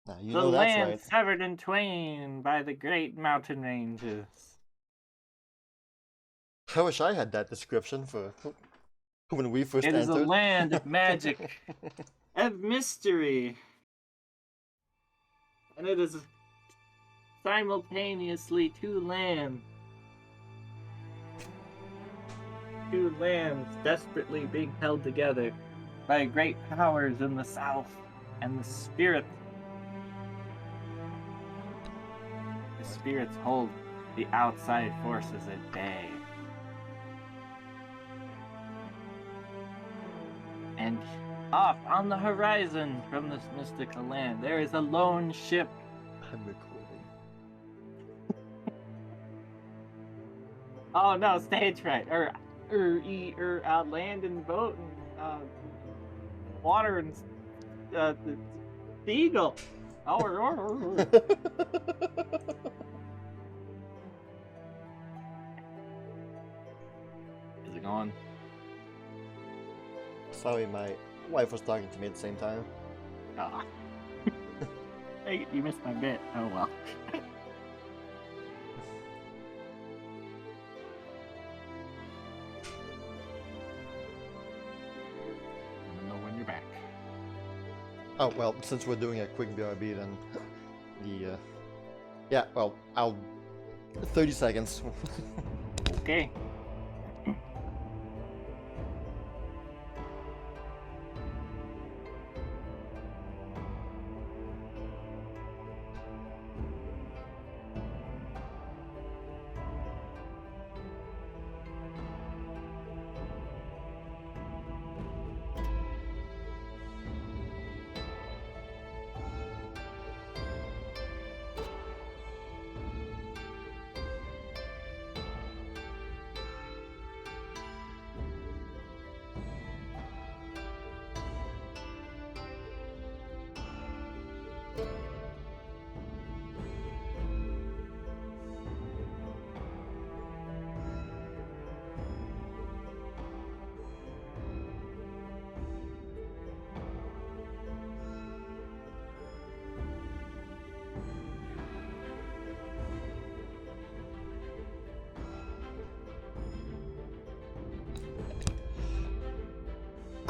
You The know that's land right. severed in twain by the great mountain ranges. I wish I had that description for when we first It is a entered. land of magic, of mystery, and it is simultaneously two lands desperately being held together by great powers in the south, and the spirits hold the outside forces at bay. And off on the horizon from this mystical land, there is a lone ship. I'm recording. Oh no, stage fright. Land and boat and water and the eagle. Is it going? Sorry, my wife was talking to me at the same time. Ah. Hey, you missed my bit. Oh well. I know when you're back. Oh, well, since we're doing a quick BRB, then yeah, well, 30 seconds. Okay.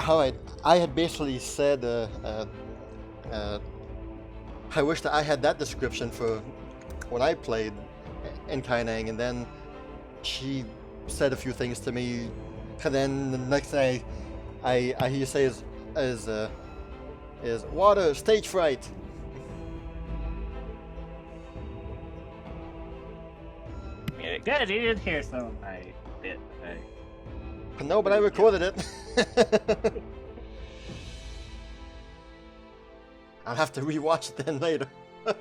Alright, I had basically said, I wish that I had that description for when I played in Kaineng, and then she said a few things to me, and then the next thing I hear you say is water, stage fright. Yeah, good, you did hear some of my bit. No, but I recorded it. I'll have to rewatch it then later. I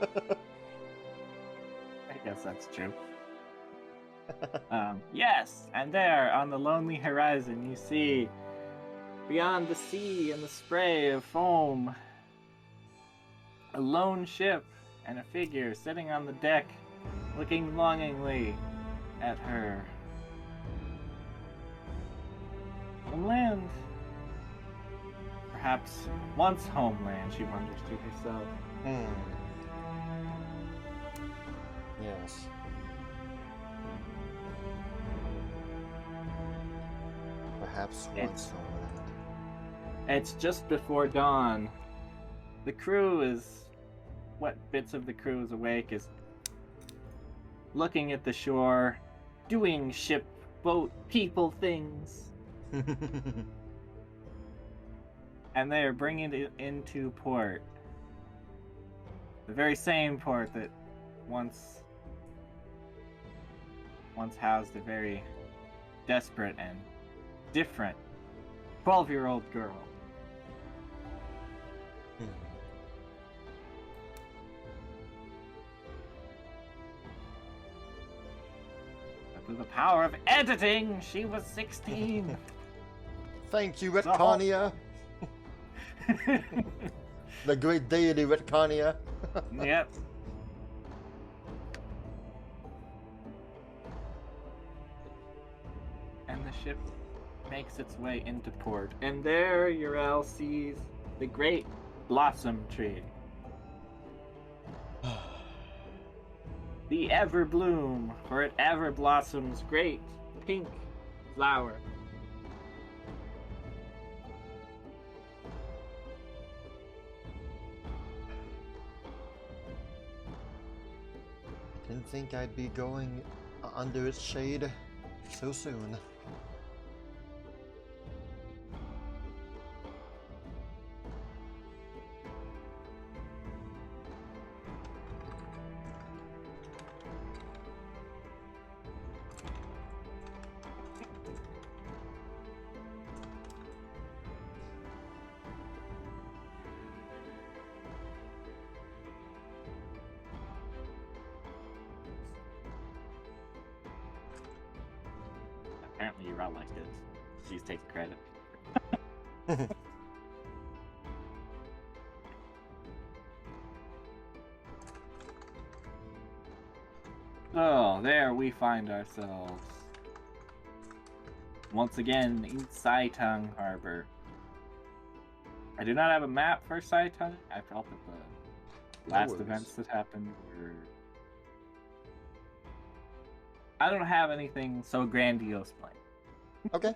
guess that's true. Yes, and there on the lonely horizon you see, beyond the sea and the spray of foam, a lone ship and a figure sitting on the deck, looking longingly at her. Homeland? Perhaps once homeland, she wonders to herself. Yes. Perhaps once homeland. It's just before dawn. The crew is... What bits of the crew is awake is looking at the shore, doing ship, boat, people things. And they are bringing it into port. The very same port that once housed a very desperate and different 12-year-old girl. But through the power of editing, she was 16. Thank you, Retconia. The great deity Retconia. Yep. And the ship makes its way into port. And there Uriel sees the great blossom tree. the ever bloom, for it ever blossoms great pink flower. Didn't think I'd be going under its shade so soon. Apparently you're all like this. She's taking credit. Oh, there we find ourselves. Once again, in Saitang Harbor. I do not have a map for Saitang. I felt that the last events that happened were... I don't have anything so grandiose planned. Okay.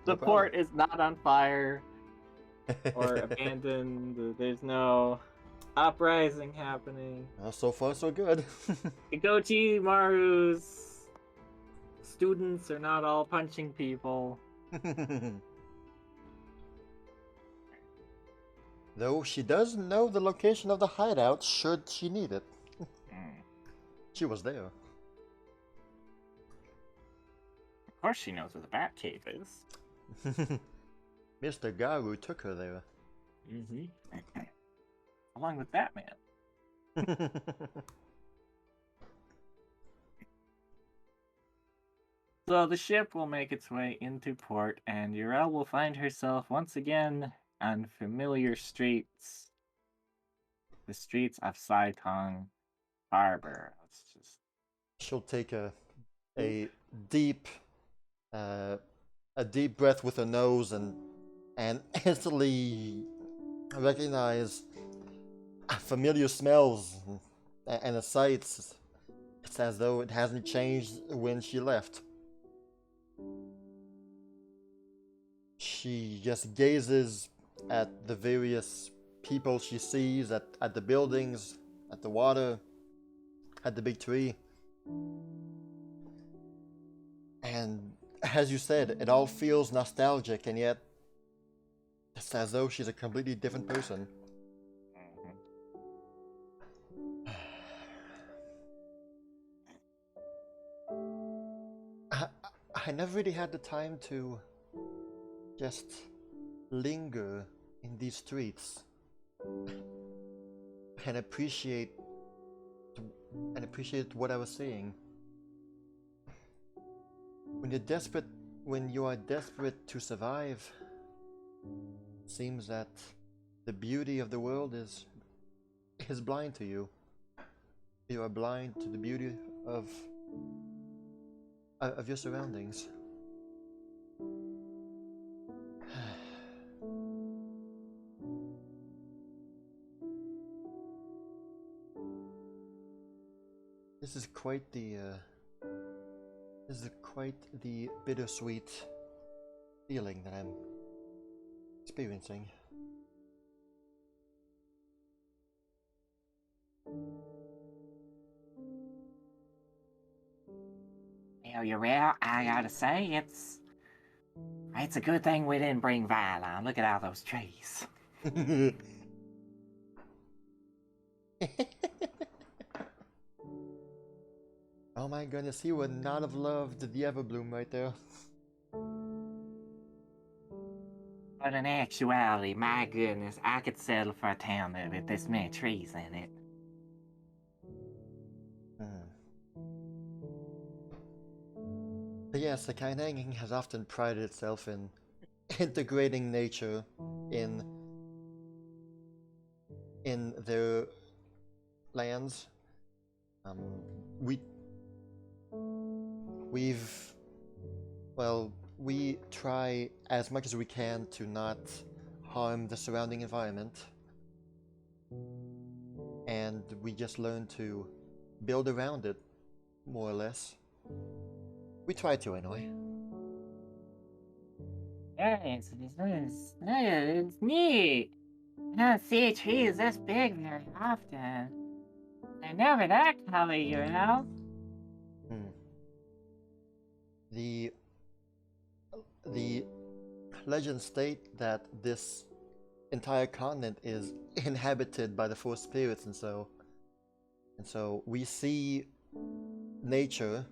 The port is not on fire or abandoned. There's no uprising happening. So far, so good. Ikochi Maru's students are not all punching people. Though she does know the location of the hideout should she need it. She was there. Of course she knows where the Bat Cave is. Mr. Garu took her there. Mm-hmm. Along with Batman. So the ship will make its way into port, and Urel will find herself once again on familiar streets. The streets of Saitang Harbor. It's just... She'll take a deep breath with her nose and instantly recognize familiar smells and the sights. It's as though it hasn't changed when she left. She just gazes at the various people she sees, at the buildings, at the water, at the big tree. And as you said, it all feels nostalgic, and yet it's as though she's a completely different person. I never really had the time to just linger in these streets and appreciate what I was seeing. When you are desperate to survive, it seems that the beauty of the world is blind to you. You are blind to the beauty of your surroundings. This is quite the bittersweet feeling that I'm experiencing. Well, Urel, I gotta say, it's a good thing we didn't bring Vylon. Look at all those trees. Oh my goodness, he would not have loved the Everbloom right there. But in actuality, my goodness, I could settle for a town with this many trees in it. But yes, the Kaineng has often prided itself in integrating nature in their lands. We try as much as we can to not harm the surrounding environment, and we just learn to build around it, more or less. We try to, anyway. Yes, it's neat. I don't see trees this big very often. They're never that color, you know? Hmm. The legends state that this entire continent is inhabited by the four spirits, and so we see nature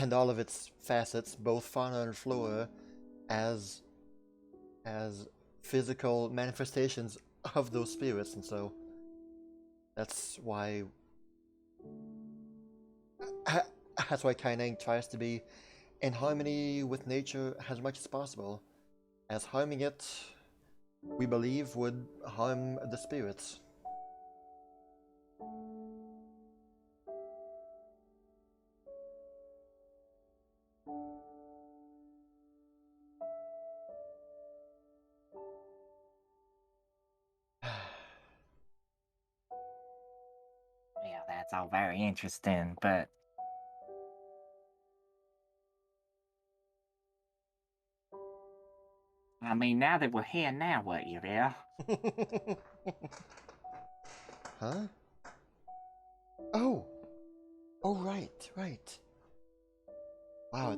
and all of its facets, both fauna and flora, as physical manifestations of those spirits, and so that's why Kaineng tries to be in harmony with nature as much as possible, as harming it, we believe, would harm the spirits. Well, that's all very interesting, but I mean, now that we're here, now what, Uriel? Huh? Oh! Oh, right, right. Wow.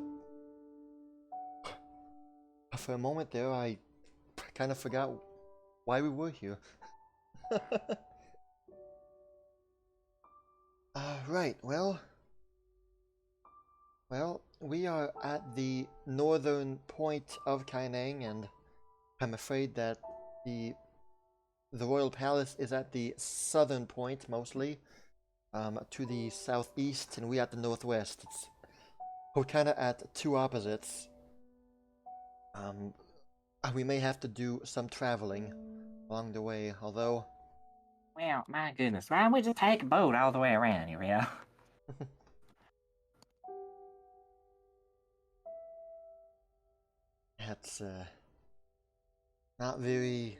For a moment there, I kind of forgot why we were here. Right, well, we are at the northern point of Kaineng, and I'm afraid that the royal palace is at the southern point, mostly, to the southeast, and we at the northwest. We're kind of at two opposites. We may have to do some traveling along the way, although... Well, my goodness, why don't we just take a boat all the way around, Uriel? That's, not very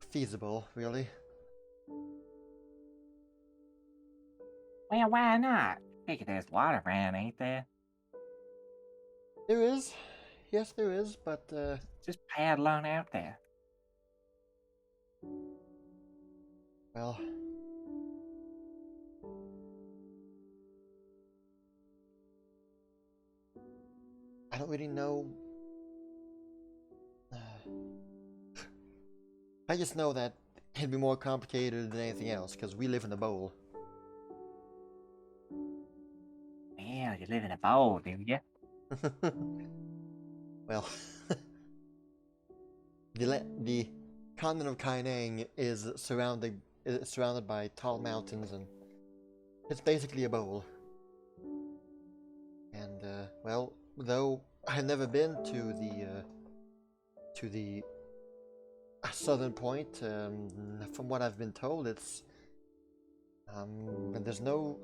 feasible, really. Well, why not? Figure there's water around, ain't there? There is. Yes, there is, but, Just paddle on out there. well... I don't really know... I just know that it'd be more complicated than anything else, because we live in a bowl. Well, you live in a bowl, do you? Well, the continent of Kaineng is surrounded by tall mountains, and it's basically a bowl. And well, though I've never been to the southern point, from what I've been told, it's there's no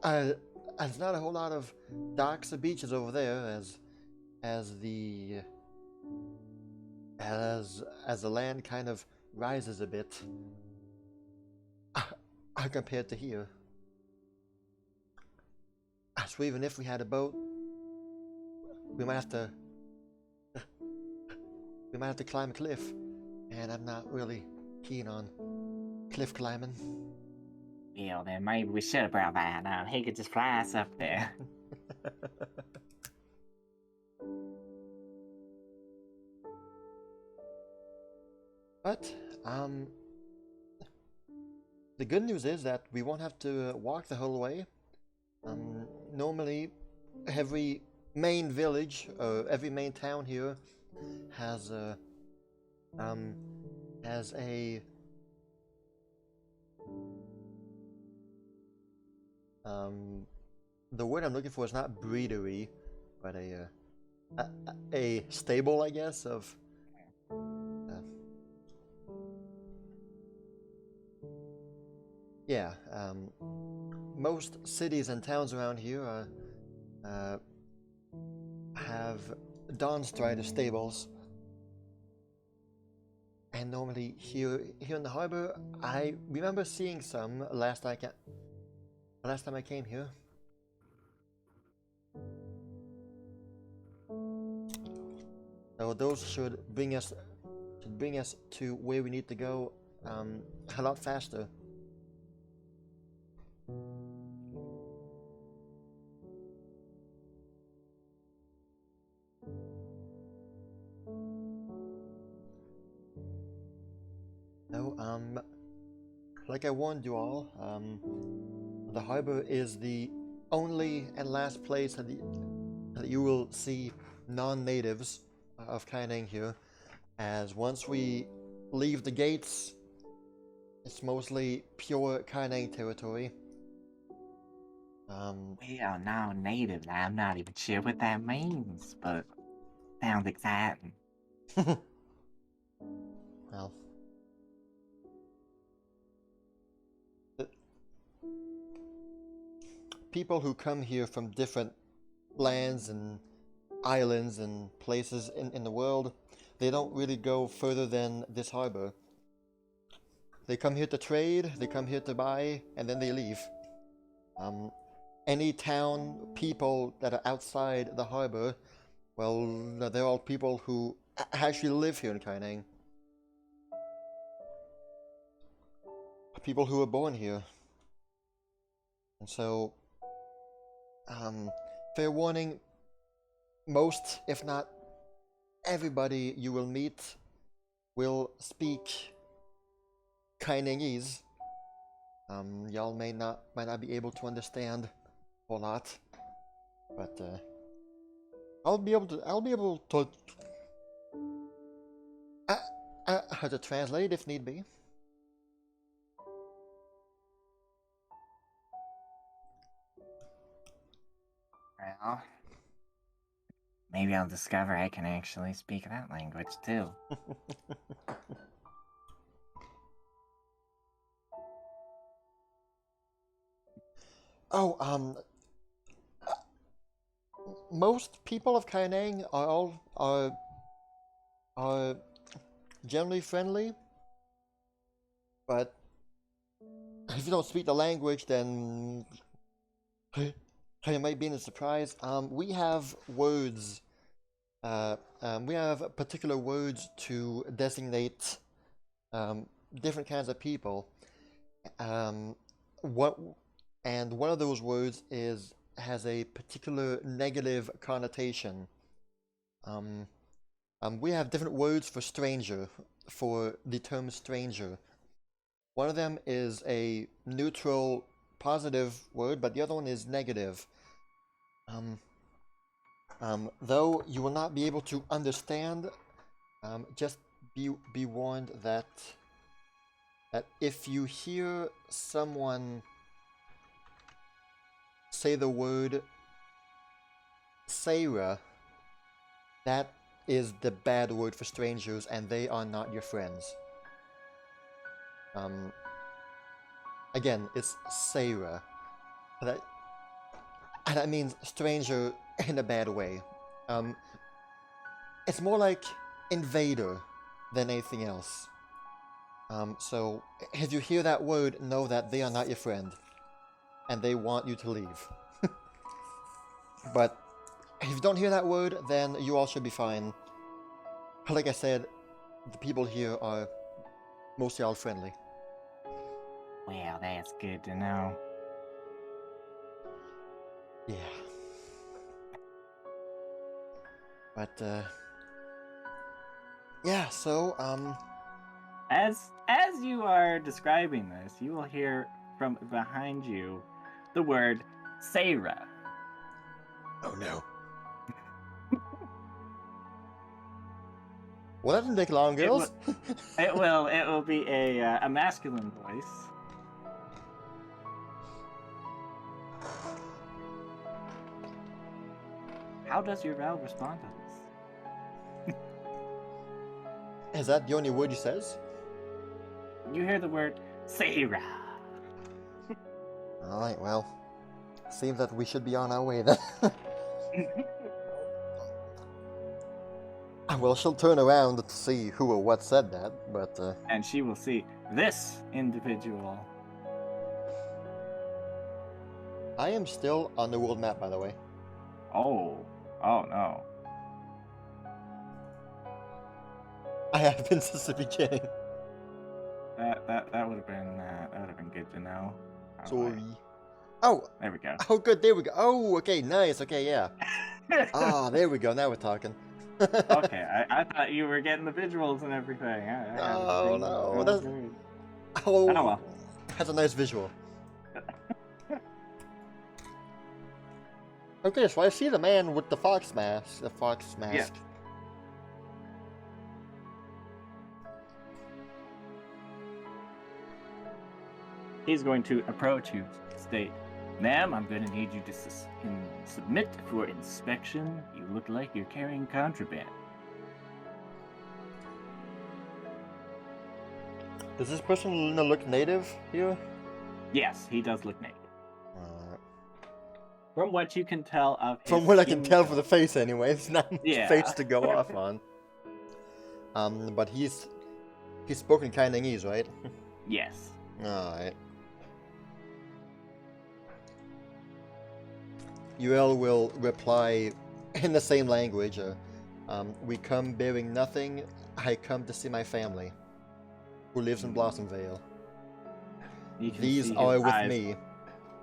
there's not a whole lot of docks or beaches over there, as the land kind of rises a bit compared to here. So even if we had a boat, we might have to climb a cliff, and I'm not really keen on cliff climbing. Well, then maybe we should have brought that on. He could just fly us up there. But the good news is that we won't have to walk the whole way. Normally, every main village or every main town here has a the word I'm looking for is not breedery, but a stable, I guess, of yeah. Most cities and towns around here have Dawnstrider stables, And normally here in the harbor, I remember seeing some last time I came here. So those should bring us to where we need to go a lot faster. So, like I warned you all, the harbor is the only and last place that you will see non-natives of Kaineng here, as once we leave the gates, it's mostly pure Kaineng territory. We are now native. I'm not even sure what that means, but sounds exciting. Well, people who come here from different lands and islands and places in the world, they don't really go further than this harbor. They come here to trade, they come here to buy, and then they leave. Any town people that are outside the harbor, well, they're all people who actually live here in Kaineng. People who were born here. And so, fair warning, most, if not everybody you will meet will speak Kainengese. Y'all might not be able to understand a lot, but I'll be able to how to translate if need be. Well, maybe I'll discover I can actually speak that language too. Oh, most people of Kaineng are generally friendly, but if you don't speak the language, then you might be in a surprise. We have words. We have particular words to designate different kinds of people. One of those words has a particular negative connotation. We have different words for stranger, for the term stranger. One of them is a neutral, positive word, but the other one is negative. Though you will not be able to understand, just be warned that if you hear someone say the word Sarah, that is the bad word for strangers, and they are not your friends. Again, it's Sarah. And that means stranger in a bad way. It's more like invader than anything else. So if you hear that word, know that they are not your friend, and they want you to leave. But if you don't hear that word, then you all should be fine. Like I said, the people here are mostly all friendly. Well, that's good to know. Yeah. But, yeah, so, As you are describing this, you will hear from behind you the word Sarah. oh no. Well, that didn't take long, girls. It will be a masculine voice. How does your Val respond to this? Is that the only word he says? You hear the word Sarah. Alright, well, seems that we should be on our way then. Well, she'll turn around to see who or what said that, but And she will see this individual. I am still on the world map, by the way. Oh no. I have been since the beginning. That would have been good to know. Sorry. Oh, There we go. oh, good. There we go. Oh, okay, nice. Okay, yeah. Ah, there we go. Now we're talking. Okay, I thought you were getting the visuals and everything. Oh no, that's good. oh, well. That's a nice visual. Okay, so I see the man with the fox mask. The fox mask. Yeah. He's going to approach you, state, "Ma'am, I'm going to need you to submit for inspection. You look like you're carrying contraband." Does this person look native here? Yes, he does look native. From what you can tell of his From what I can tell tone. for the face, anyway, it's not much Yeah. face to go off on. But he's spoken Kainengese, right? Yes. Alright. UL will reply in the same language. We come bearing nothing. I come to see my family, who lives in Blossomvale. You can These see his are with eyes- me.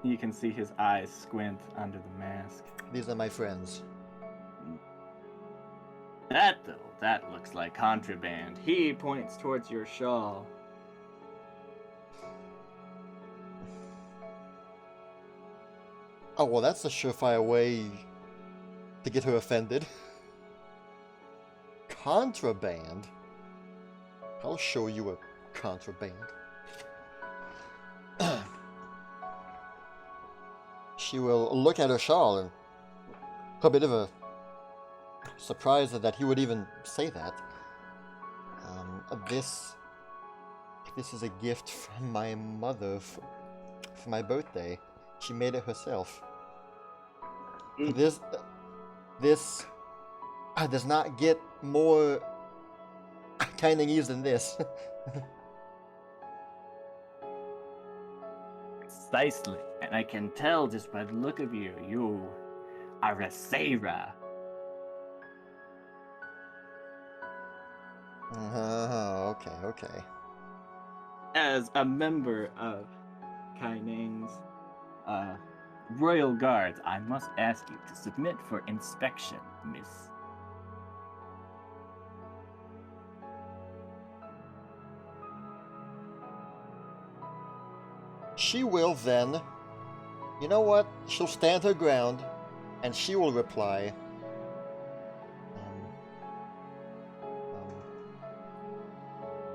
You can see his eyes squint under the mask. These are my friends. That looks like contraband. He points towards your shawl. Oh, well, that's a surefire way to get her offended. Contraband? I'll show you a contraband. She will look at her shawl and a bit of a surprise that he would even say that. This is a gift from my mother for my birthday. She made it herself. This does not get more Kainengese than this. Precisely. And I can tell just by the look of you, you are a Seira. Okay. As a member of Kaineng's Royal Guards, I must ask you to submit for inspection, miss. She will then, you know what? She'll stand her ground, and she will reply.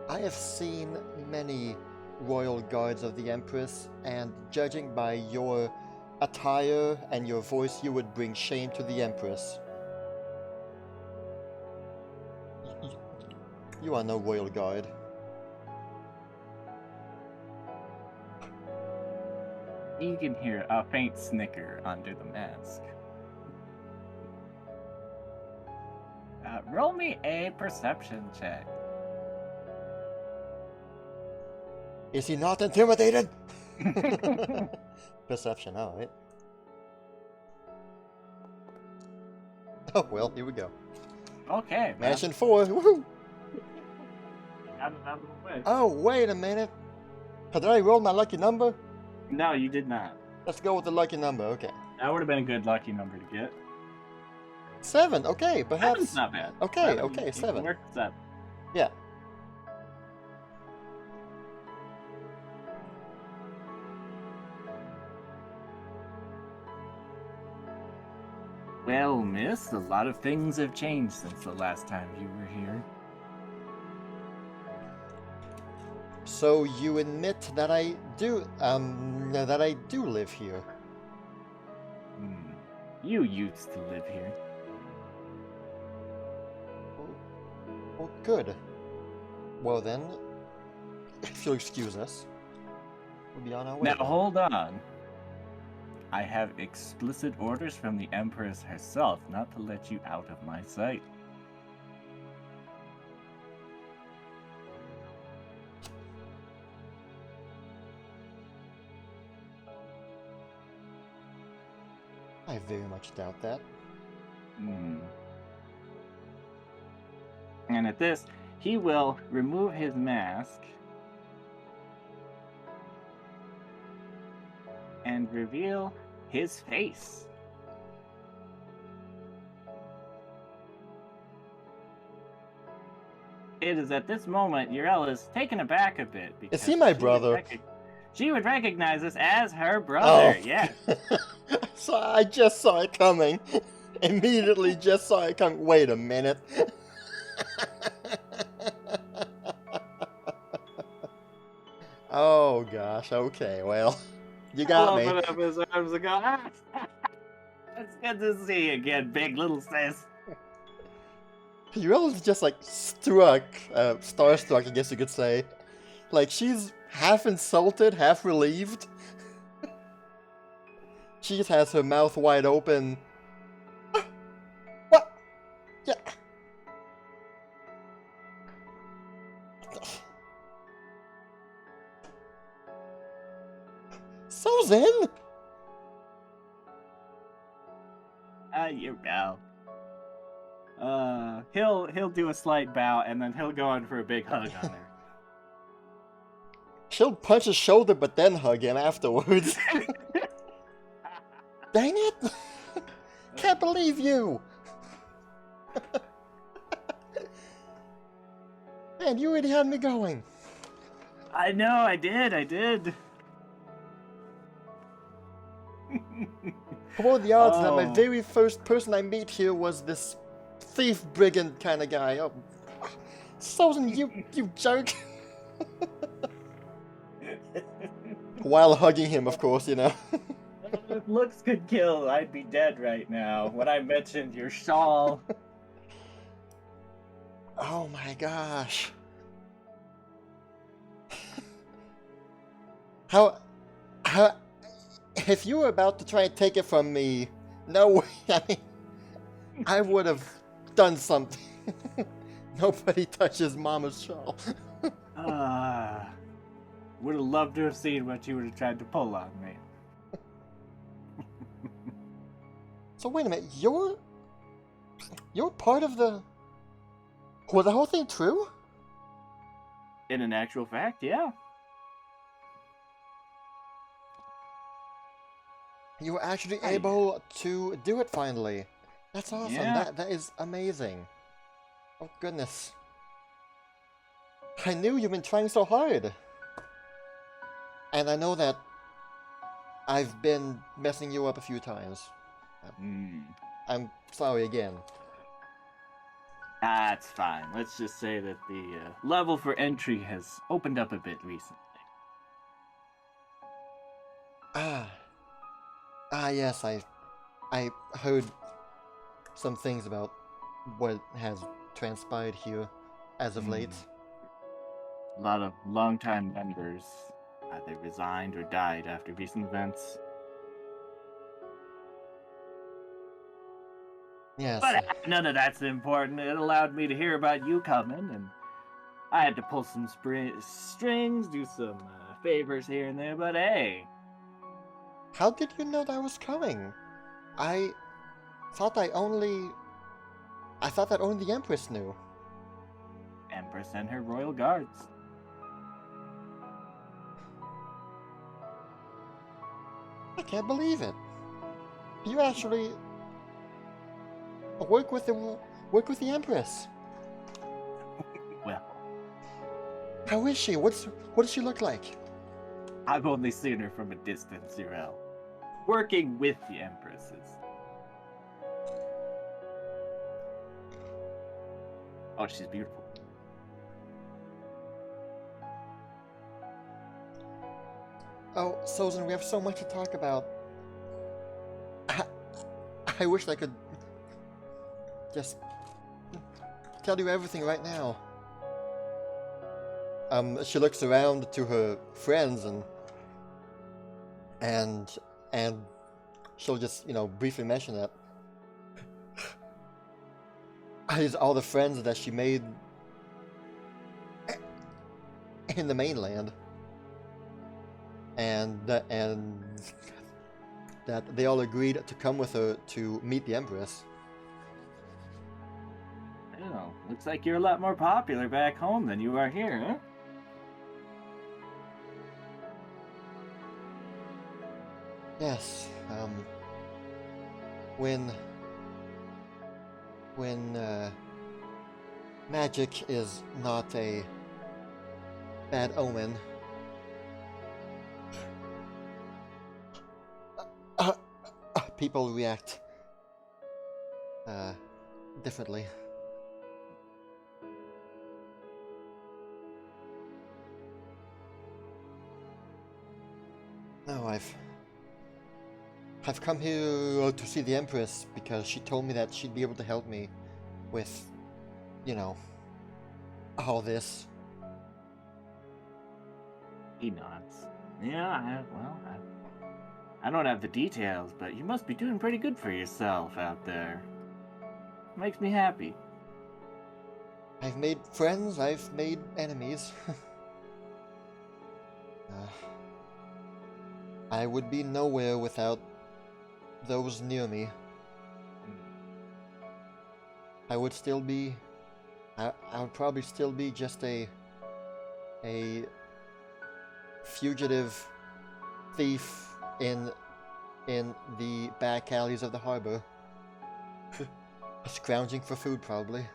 I have seen many royal guards of the Empress, and judging by your attire and your voice, you would bring shame to the Empress. You are no royal guard. You can hear a faint snicker under the mask. Roll me a perception check. Is he not intimidated? Perception, alright. Oh, well, here we go. Okay, man. Mansion 4, woohoo! Out of the way. Oh, wait a minute. Did I roll my lucky number? No, you did not. Let's go with the lucky number, okay. That would have been a good lucky number to get. 7, okay, perhaps. Seven's not bad. Okay, Seven, okay, you can 7. work with 7. Yeah. Well, miss, a lot of things have changed since the last time you were here. So you admit that I do live here. You used to live here. Well, good. Well then, if you'll excuse us, we'll be on our way. Now, hold on. I have explicit orders from the Empress herself not to let you out of my sight. I very much doubt that. Hmm. And at this, he will remove his mask and reveal his face. It is at this moment Urel is taken aback a bit because Is he my brother? She would recognize this as her brother. Oh. Yes. So I just saw it coming. Immediately just saw it coming. Wait a minute. Oh gosh, okay, well, you got me. Open up his arms and go, ah, it's good to see you again, big little sis. Urel's just like starstruck, I guess you could say. Like she's half insulted, half relieved. She just has her mouth wide open. What? Yeah. Sozin? Urel. He'll do a slight bow and then he'll go in for a big hug on her. She'll punch his shoulder but then hug him afterwards. Dang it! Can't believe you! Man, you already had me going. I know, I did. What are the odds that my very first person I meet here was this thief brigand kind of guy? Oh, Sozin, you jerk! While hugging him, of course, you know. If looks could kill, I'd be dead right now when I mentioned your shawl. Oh my gosh. How, if you were about to try and take it from me, no way, I mean, I would have done something. Nobody touches Mama's shawl. Would have loved to have seen what you would have tried to pull on me. So wait a minute, you're part of the... Was the whole thing true? In an actual fact, yeah. You were actually able to do it finally. That's awesome. Yeah. That is amazing. Oh goodness. I knew you've been trying so hard. And I know that I've been messing you up a few times. I'm sorry again. That's fine. Let's just say that the level for entry has opened up a bit recently. Yes, I heard some things about what has transpired here as of late. A lot of longtime members either resigned or died after recent events. Yes. But none of that's important. It allowed me to hear about you coming, and I had to pull some strings, do some favors here and there, but hey. How did you know that I was coming? I thought that only the Empress knew. Empress and her royal guards. I can't believe it. You actually work with the Empress. Well, how is she? What does she look like? I've only seen her from a distance, Urel. Working with the Empresses. Oh, she's beautiful. Oh, Sozin, we have so much to talk about. I wish I could just tell you everything right now. She looks around to her friends and she'll just, briefly mention that these are all the friends that she made in the mainland, and the that they all agreed to come with her to meet the Empress. Oh, looks like you're a lot more popular back home than you are here, huh? Yes, when magic is not a bad omen, people react differently. No, I've come here to see the Empress because she told me that she'd be able to help me with, you know, all this. He nods. Yeah, I don't have the details, but you must be doing pretty good for yourself out there. Makes me happy. I've made friends, I've made enemies. I would be nowhere without those near me. I would still be... I would probably still be just a fugitive thief in the back alleys of the harbor. Scrounging for food, probably.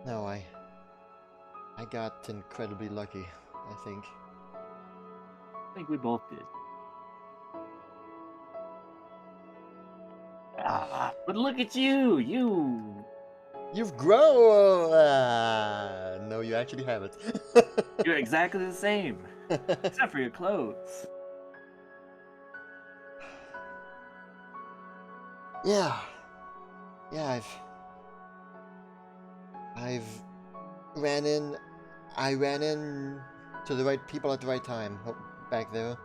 No, I got incredibly lucky, I think. I think we both did. But look at you! You've grown! No, you actually haven't. You're exactly the same. Except for your clothes. Yeah, I ran in to the right people at the right time back there,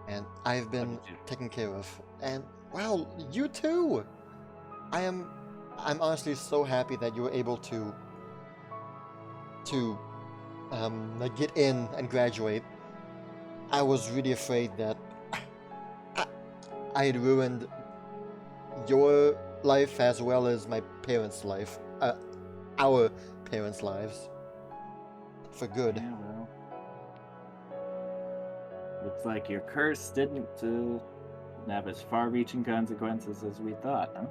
and I've been taken care of. And well, you too. I'm honestly so happy that you were able to get in and graduate. I was really afraid that I had ruined your life as well as my parents' life, our parents' lives, for good. Yeah, well, looks like your curse didn't have as far-reaching consequences as we thought, huh?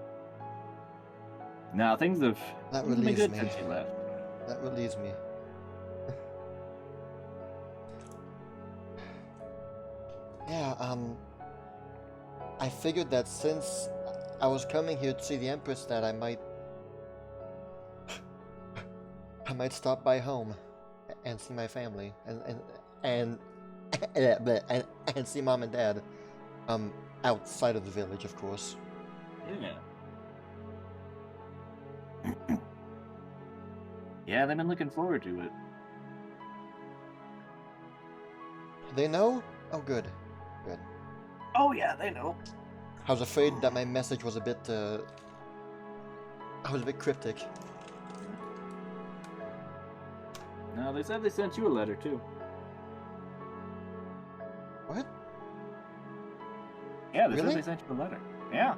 Now things have been good since you left. That relieves me. Yeah, I figured that since I was coming here to see the Empress that I might stop by home and see my family and and see Mom and Dad outside of the village, of course. Yeah. Yeah, they've been looking forward to it. They know? Oh, good. Oh yeah, they know. I was afraid that my message was a bit cryptic. No, they said they sent you a letter too. What? Yeah, they Really? said they sent you a letter. Yeah.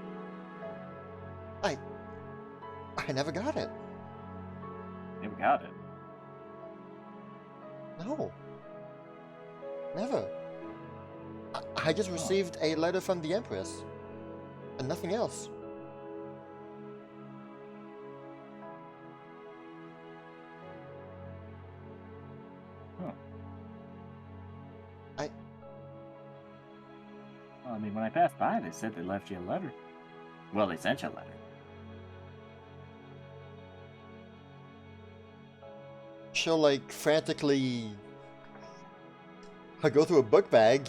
I never got it. Never got it. No. Never. I just received a letter from the Empress. And nothing else. Huh. I... Well, I mean, when I passed by, they said they left you a letter. Well, they sent you a letter. She'll, like, frantically... go through a book bag.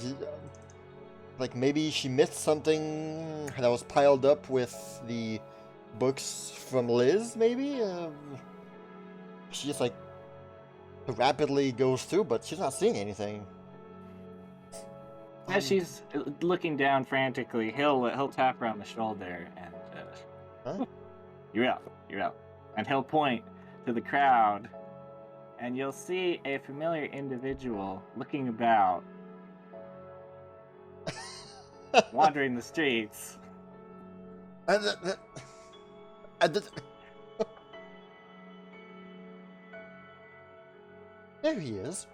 Like, maybe she missed something that was piled up with the books from Liz, maybe? She just, like, rapidly goes through, but she's not seeing anything. As she's looking down frantically, he'll tap her on the shoulder and, Huh? You're out, and he'll point to the crowd and you'll see a familiar individual looking about, wandering the streets. There he is.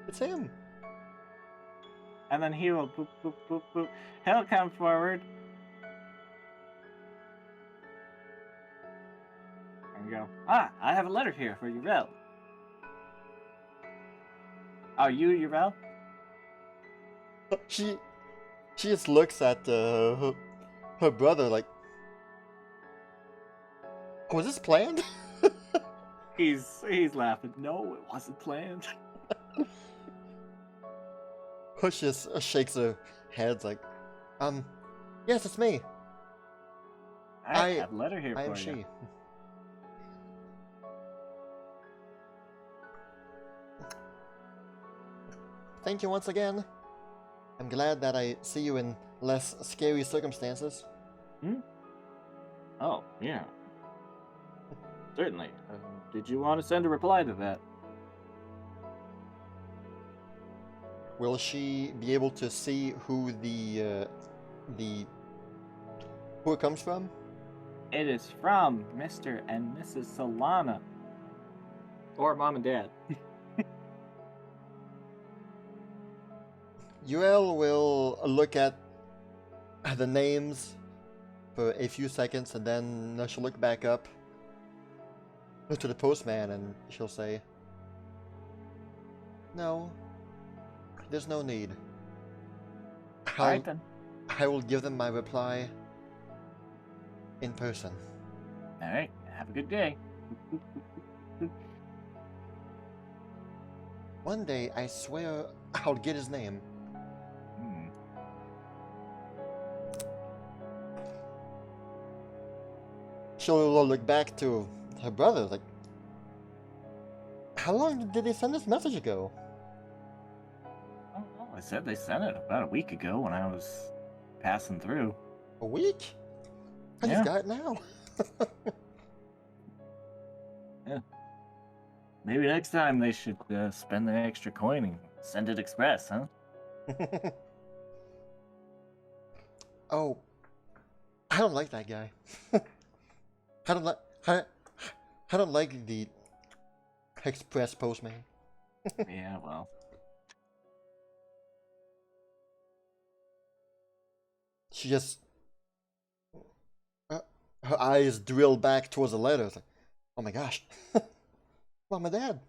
It's him. And then he will boop, boop, boop, boop. He'll come forward and go, I have a letter here for Urel. Are you Urel? She just looks at her brother like, was this planned? He's laughing. No, it wasn't planned. Hush just shakes her head like, yes, it's me. I have a letter here I for am you. she. Thank you once again. I'm glad that I see you in less scary circumstances. Oh, yeah. Certainly. Did you want to send a reply to that? Will she be able to see who who it comes from? It is from Mr. and Mrs. Solana. Or Mom and Dad. Uriel will look at the names for a few seconds, and then she'll look back up to the postman and she'll say, no, there's no need. Alright then. I will give them my reply in person. Alright, have a good day. One day, I swear, I'll get his name. She'll look back to her brother, like, how long did they send this message ago? Oh, well, I said they sent it about a week ago when I was passing through. A week? I Yeah. just got it now. Yeah. Maybe next time they should spend the extra coin and send it express, huh? Oh, I don't like that guy. I don't like the express postman. Yeah, well. She just her eyes drill back towards the letter. It's like, oh my gosh, Mom and Dad.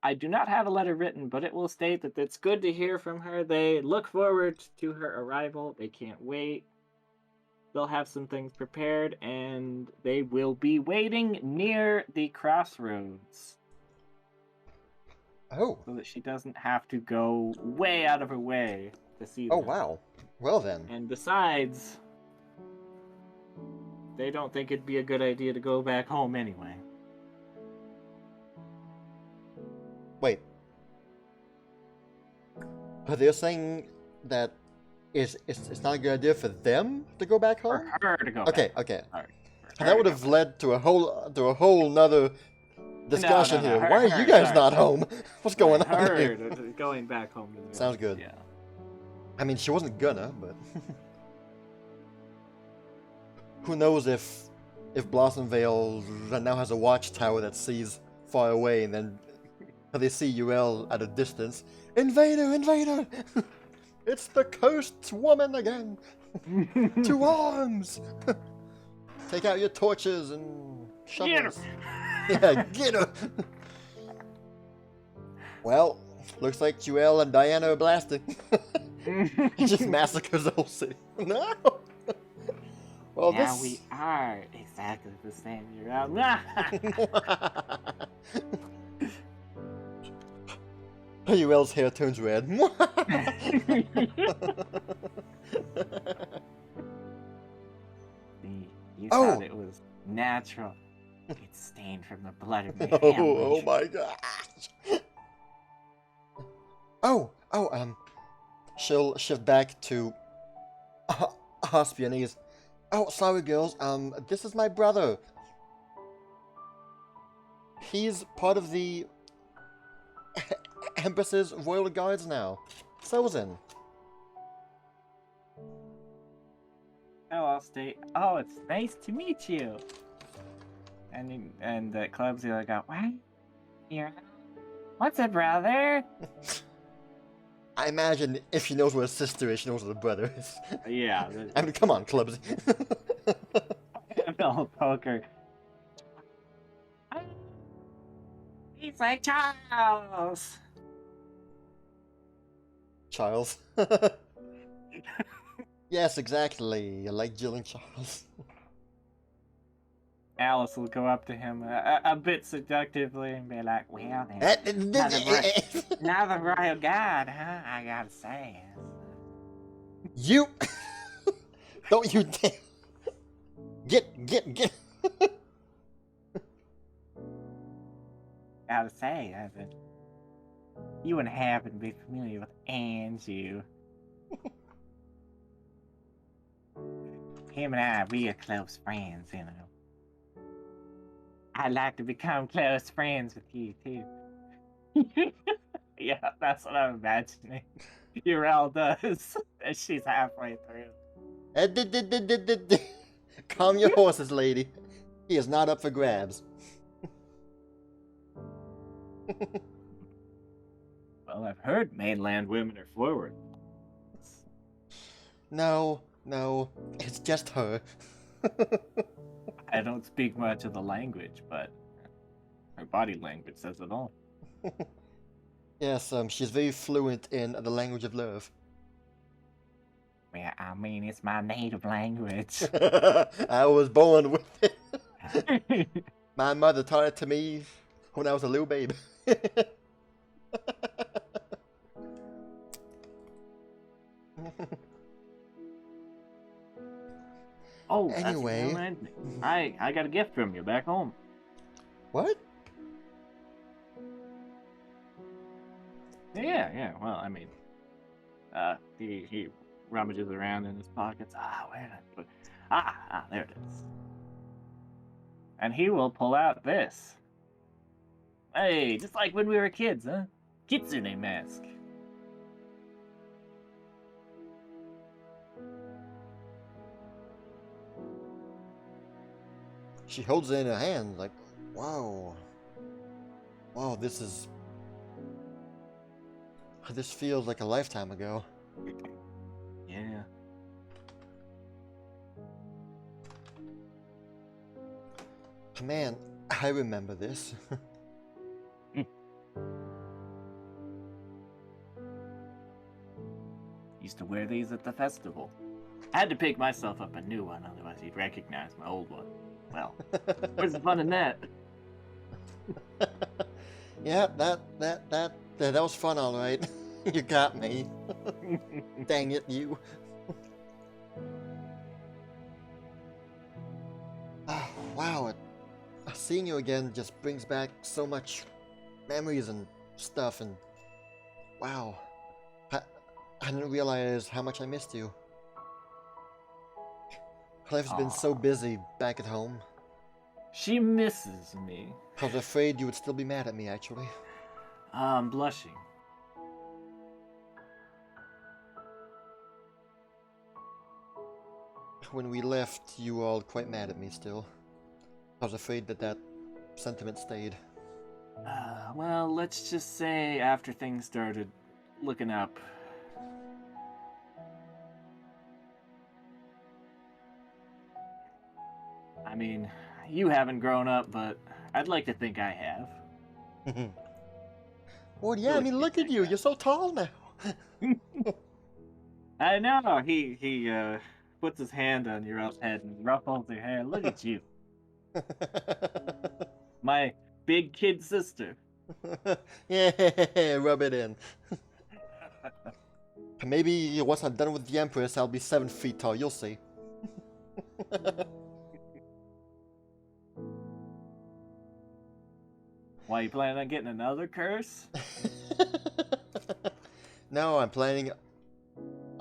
I do not have a letter written, but it will state that it's good to hear from her. They look forward to her arrival. They can't wait. They'll have some things prepared, and they will be waiting near the crossroads. Oh. So that she doesn't have to go way out of her way to see them. Oh wow. Well then. And besides, they don't think it'd be a good idea to go back home anyway. Wait. But they're saying that it's not a good idea for them to go back home? For her to go Okay, back. okay. Sorry. And that would have led to a whole nother discussion No, here. her- Why are her, you guys sorry. not home? What's going on Her here? going back home. To Sounds good. Yeah. I mean, she wasn't gonna, but who knows if Blossomvale now has a watchtower that sees far away, and then they see UL at a distance. Invader! Invader! It's the cursed woman again! To arms! Take out your torches and shovels. Yeah, get her! Well, looks like Joel and Diana are blasting. He just massacres the whole city. No! Well, now this... we are exactly the same. You're out. Uel's hair turns red. You thought it was natural. It's stained from the blood of my family. Oh my gosh. She'll shift back to Hospianese. Oh, sorry, girls. This is my brother. He's part of the Empress's Royal Guards now. Sozin. Hello, State. Oh, it's nice to meet you. And Clubsy like, what? Here. What's up, brother? I imagine if she knows what a sister is, she knows what a brother is. Yeah. I mean, come on, Clubsy. No, poker. He's like Charles. Charles. Yes, exactly. Like Jill and Charles. Alice will go up to him a bit seductively and be like, well, then, now the royal guard, huh? I gotta say. You! Don't you dare! Get! Gotta say, you wouldn't happen to be familiar with Andrew. Him and I, we are close friends, you know. I'd like to become close friends with you, too. Yeah, that's what I'm imagining. Urel does, as she's halfway through. Calm your horses, lady. He is not up for grabs. Well, I've heard mainland women are forward. No, it's just her. I don't speak much of the language, but her body language says it all. Yes, she's very fluent in the language of love. Well, I mean, it's my native language. I was born with it. My mother taught it to me when I was a little baby. Oh, anyway, I got a gift from you back home. What? Yeah. Well, I mean, he rummages around in his pockets. Where did I put? There it is. And he will pull out this. Hey, just like when we were kids, huh? Kitsune mask. She holds it in her hand, like, wow, this feels like a lifetime ago. Yeah. Man, I remember this. Used to wear these at the festival. I had to pick myself up a new one, otherwise he'd recognize my old one. Well, where's the fun in that? Yeah, that was fun, all right. You got me. Dang it, you. Oh, wow, seeing you again just brings back so much memories and stuff, and wow, I didn't realize how much I missed you. Life's been so busy back at home. She misses me. I was afraid you would still be mad at me, actually. I'm blushing. When we left, you were all quite mad at me still. I was afraid that sentiment stayed. Well, let's just say after things started looking up. I mean, you haven't grown up, but I'd like to think I have. Well, yeah, I mean, look at you. You're so tall now. I know. He puts his hand on your head and ruffles your hair. Look at you. My big kid sister. Yeah, rub it in. Maybe once I'm done with the Empress, I'll be 7 feet tall. You'll see. Why, you planning on getting another curse? No, I'm planning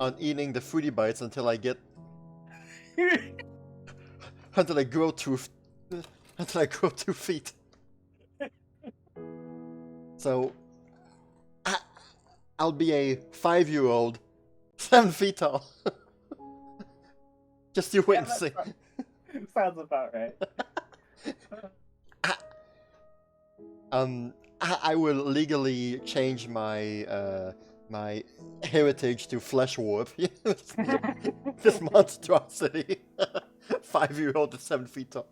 on eating the fruity bites until I get until I grow 2 feet. So I'll be a 5-year-old, 7 feet tall. Just you wait and see. Sounds about right. I will legally change my my heritage to flesh warp. This monstrosity. 5-year-old to 7 feet tall.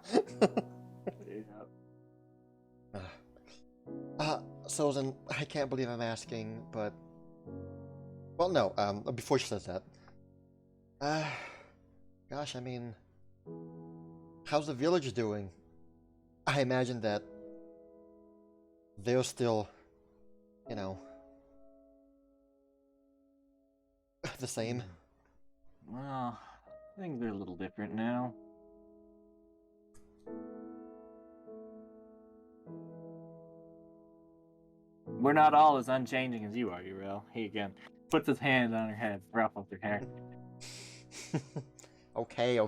Sozin, I can't believe I'm asking, but well, no. Before she says that, gosh, I mean, how's the village doing? I imagine that they're still, you know, the same. Well, things are a little different now. We're not all as unchanging as you are, Uriel. He again puts his hand on her head, ruffles her hair. Okay.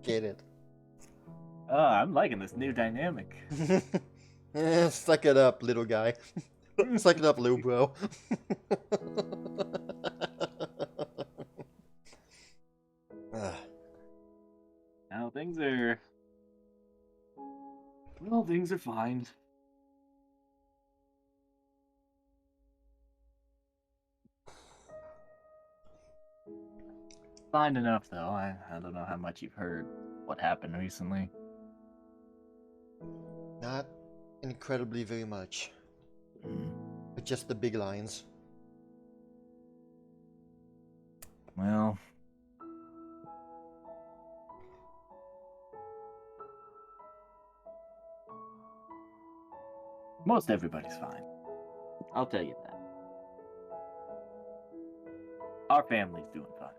Get it. Oh, I'm liking this new dynamic. Suck it up, little guy. Suck it up, little bro. Now things are... Well, things are fine. Fine enough, though. I don't know how much you've heard what happened recently. Not incredibly very much. But just the big lines. Well... Most everybody's fine. I'll tell you that. Our family's doing fine.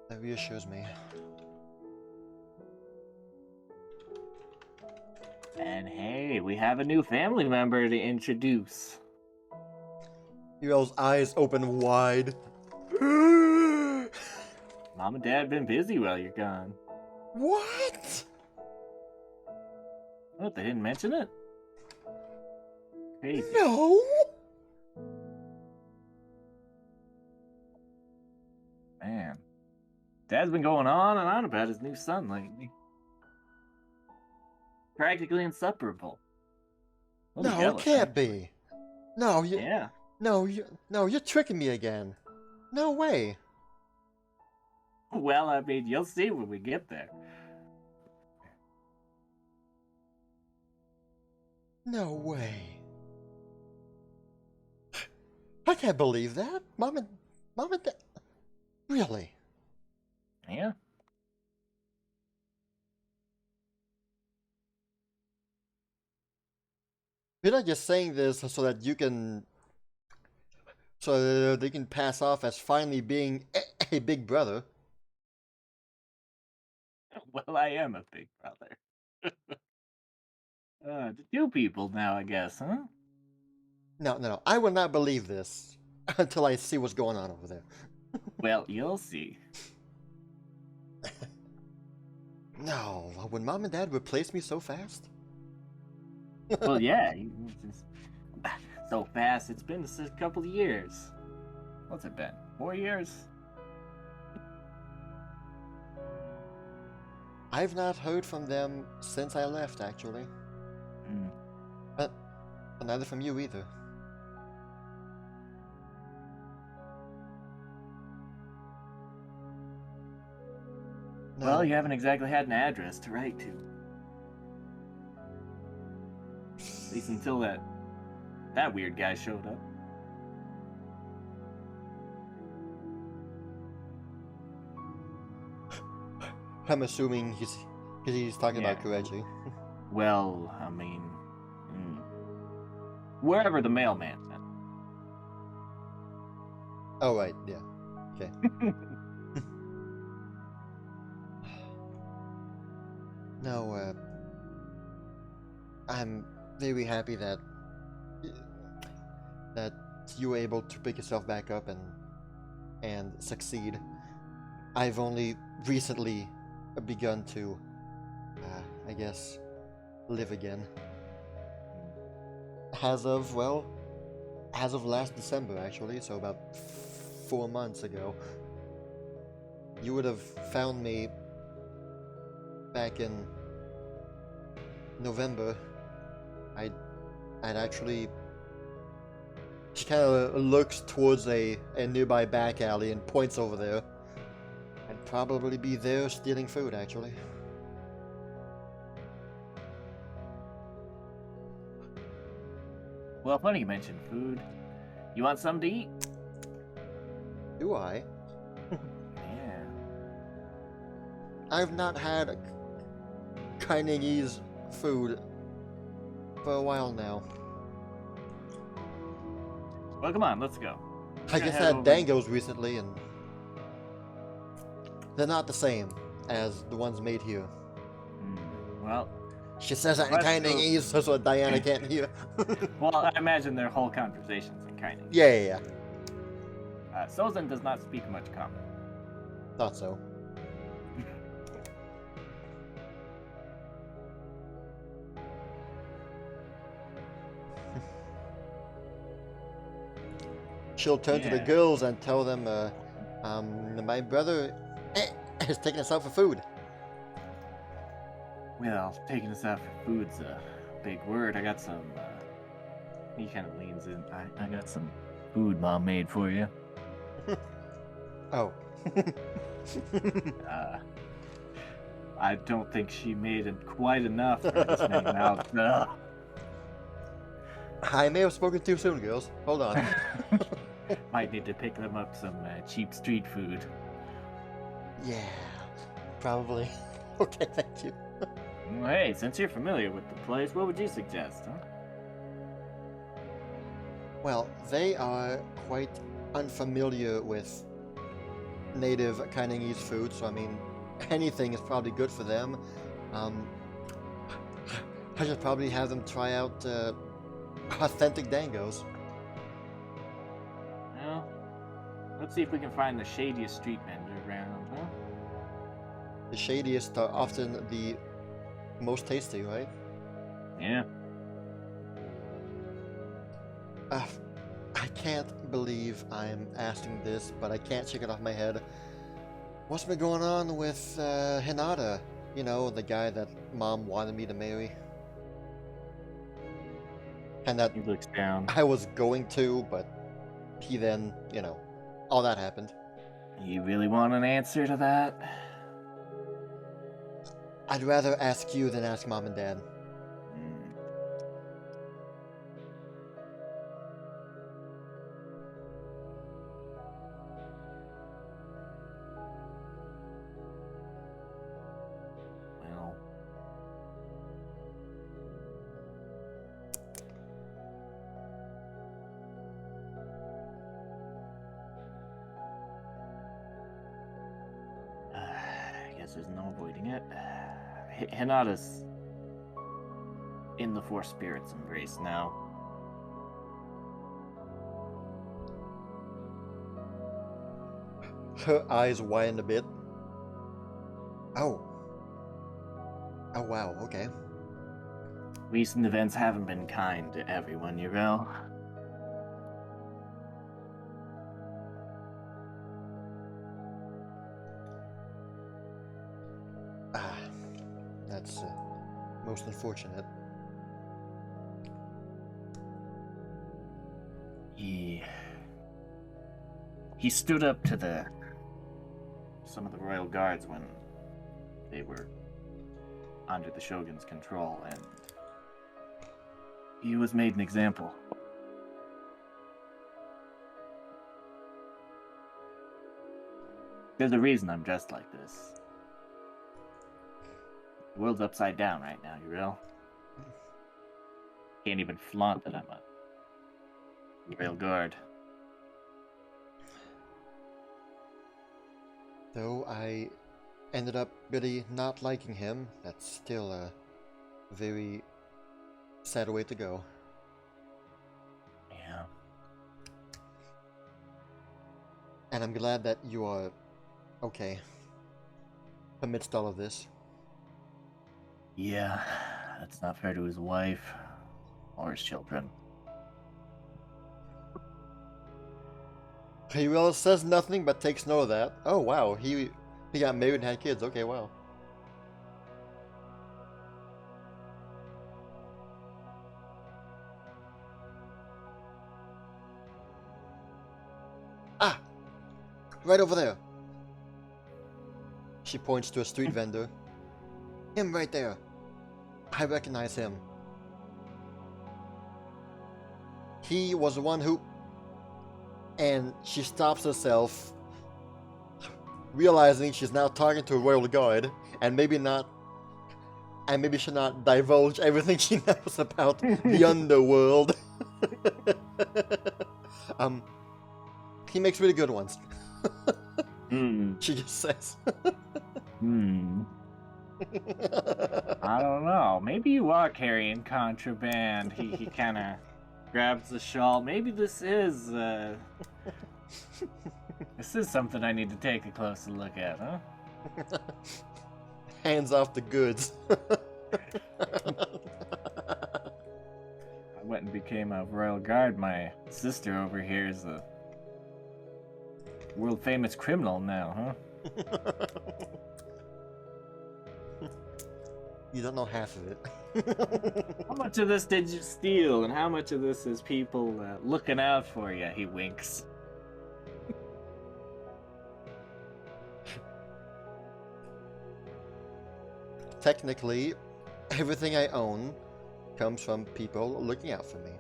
That reassures me. And hey, we have a new family member to introduce. Uriel's eyes open wide. Mom and Dad been busy while you're gone. What? What, they didn't mention it? Crazy. No. Man. Dad's been going on and on about his new son lately. Practically inseparable. No, it can't be. No, you. Yeah. No, you're tricking me again. No way. Well, I mean, you'll see when we get there. No way. I can't believe that. Mom and Dad. Really? Yeah. You're not just saying this so that you can... So that they can pass off as finally being a big brother. Well, I am a big brother. The two people now, I guess, huh? No. I will not believe this until I see what's going on over there. Well, you'll see. No, would Mom and Dad replace me so fast? Well, yeah. So fast, it's been a couple of years. What's it been? 4 years? I've not heard from them since I left, actually. But neither from you either. No. Well, you haven't exactly had an address to write to. At least until that weird guy showed up. I'm assuming he's talking about Kureji. Well, I mean, wherever the mailman's at. Oh, right, yeah. Okay. No, I'm very happy that you were able to pick yourself back up and succeed. I've only recently begun to, I guess, live again. As of last December, actually, so about 4 months ago. You would have found me back in November. I'd actually... She kind of looks towards a nearby back alley and points over there. I'd probably be there stealing food, actually. Well, funny you mentioned food. You want something to eat? Do I? Yeah. I've not had Kainengese food for a while now. Well, come on, let's go. I just had dangos recently, and they're not the same as the ones made here. Well, she says that in Kainengese, so Diana can't hear. Well, I imagine their whole conversations in Kaineng. Yeah. Sozin does not speak much common. Thought so. She'll turn to the girls and tell them, my brother is taking us out for food. Well, taking us out for food's a big word. I got some, he kind of leans in. I got some food Mom made for you. Oh. I don't think she made it quite enough for this hanging out. I may have spoken too soon, girls. Hold on. Might need to pick them up some cheap street food. Yeah, probably. Okay, thank you. Well, hey, since you're familiar with the place, what would you suggest, huh? Well, they are quite unfamiliar with native Kainengese food, so I mean, anything is probably good for them. I should probably have them try out authentic dangos. Well, let's see if we can find the shadiest street vendor around, huh? The shadiest are often the most tasty, right? Yeah. I can't believe I'm asking this, but I can't shake it off my head. What's been going on with Hinata? You know, the guy that Mom wanted me to marry. And that He looks down. I was going to, but he then, you know, all that happened. You really want an answer to that? I'd rather ask you than ask Mom and Dad. Well, I guess there's no avoiding it. Hinata's in the Four Spirits embrace now. Her eyes widen a bit. Oh. Oh, wow, okay. Recent events haven't been kind to everyone, Yrel. That's most unfortunate. He stood up to some of the royal guards when they were under the Shogun's control, and he was made an example. There's a reason I'm dressed like this. The world's upside down right now, Yrel. Can't even flaunt that I'm a royal guard. Though I ended up really not liking him, that's still a very sad way to go. Yeah. And I'm glad that you are Okay. Amidst all of this. Yeah, that's not fair to his wife or his children. He well says nothing but takes note of that. Oh wow, he got married and had kids. Okay, wow. Ah! Right over there. She points to a street vendor. Him right there. I recognize him. He was the one who... And she stops herself, realizing she's now talking to a royal guard, and maybe should not divulge everything she knows about the underworld. He makes really good ones. She just says. I don't know. Maybe you are carrying contraband. He kind of grabs the shawl. Maybe this is something I need to take a closer look at, huh? Hands off the goods. I went and became a royal guard. My sister over here is a world famous criminal now, huh? You don't know half of it. How much of this did you steal, and how much of this is people looking out for you? He winks. Technically, everything I own comes from people looking out for me.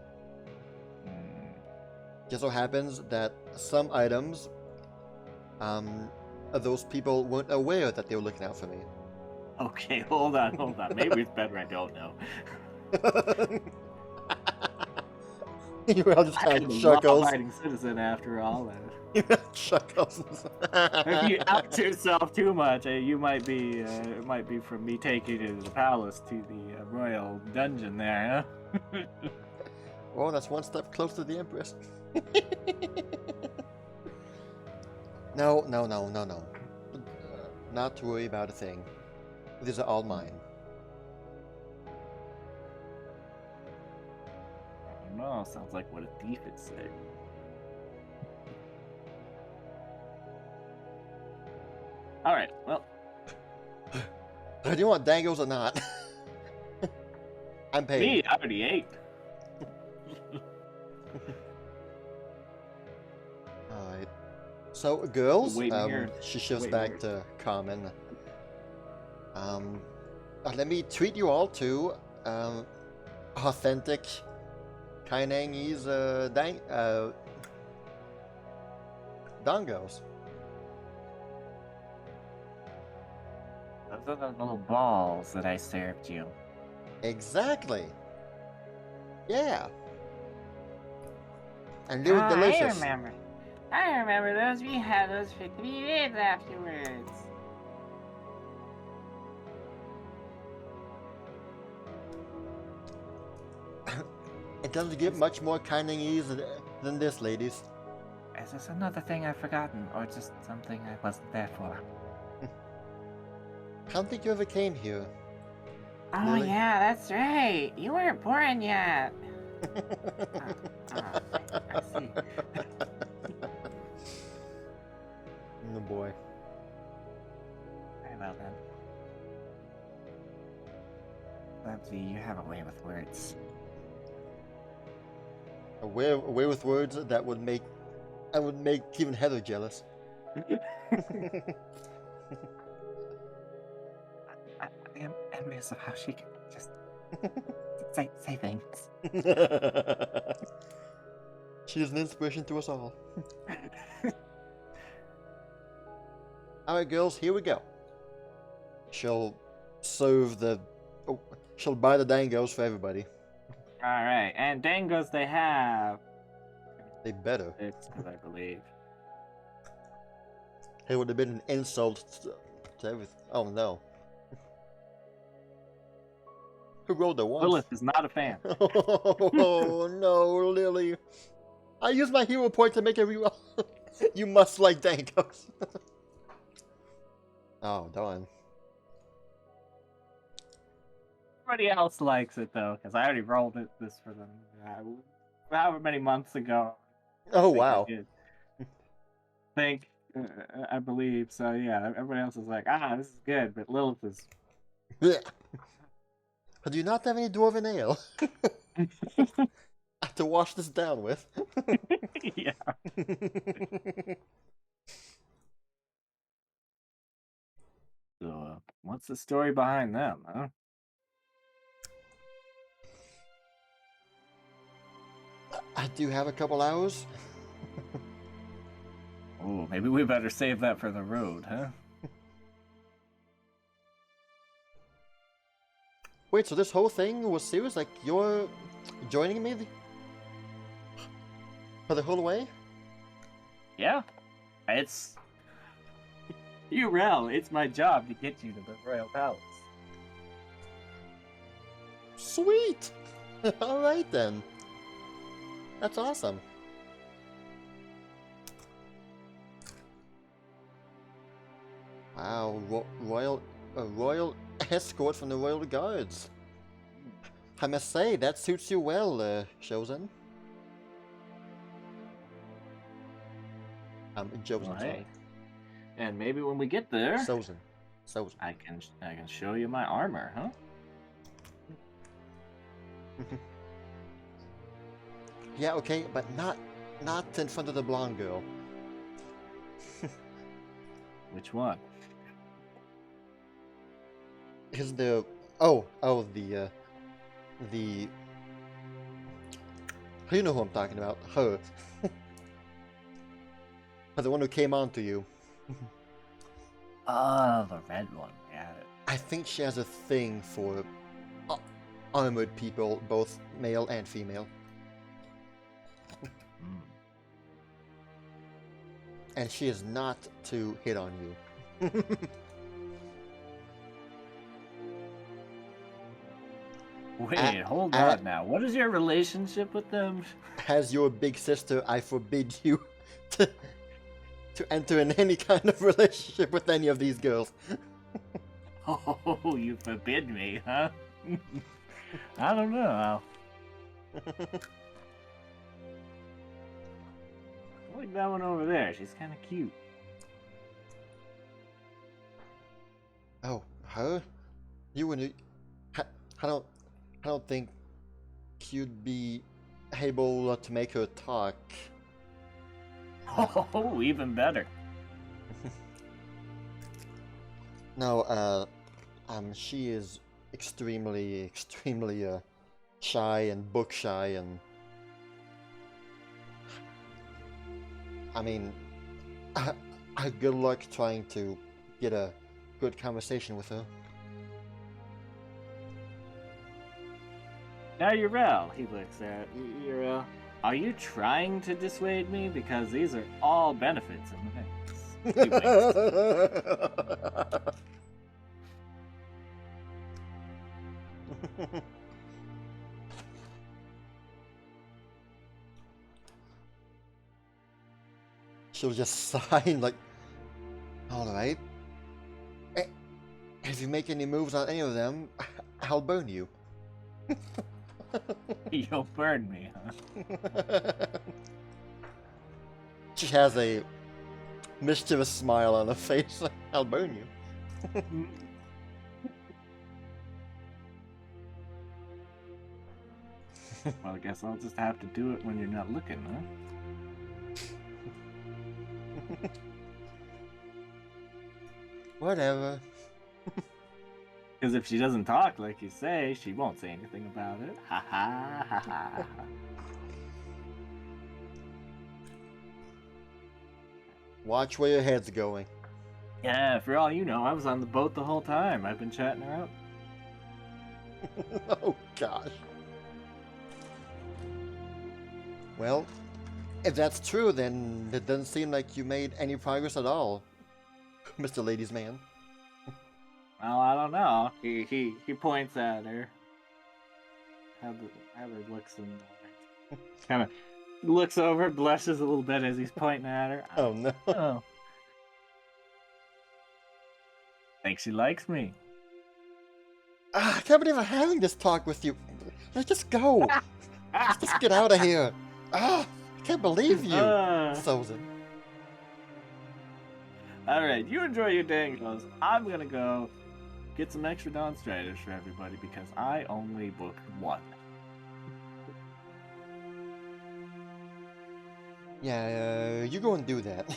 Just so happens that some items, those people weren't aware that they were looking out for me. Okay, hold on. Maybe it's better I don't know. You all just kind of I'm a chuckles. law-abiding citizen after all. Chuckles. If you out yourself too much, it might be from me taking you to the palace to the royal dungeon there, huh? Well, that's one step closer to the Empress. No. Not to worry about a thing. These are all mine. I don't know. Sounds like what a thief would say. All right. Well, Do you want dangles or not? I'm paid. me, I already ate. Alright. So, girls, Waiting here. she shifts Waiting back here. to Carmen. Let me treat you all to authentic Kainengese dongos. Those are the little balls that I served you. Exactly. Yeah. And they were delicious. I remember those. We had those for 3 days afterwards. It doesn't get much more Kainengese than this, ladies. Is this another thing I've forgotten, or just something I wasn't there for? I don't think you ever came here. Oh Really? yeah, that's right. You weren't born yet. I see. Oh boy. Very well then. Babsy, you have a way with words. Away with words that would make even Heather jealous. I am envious of how she can just say things. She's an inspiration to us all. Alright, girls, here we go. She'll serve the... Oh, she'll buy the dangos for everybody. All right, and dangos they have. They better. It's I believe. It would have been an insult to everything. Oh no. Who rolled the one? Lilith is not a fan. Oh no, Lily. I used my hero point to make it reroll. You must like dangos. Oh, darn. Everybody else likes it though, because I already rolled this for them. However many months ago. Oh, I think I wow. did. I believe so. Yeah, everybody else is like, this is good, but Lilith is. Yeah. Do you not have any dwarven ale to wash this down with? Yeah. So, what's the story behind them, huh? I do have a couple hours. Oh, maybe we better save that for the road, huh? Wait, so this whole thing was serious? Like, you're joining me for the whole way? Yeah, it's URL. It's my job to get you to the Royal Palace. Sweet! Alright then. That's awesome. Wow, royal escort from the Royal Guards. I must say, that suits you well, Sozin. Josen, Well, sorry. hey. And maybe when we get there, Sozin. I can show you my armor, huh? Yeah, okay, but not in front of the blonde girl. Which one? Is the the you know who I'm talking about? Her. The one who came on to you. Oh, the red one. Yeah. I think she has a thing for armored people, both male and female. And she is not to hit on you. Wait, hold on now. What is your relationship with them? As your big sister, I forbid you to enter in any kind of relationship with any of these girls. Oh, you forbid me, huh? I don't know. I like that one over there. She's kind of cute. Oh, her? You wouldn't. I don't think you'd be able to make her talk. Oh, even better. No, she is extremely shy and book shy, and I mean, good luck trying to get a good conversation with her. Now, Urel, he looks at Urel. Are you trying to dissuade me? Because these are all benefits in the mix. He winks. She'll just sigh like, alright. If you make any moves on any of them, I'll burn you. You'll burn me, huh? She has a mischievous smile on her face. I'll burn you. Well, I guess I'll just have to do it when you're not looking, huh? Whatever. Because if she doesn't talk like you say, she won't say anything about it. Ha ha ha ha. Watch where your head's going. Yeah, for all you know, I was on the boat the whole time. I've been chatting her up. Oh gosh. Well, if that's true, then it doesn't seem like you made any progress at all, Mr. Ladies Man. Well, I don't know. He points at her. Heather looks and kind of looks over, blushes a little bit as he's pointing at her. Oh no. Oh. Think she likes me. I can't believe I'm having this talk with you. Let's just go. Let's just get out of here. I can't believe you, Sozin. Alright, you enjoy your dangos. I'm gonna go get some extra Dawn Striders for everybody because I only booked one. Yeah, you go and do that.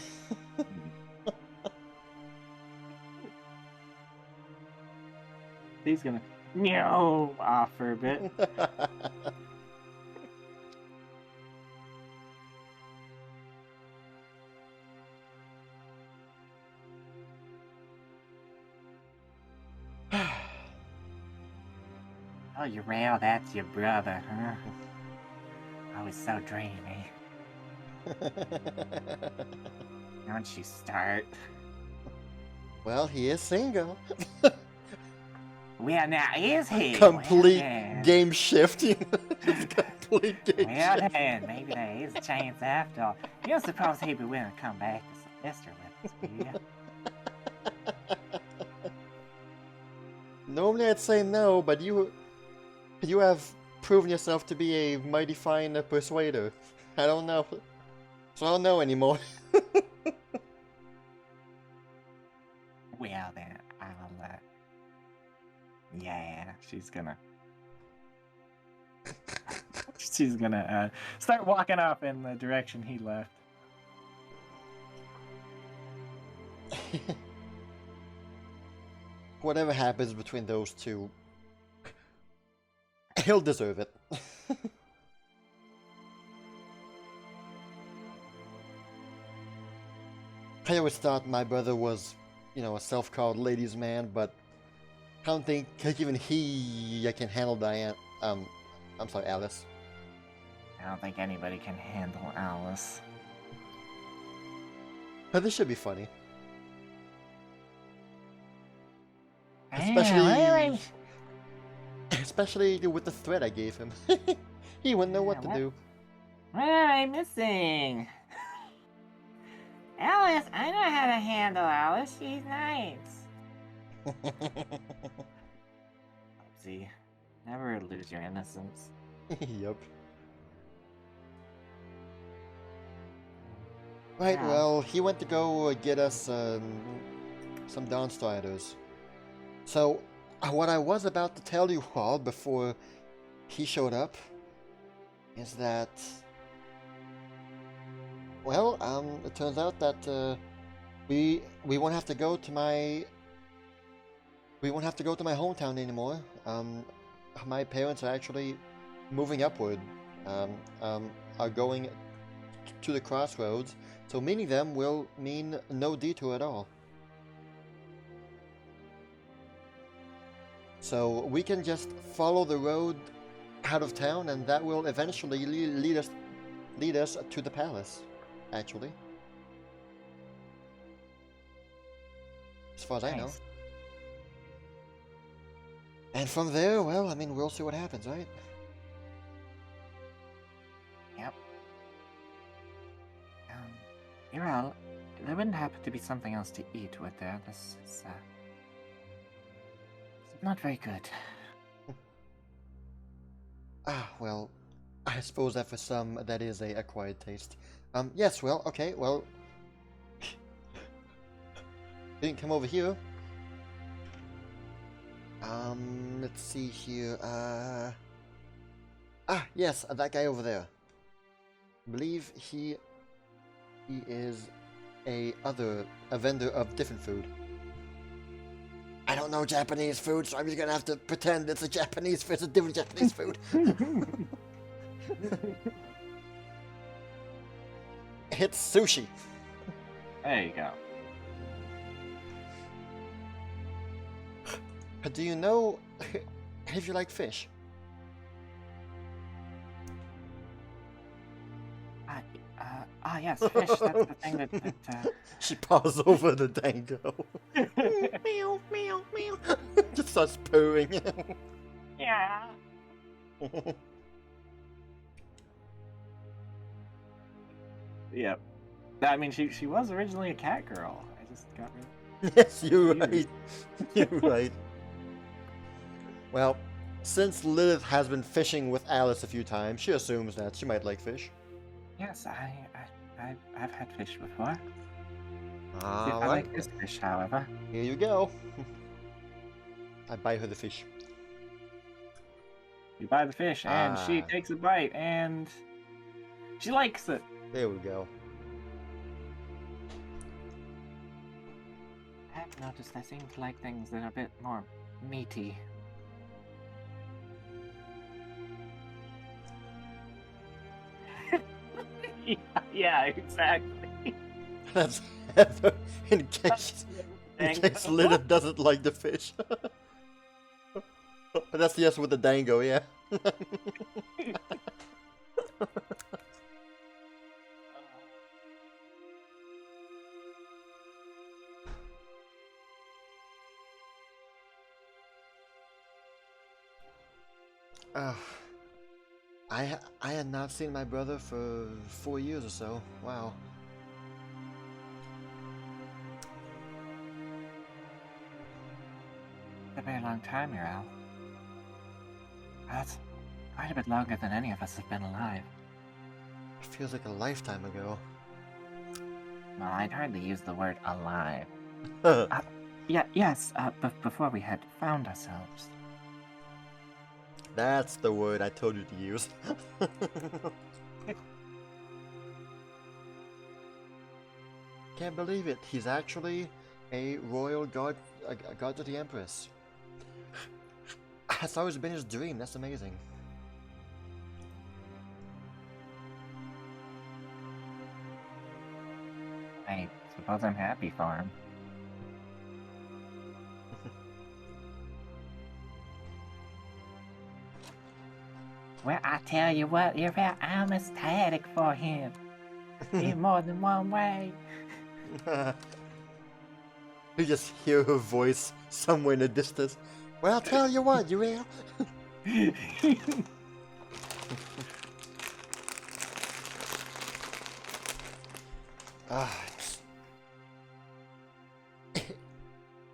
He's gonna meow off for a bit. Oh, well, that's your brother, huh? I was so dreamy. Don't you start. Well, he is single. Well, now is he? Complete Well, game shift. Complete game well, shift. then, maybe there is a chance after all. You don't suppose he'd be willing to come back to Sylvester with us, will you? Normally I'd say no, but you have proven yourself to be a mighty fine persuader. I don't know. So I don't know anymore. Well, then, I'll, yeah. She's gonna start walking off in the direction he left. Whatever happens between those two, he'll deserve it. I always thought my brother was, a self-called ladies' man, but I don't think even he can handle Diane. I'm sorry, Alice. I don't think anybody can handle Alice. But this should be funny. Really? Especially with the threat I gave him. He wouldn't know what to do. What am I missing? Alice, I know how to handle Alice. She's nice. See, never lose your innocence. Yep. Right, Yeah. well, he went to go get us some Dawnstriders. So, what I was about to tell you all before he showed up is that, well, it turns out that we won't have to go to my hometown anymore. My parents are actually moving upward. Are going to the crossroads. So meeting them will mean no detour at all. So we can just follow the road out of town, and that will eventually lead us to the palace, actually. As far as I know. Nice. And from there, well, I mean, we'll see what happens, right? Yep. Well, there wouldn't happen to be something else to eat with there. This is, not very good. Well, I suppose that for some, that is a acquired taste. Yes, well, okay, well... didn't come over here. Let's see here, yes, that guy over there. I believe he is a vendor of different food. I don't know Japanese food, so I'm just gonna have to pretend it's a different Japanese food. It's sushi. There you go. Do you know if you like fish? Yes, fish, that's the thing that She paws over the dango. Meow, meow, meow. Just starts pooing. yeah. Yep. I mean, she was originally a cat girl. I just got rid. Yes, you're right. You're right. Well, since Lilith has been fishing with Alice a few times, she assumes that she might like fish. Yes, I've had fish before. See if All I right. like this fish, however. Here you go. I buy her the fish. You buy the fish, and she Ah. takes a bite, and she likes it. There we go. I've noticed I seem to like things that are a bit more meaty. Yeah, exactly. That's Heather, in case Lilith doesn't like the fish. But that's yes with the dango, yeah. Uh, I had not seen my brother for 4 years or so. Wow. It's a very long time, your Al. That's quite a bit longer than any of us have been alive. It feels like a lifetime ago. Well, I'd hardly use the word alive. Huh. Yes, before we had found ourselves. That's the word I told you to use. Can't believe it. He's actually a royal guard, a guard to the Empress. That's always been his dream. That's amazing. I suppose I'm happy for him. Well, I tell you what, I'm ecstatic for him. In more than one way. You just hear her voice somewhere in the distance. Well, I'll tell you what, you will.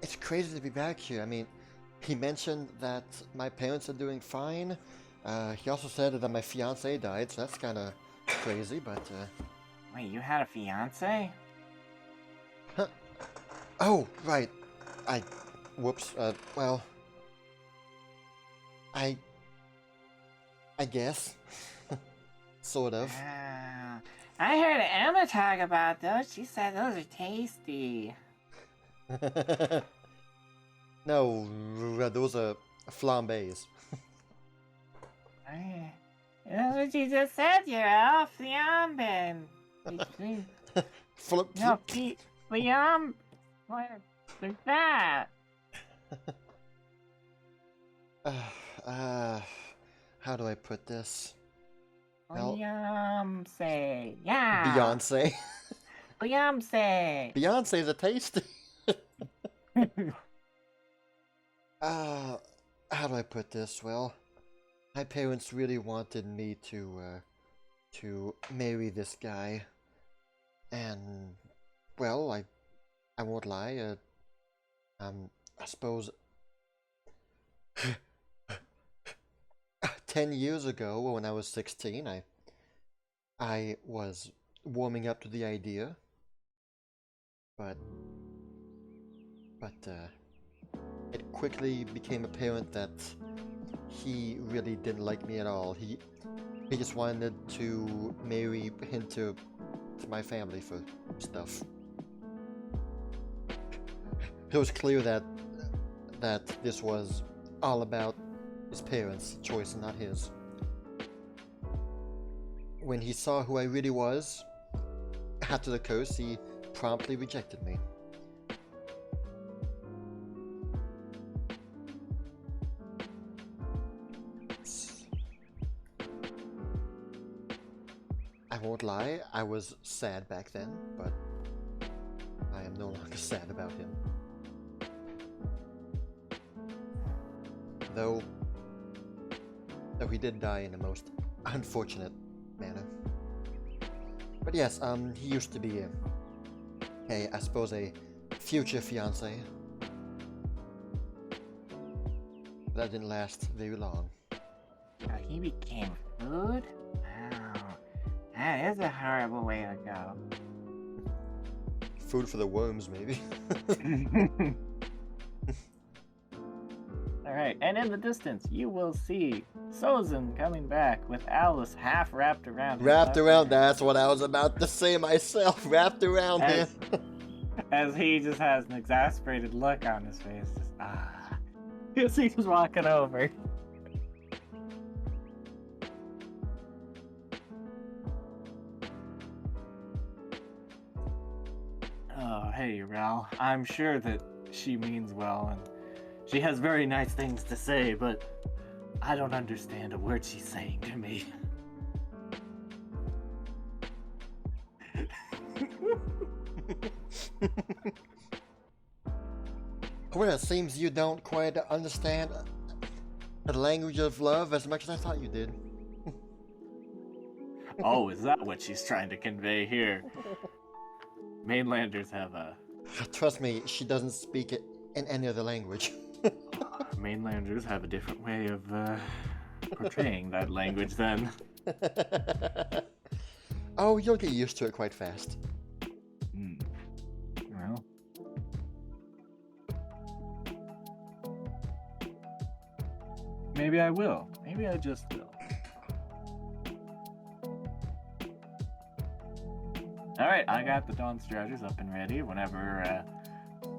It's crazy to be back here. I mean, he mentioned that my parents are doing fine. He also said that my fiance died, so that's kind of crazy, but Wait, you had a fiance? oh, right. Whoops. Well, I guess. Sort of. I heard Emma talk about those. She said those are tasty. No, those are flambés. That's what you just said, you're off the armband. No, Liam. What is that? How do I put this? Well, Beyonce. Yeah. Beyonce. Beyonce. Beyonce's a tasty. How do I put this? Well, my parents really wanted me to marry this guy, and well, I won't lie. I suppose 10 years ago, when I was 16, I was warming up to the idea, but it quickly became apparent that he really didn't like me at all. He just wanted to marry into my family for stuff. It was clear that this was all about his parents' choice and not his. When he saw who I really was, after the curse, he promptly rejected me. I won't lie, I was sad back then, but I am no longer sad about him. Though he did die in a most unfortunate manner. But yes, he used to be I suppose a future fiance. That didn't last very long. Oh, he became food? Wow. That is a horrible way to go. Food for the worms, maybe. Alright, and in the distance, you will see Sozin coming back with Alice half wrapped around his Wrapped left around, hand. that's what I was about to say myself. Wrapped around him. As he just has an exasperated look on his face. Just, as he's walking over. Oh, hey, Ral. I'm sure that she means well, and she has very nice things to say, but I don't understand a word she's saying to me. Well, it seems you don't quite understand the language of love as much as I thought you did. Oh, is that what she's trying to convey here? Mainlanders have a... Trust me, she doesn't speak it in any other language. Mainlanders have a different way of portraying that language then. Oh, you'll get used to it quite fast. Well... Maybe I will. Maybe I just will. Alright, I got the Dawn Striders up and ready whenever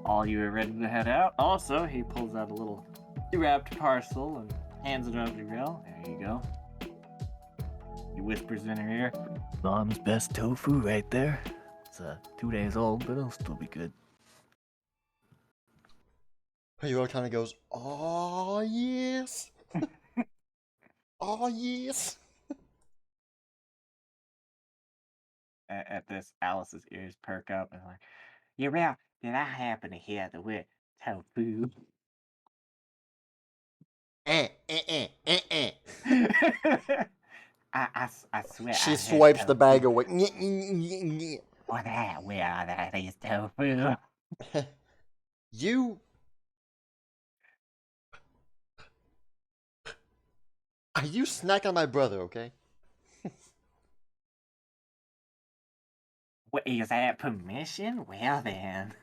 all you are ready to head out. Also, he pulls out a little wrapped parcel and hands it over to Grill. There you go. He whispers in her ear, "Mom's best tofu right there. It's 2 days old, but it'll still be good." Hero kind of goes, "Oh yes, oh yes." At this, Alice's ears perk up and like, Uriel, did I happen to hear the word tofu? I swear She I swipes heard the tofu. bag away. Or that, well, that is tofu. You... You snack on my brother, okay? What, is that permission? Well then.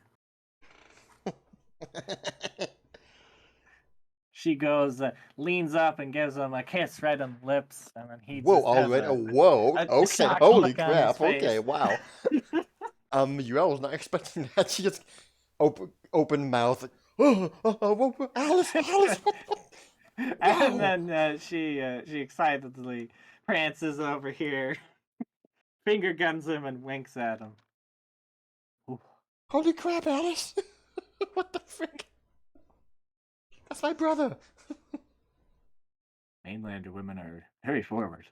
she goes, leans up and gives him a kiss right on the lips, and then he Whoa, just has already? a, Whoa, a okay, shocked holy look on his crap, okay, face. wow. I was not expecting that. She just open mouth, like, oh, Alice, Alice, what? And then she excitedly prances over here, finger guns him, and winks at him. Ooh. Holy crap, Alice! What the frick? That's my brother! Mainlander women are very forward.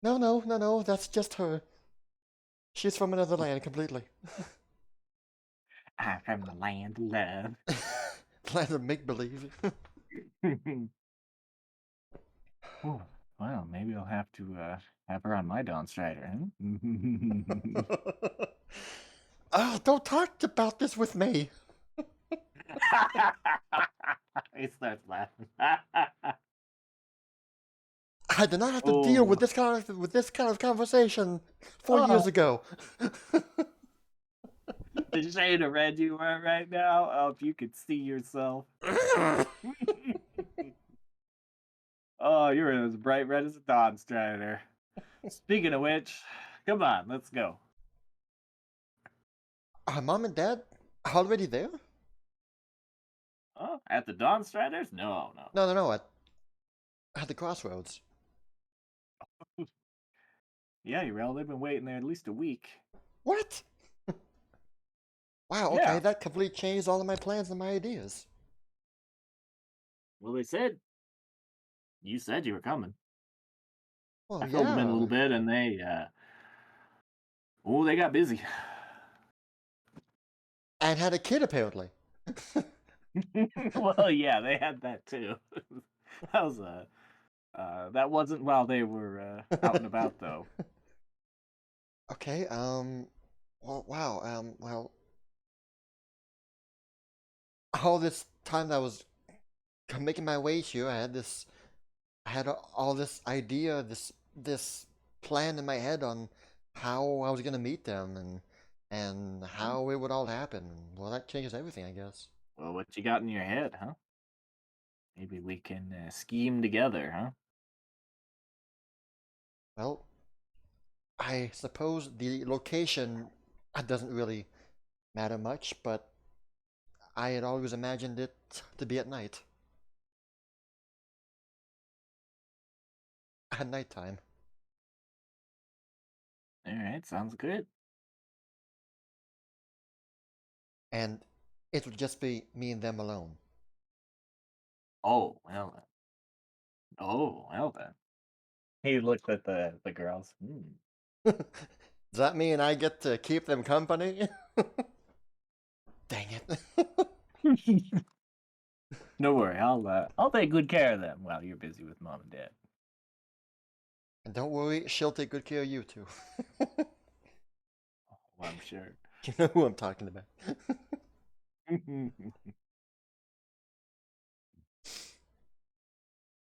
No, that's just her. She's from another land completely. I'm from the land of love. Land of make-believe. Oh, well, maybe I'll have to have her on my Dawn Strider, huh? Oh, don't talk about this with me. He starts laughing. I did not have to deal with this kind of conversation 4 years ago. The shade of red you are right now. Oh, if you could see yourself. Oh, you're as bright red as a Dawn Strider. Speaking of which, come on, let's go. Are Mom and Dad already there? Oh, at the Dawn Striders? No. No, at the crossroads. Yeah, Urel, they've been waiting there at least a week. What? Wow, okay, Yeah. that completely changed all of my plans and my ideas. Well, you said you were coming. Well, I filled them in a yeah. little bit, and they got busy. And had a kid, apparently. Well, yeah, they had that too. That was that wasn't while they were out and about, though. Okay, well, wow, well, all this time that I was making my way here, I had all this idea, this plan in my head on how I was gonna meet them and how it would all happen. Well, that changes everything, I guess. Well, what you got in your head, huh? Maybe we can scheme together, huh? Well, I suppose the location doesn't really matter much, but I had always imagined it to be at night. At nighttime. All right, sounds good. And it would just be me and them alone. Oh, well then. Oh, well then. He looked at the girls. Does that mean I get to keep them company? Dang it. Don't worry, I'll take good care of them while you're busy with mom and dad. And don't worry, she'll take good care of you too. Oh, I'm sure. You know who I'm talking about.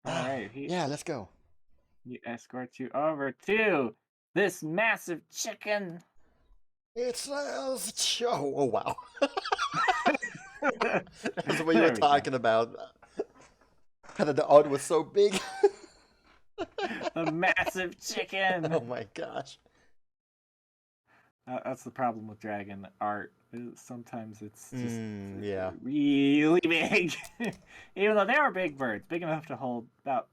All right, Yeah, let's go. he escorts you over to this massive chicken. It smells. Oh wow. That's what you There were we go. talking about. Kind of the art was so big. A massive chicken. Oh my gosh. That's the problem with dragon art. Sometimes it's just Yeah. really big. Even though they are big birds, big enough to hold about,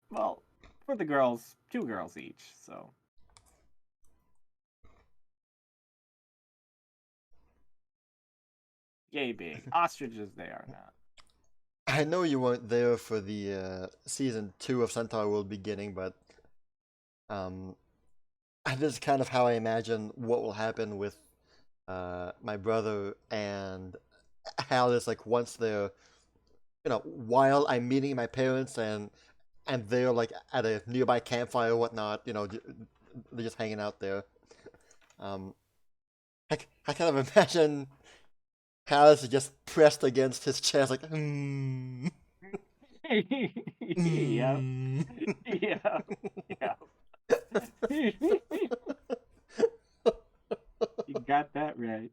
well, for the girls, 2 girls each. So. Yay big. Ostriches they are not. I know you weren't there for the season 2 of Centaur World beginning, but this is kind of how I imagine what will happen with my brother and Alice. Like once they're, while I'm meeting my parents and they're like at a nearby campfire or whatnot, they're just hanging out there. I kind of imagine Alice is just pressed against his chest, like, Yeah. Yeah. Yeah. You got that right.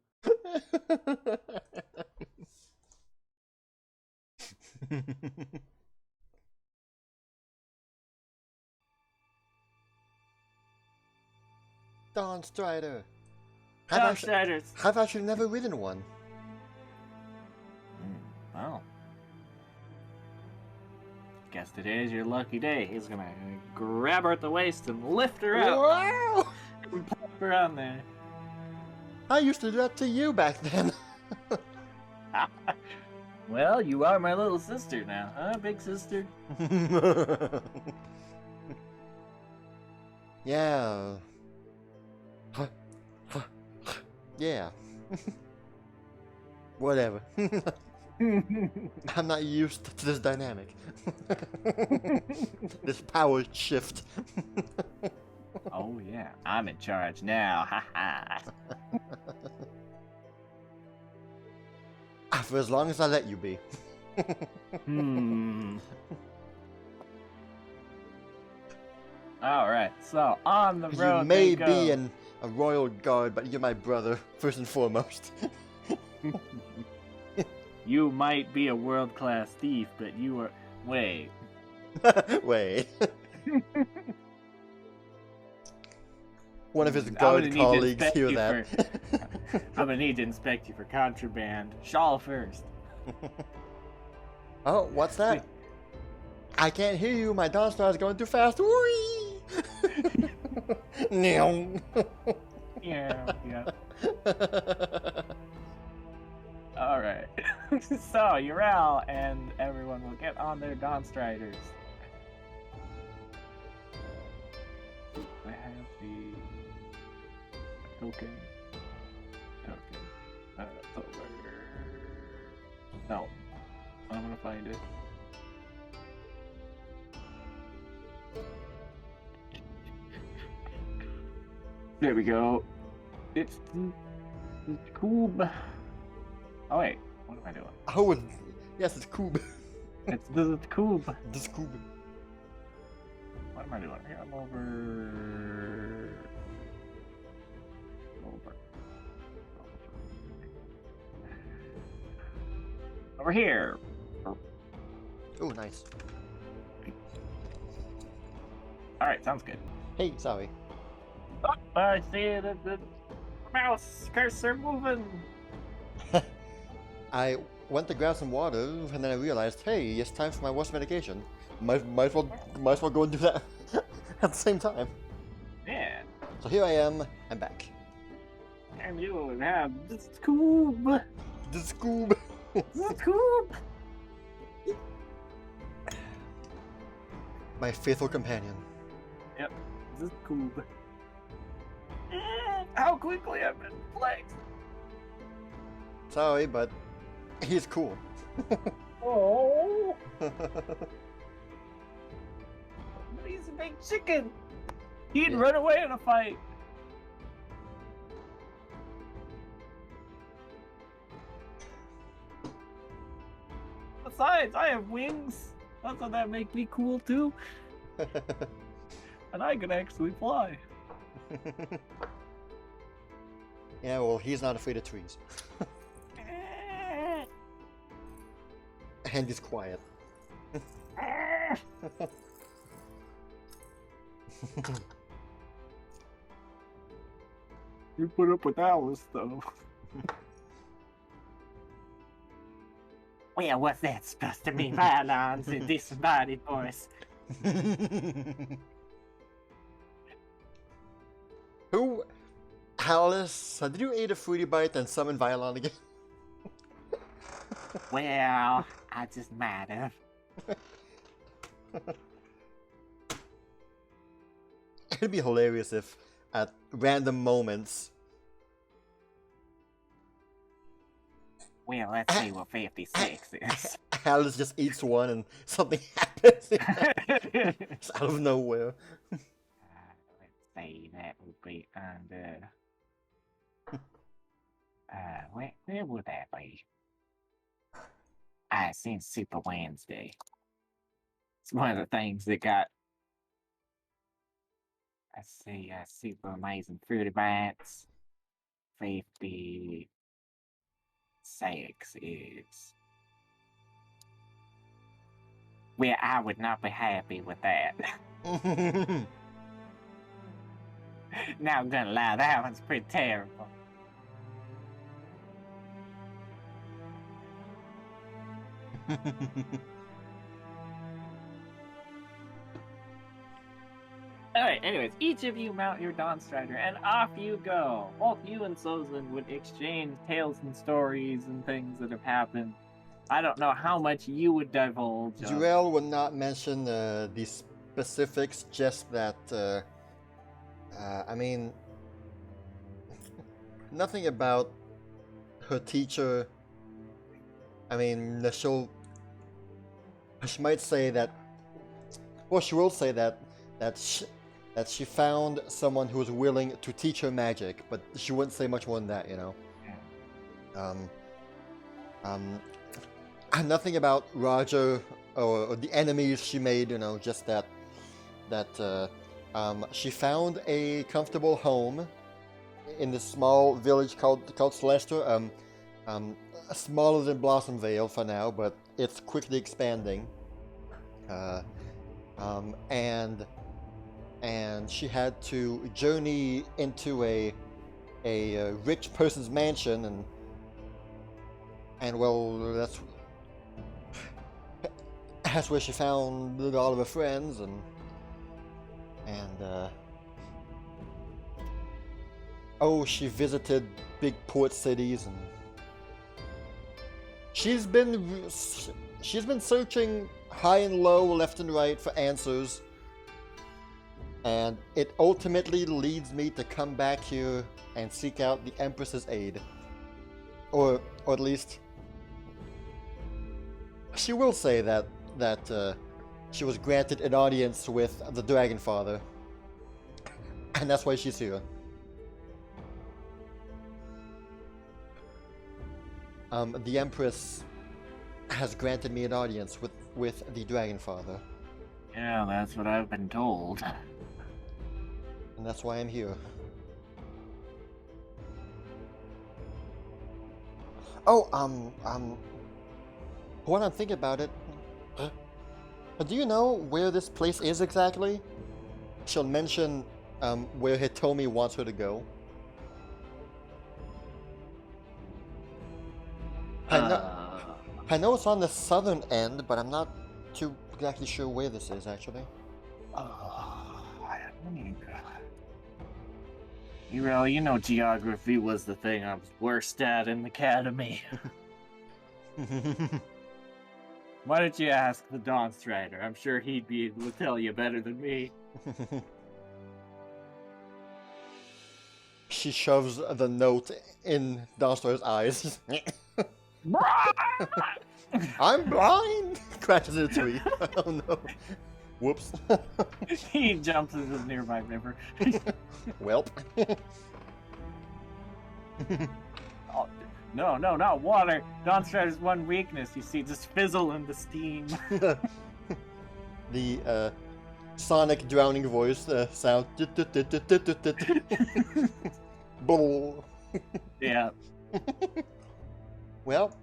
Dawn Strider. Outsiders. I've actually never ridden one. Well, guess today is your lucky day. He's gonna grab her at the waist and lift her out Wow! and pop her on there. I used to do that to you back then. Well, you are my little sister now, huh, big sister? Yeah. Yeah. Whatever. I'm not used to this dynamic. This power shift. Oh yeah, I'm in charge now. Ha ha. For as long as I let you be. All right, so on the road You may they go. be a royal guard, but you're my brother, first and foremost. You might be a world-class thief, but you are. Wait. Wait. One of his I'm guard gonna need to colleagues inspect hear you that. I'm gonna need to inspect you for contraband. Shawl first. Oh, what's that? I can't hear you. My Dawn Star is going too fast. Whee! Neon. Yeah, yeah. All right. So Urel and everyone will get on their Dawn Striders. I have the token. Over. No, I'm gonna find it. There we go. It's the cube. Oh wait, What am I doing? Oh, yes, it's Coob. It's this is Coob. This Coob. What am I doing here? I'm over. Over here. Oh, nice. Alright, sounds good. Hey, sorry. Oh, I see the mouse cursor moving. I went to grab some water, and then I realized, hey, it's time for my worst medication. Might as well go and do that at the same time. Yeah. So here I am. I'm back. And you have this Coob. This Coob. This Coob. My faithful companion. Yep. This Coob. How quickly I've been flexed. Sorry, but he's cool. Oh. But he's a big chicken. He'd run away in a fight. Besides, I have wings. Doesn't that make me cool too? And I can actually fly. Yeah, well, he's not afraid of trees. And he's quiet. You put up with Alice, though. Well, what's that supposed to mean? Violence in disembodied voice. Who? Alice? Did you eat a fruity bite and summon Violon again? Well, I just might have. It'd be hilarious if, at random moments, Well, let's see what 56 is. Alice just eats one and something happens. It's out of nowhere. Let's see, that would be under. Where would that be? It's in Super Wednesday. It's one of the things that got. Let's see, Super Amazing Fruity Bites. 56 is. Well, I would not be happy with that. Now I'm gonna lie, that one's pretty terrible. Alright, anyways, each of you mount your Dawn Strider, and off you go. Both you and Sozin would exchange tales and stories and things that have happened. I don't know how much you would divulge. Jurel would not mention the specifics, just that, I mean, nothing about her teacher. I mean, she might say that, well, she will say that she found someone who was willing to teach her magic, but she wouldn't say much more than that, you know. Nothing about Roger or the enemies she made, you know. Just that she found a comfortable home in this small village called Celestia. Smaller than Blossom Vale for now, but it's quickly expanding. And she had to journey into a rich person's mansion, and well, that's where she found all of her friends, and she visited big port cities, and she's been searching high and low, left and right for answers, and it ultimately leads me to come back here and seek out the Empress's aid, or at least she will say that she was granted an audience with the Dragon Father, and that's why she's here. The Empress has granted me an audience with the Dragon Father, Yeah, that's what I've been told. and that's why I'm here. Oh, when I'm thinking about it, do you know where this place is exactly? She'll mention where Hitomi wants her to go. I know it's on the southern end, but I'm not too exactly sure where this is actually. You know geography was the thing I was worst at in the academy. Why don't you ask the Dawn Strider? I'm sure he'd be able to tell you better than me. She shoves the note in Dawnstrider's eyes. I'm blind! Crashes into a tree. Oh no. Whoops. He jumps into the nearby river. Welp. Oh, no, not water. Dawn Strider's one weakness, you see, just fizzle into steam. The sonic drowning voice sound. Bull. Yeah. Well,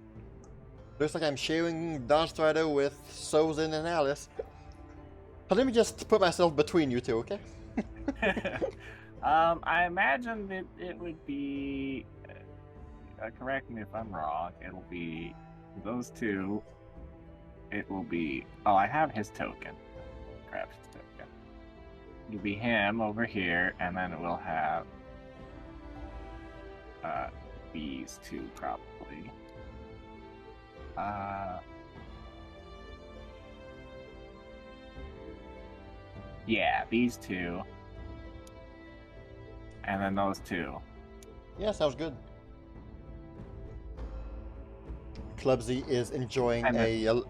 looks like I'm sharing Dawnstrider with Sozin and Alice. But let me just put myself between you two, okay? I imagine that it would be. Correct me if I'm wrong. It'll be those two. It will be. Oh, I have his token. Grab his token. It'll be him over here, and then it will have these two probably. Yeah, these two. And then those two. Yeah, sounds good. Clubsy is enjoying a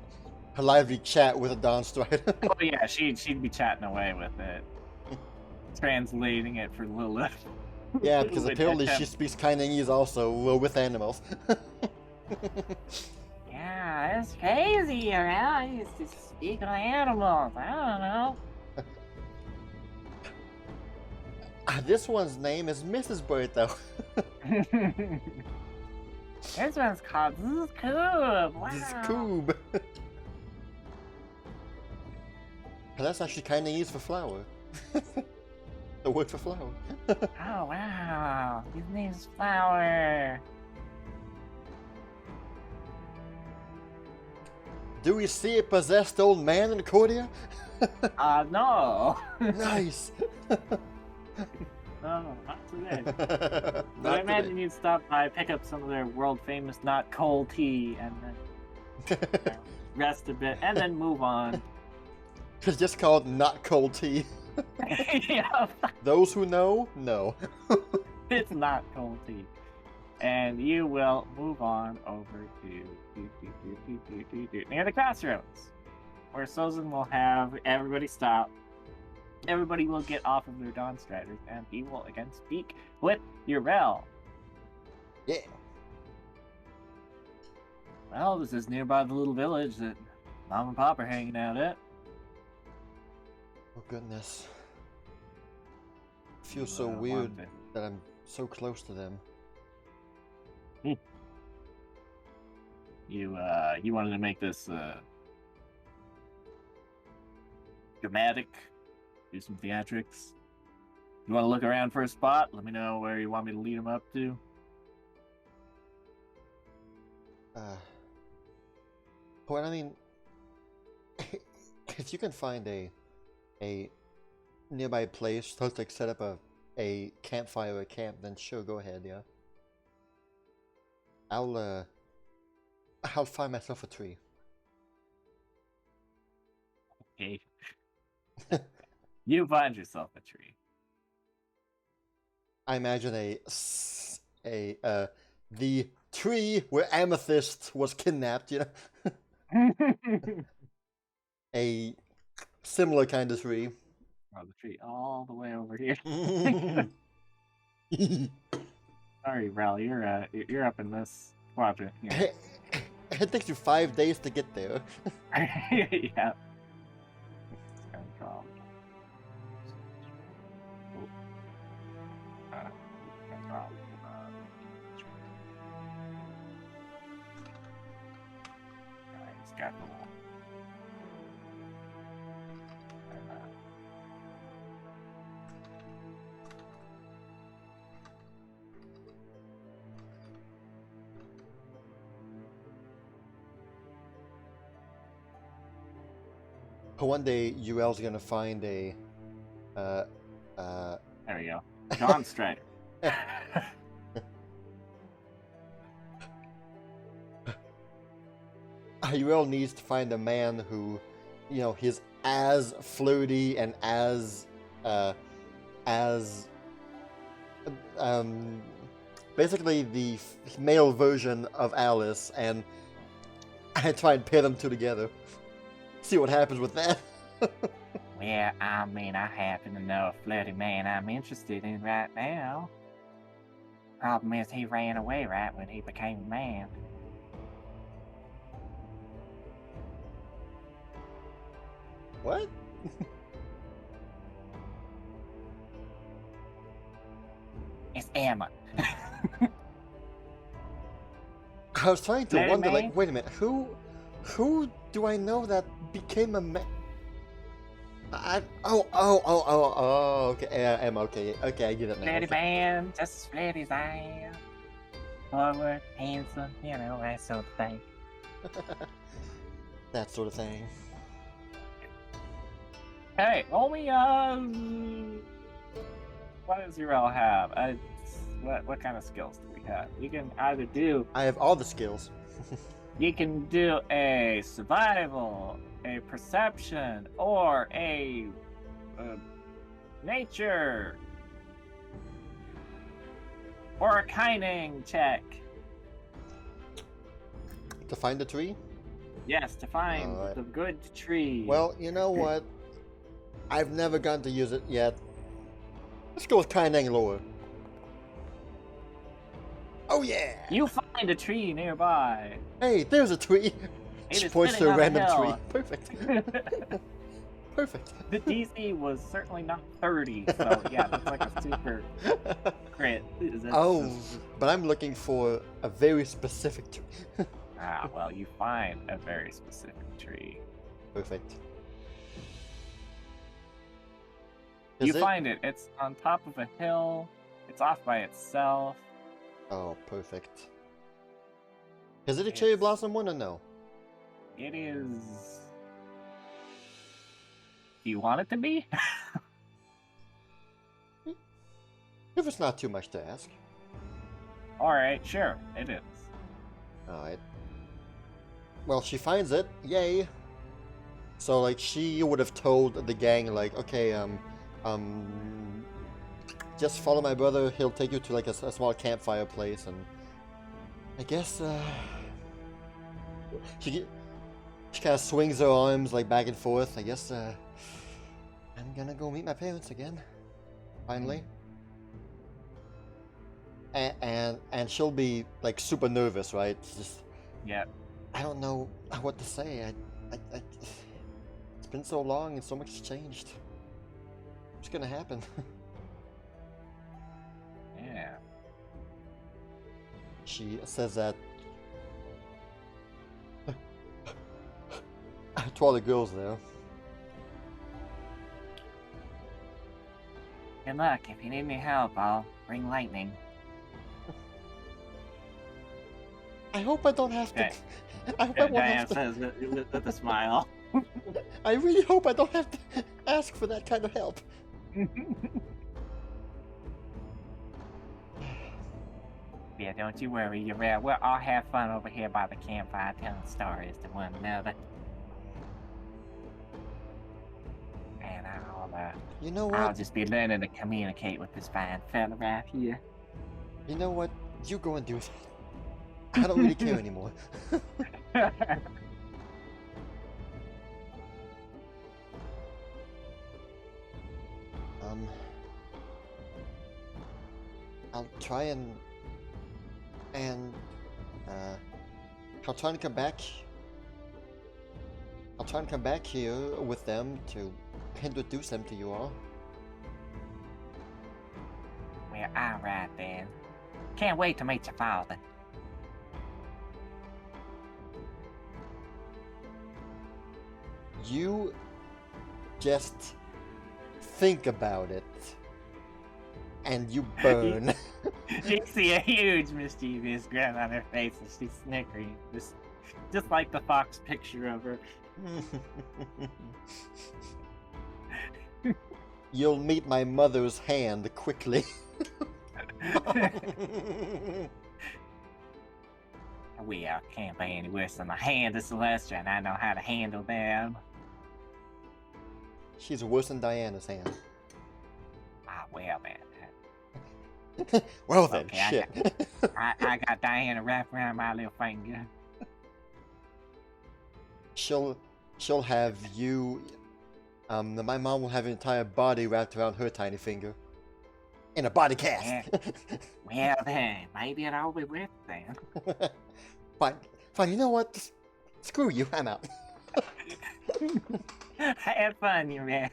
lively chat with a Dawnstrider. Oh yeah, she'd be chatting away with it. Translating it for Lilith. Yeah, because apparently she speaks Kainengese also with animals. Yeah, that's crazy, I used to speak on animals. I don't know. This one's name is Mrs. Bird, though. This one's called Zoob. Wow. Scoob. That's actually Kainengese for flower. The word for flower. Oh, wow. His name's Flower. Do we see a possessed old man in Cordia? No. Nice. No, not today. Not But I imagine today. you'd stop by, pick up some of their world famous not cold tea, and then rest a bit, and then move on. It's just called not cold tea. Yeah, Those who know. it's not cold tea. And you will move on over to near the crossroads, where Sozin will have everybody stop. Everybody will get off of their Dawn Striders, and he will again speak with Urel. Yeah. Well, this is nearby the little village that Mom and Pop are hanging out at. Oh goodness. Feels so weird that I'm so close to them. You wanted to make this dramatic, do some theatrics. You want to look around for a spot? Let me know where you want me to lead them up to. Well, I mean, if you can find a nearby place to like set up a campfire or a camp, then sure, go ahead, yeah. I'll find myself a tree. Okay. You find yourself a tree. I imagine the tree where Amethyst was kidnapped, you know? A similar kind of tree. Oh, the tree all the way over here. Sorry, Ral, you're up in this Quadrant. Yeah. It takes you 5 days to get there. Yeah. Control. Control. Schedule. One day, UL's gonna find a, There we go. Dawn Strike. UL needs to find a man who, you know, he's as flirty and as basically the male version of Alice, and I try and pair them two together. See what happens with that. Well, I mean, I happen to know a flirty man I'm interested in right now. Problem is, he ran away right when he became a man. What? It's Emma. I was trying to Flirty wonder, man? like, wait a minute, who do I know that became a man? Okay, Emma, okay, I get it now. Flirty Okay. man, just as flirty as I am. Forward, handsome, you know, that sort of thing. That sort of thing. Hey, only what does Urel have? What kind of skills do we have? You can either do I have all the skills. you can do a survival, a perception, or a nature, or a Kaineng check. To find the tree? Yes, to find Alright. the good tree. Well, you know what? I've never gotten to use it yet. Let's go with Kaineng lore. Oh yeah! you find a tree nearby. Hey, there's a tree! It She is points to sitting a on a random hill. tree. Perfect. Perfect. The DC was certainly not 30, so yeah, that's like a super crit. Oh, but I'm looking for a very specific tree. Ah, well, you find a very specific tree. Perfect. You Is it? find it. It's on top of a hill. It's off by itself. Oh, perfect. Is it a cherry It's- blossom one or no? It is. Do you want it to be? If it's not too much to ask. Alright, sure, it is. Alright. Well, she finds it. Yay. So, like, she would have told the gang, like, okay, just follow my brother. He'll take you to, like, a small campfire place, and I guess, she kind of swings her arms, like, back and forth. I guess, I'm gonna go meet my parents again. Finally. And she'll be, like, super nervous, right? It's just, Yep. I don't know what to say. It's been so long and so much has changed. What's gonna happen? Yeah. She says that to all the girls there. Good luck. If you need any help, I'll bring lightning. I hope I don't have to. Okay. I hope I won't Diane have to. says with a smile. I really hope I don't have to ask for that kind of help. Yeah, don't you worry, you're right. We'll all have fun over here by the campfire telling stories to one another. And You know I'll what? just be learning to communicate with this fine fella right here. You know what? You go and do it. I don't really care anymore. I'll try and I'll try and come back. I'll try and come back here with them to introduce them to you all. Well, alright then. Can't wait to meet your father. You just think about it, and you burn. You see a huge mischievous grin on her face as she's snickering, just like the fox picture of her. You'll meet my mother's hand quickly. Well, can't be any worse than the hand of Celestia, and I know how to handle them. She's worse than Diana's hand. Ah, well then. Well then, Okay, shit. I got Diana wrapped around my little finger. She'll have you. My mom will have your entire body wrapped around her tiny finger. In a body cast. Well then, maybe it'll be worth it then. Fine. You know what? Just screw you. I'm out. Have fun, you man.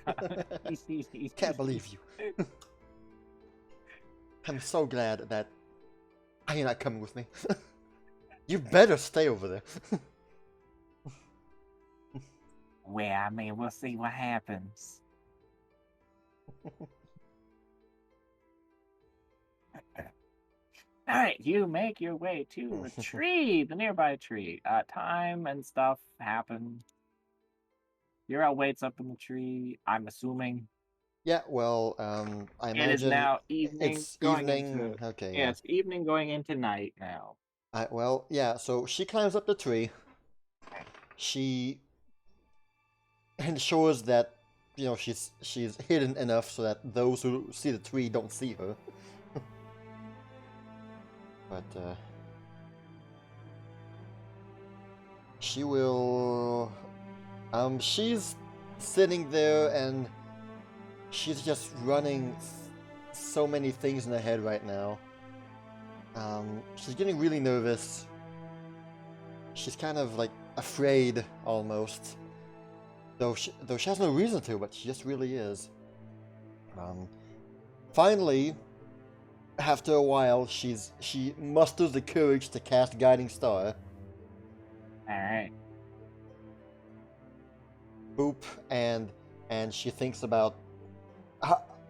Can't believe you. I'm so glad that you're not coming with me. You better stay over there. Well, I mean, we'll see what happens. Alright, you make your way to a tree, the nearby tree. Time and stuff happen. Hero waits up in the tree, I'm assuming. Yeah, well, I imagine It is now evening. it's going evening. Into, Okay, yeah, it's evening going into night now. Well, yeah. So she climbs up the tree. She ensures that she's hidden enough so that those who see the tree don't see her. But she will. She's sitting there and she's just running so many things in her head right now. She's getting really nervous. She's kind of like afraid almost. Though she has no reason to, but she just really is. Finally, after a while, she musters the courage to cast Guiding Star. Alright. Boop, and she thinks about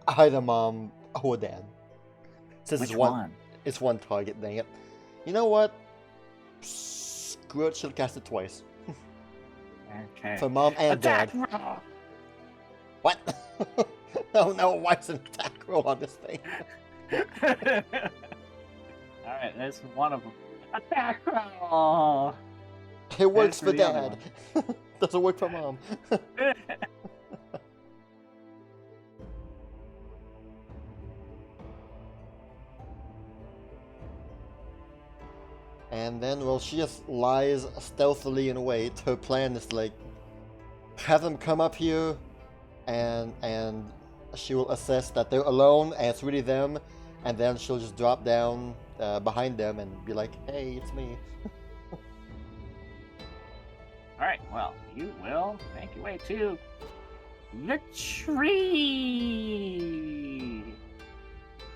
either mom or dad. Since Which it's one? It's one target, dang it. You know what? Screw it, she'll cast it twice. Okay. For mom and Attack dad. roll! What? Oh no, why is an attack roll on this thing? Alright, there's one of them. Attack roll! It works for for the other dad. Doesn't work for mom. And then, well, she just lies stealthily in wait. Her plan is like, have them come up here, and she will assess that they're alone and it's really them, and then she'll just drop down behind them and be like, hey, it's me. Alright, well, you will make your way to the tree!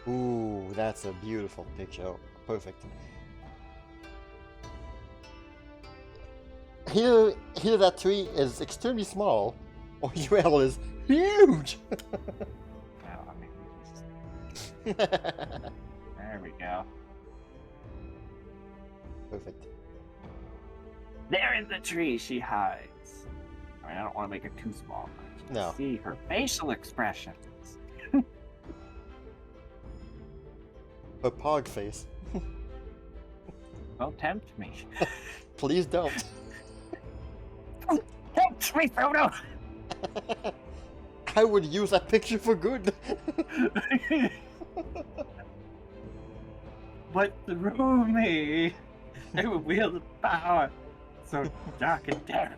Ooh, that's a beautiful picture. Oh, perfect. Here that tree is extremely small. Oriel is huge! Well, I mean, there we go. Perfect. There in the tree she hides. I mean, I don't want to make it too small. But No. see her facial expressions. Her pog face. Don't tempt me. Please don't. Tempt me, Frodo! I would use that picture for good. But through me, I will wield the power so dark and terrible.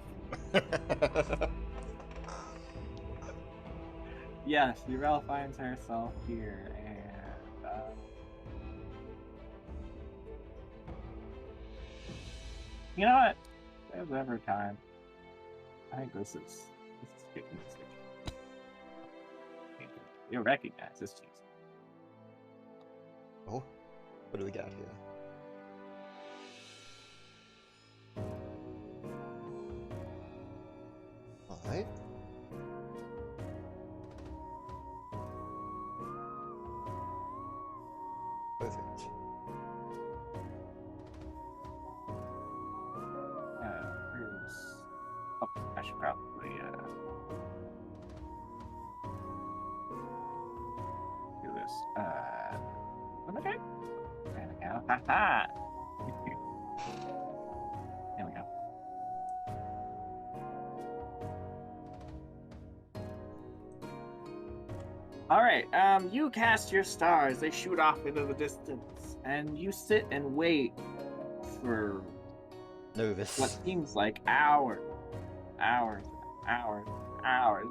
Yes, Urel finds herself here, and You know what? There's ever time. I think this is good music. You'll recognize this music. Oh, what do we got here? Alright. Perfect. Oh, I should probably do this. Okay. There we go. Ha. There we go. All right. You cast your stars. They shoot off into the distance, and you sit and wait for Nervous. what seems like hours,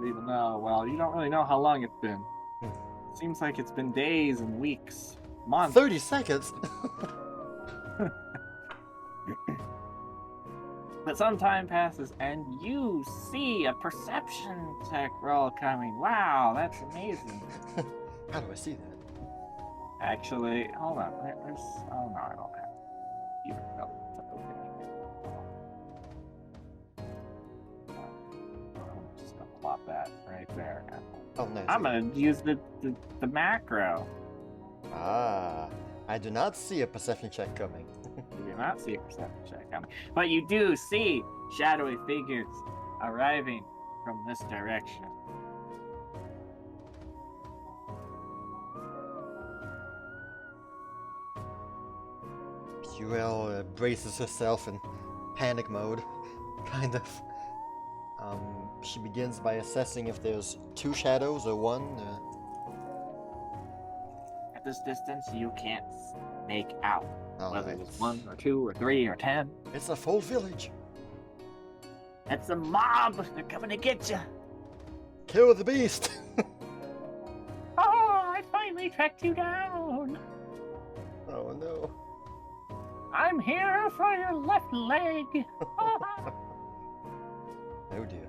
even though, well, you don't really know how long it's been. Seems like it's been days and weeks, months. 30 seconds? But some time passes, and you see a perception check roll coming. Wow, that's amazing. How do I see that? Actually, hold on. There's... Oh, no, I don't have even know. I'm just gonna plop that right there. Oh, nice. I'm gonna use the macro. Ah, I do not see a perception check coming. You do not see a perception check coming, but you do see shadowy figures arriving from this direction. Puel braces herself in panic mode, kind of. She begins by assessing if there's two shadows or one. At this distance, you can't make out whether Alright. it's 1 or 2 or 3 or 10. It's a full village. It's a mob! They're coming to get you! Kill the beast! Oh, I finally tracked you down! Oh no. I'm here for your left leg! Oh dear.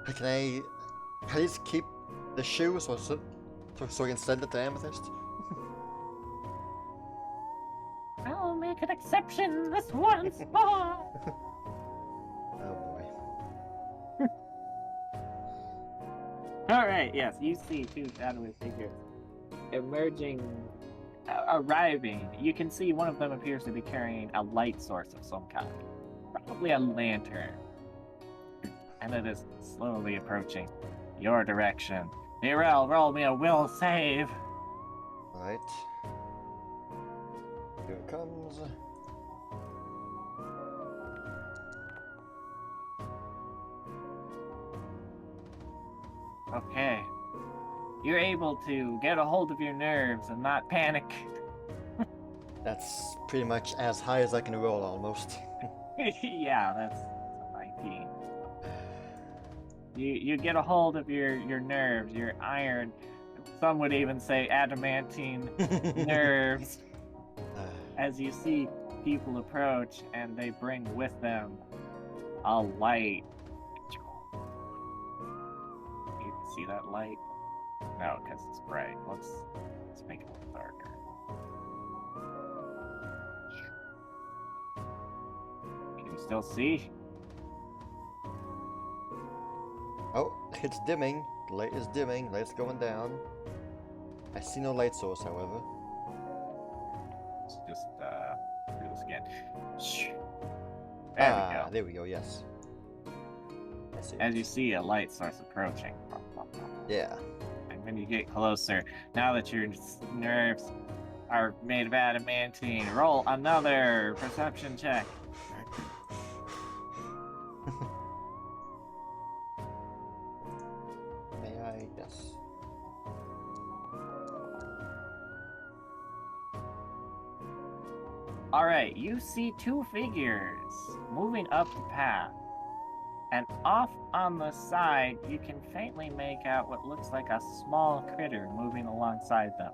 Can I at least keep the shoe so I can send it to Amethyst? I'll make an exception this once more! Oh boy. Alright, yes, you see two shadowy figures emerging, arriving. You can see one of them appears to be carrying a light source of some kind. Probably a lantern. And it is slowly approaching your direction. Mirel, roll me a will save. Alright. Here it comes. Okay. You're able to get a hold of your nerves and not panic. That's pretty much as high as I can roll almost. Yeah, that's 19. You get a hold of your nerves, your iron, some would even say adamantine nerves, as you see people approach and they bring with them a light. You see that light? No, because it's bright. Let's make it a little darker. Can you still see? Oh, it's dimming. The light is dimming. Light's going down. I see no light source, however. Let's just do this again. There we go. There we go, yes. I see. As you see a light source approaching. Yeah. And when you get closer, now that your nerves are made of adamantine, roll another perception check. May I? Yes. Alright, you see two figures moving up the path. And off on the side, you can faintly make out what looks like a small critter moving alongside them.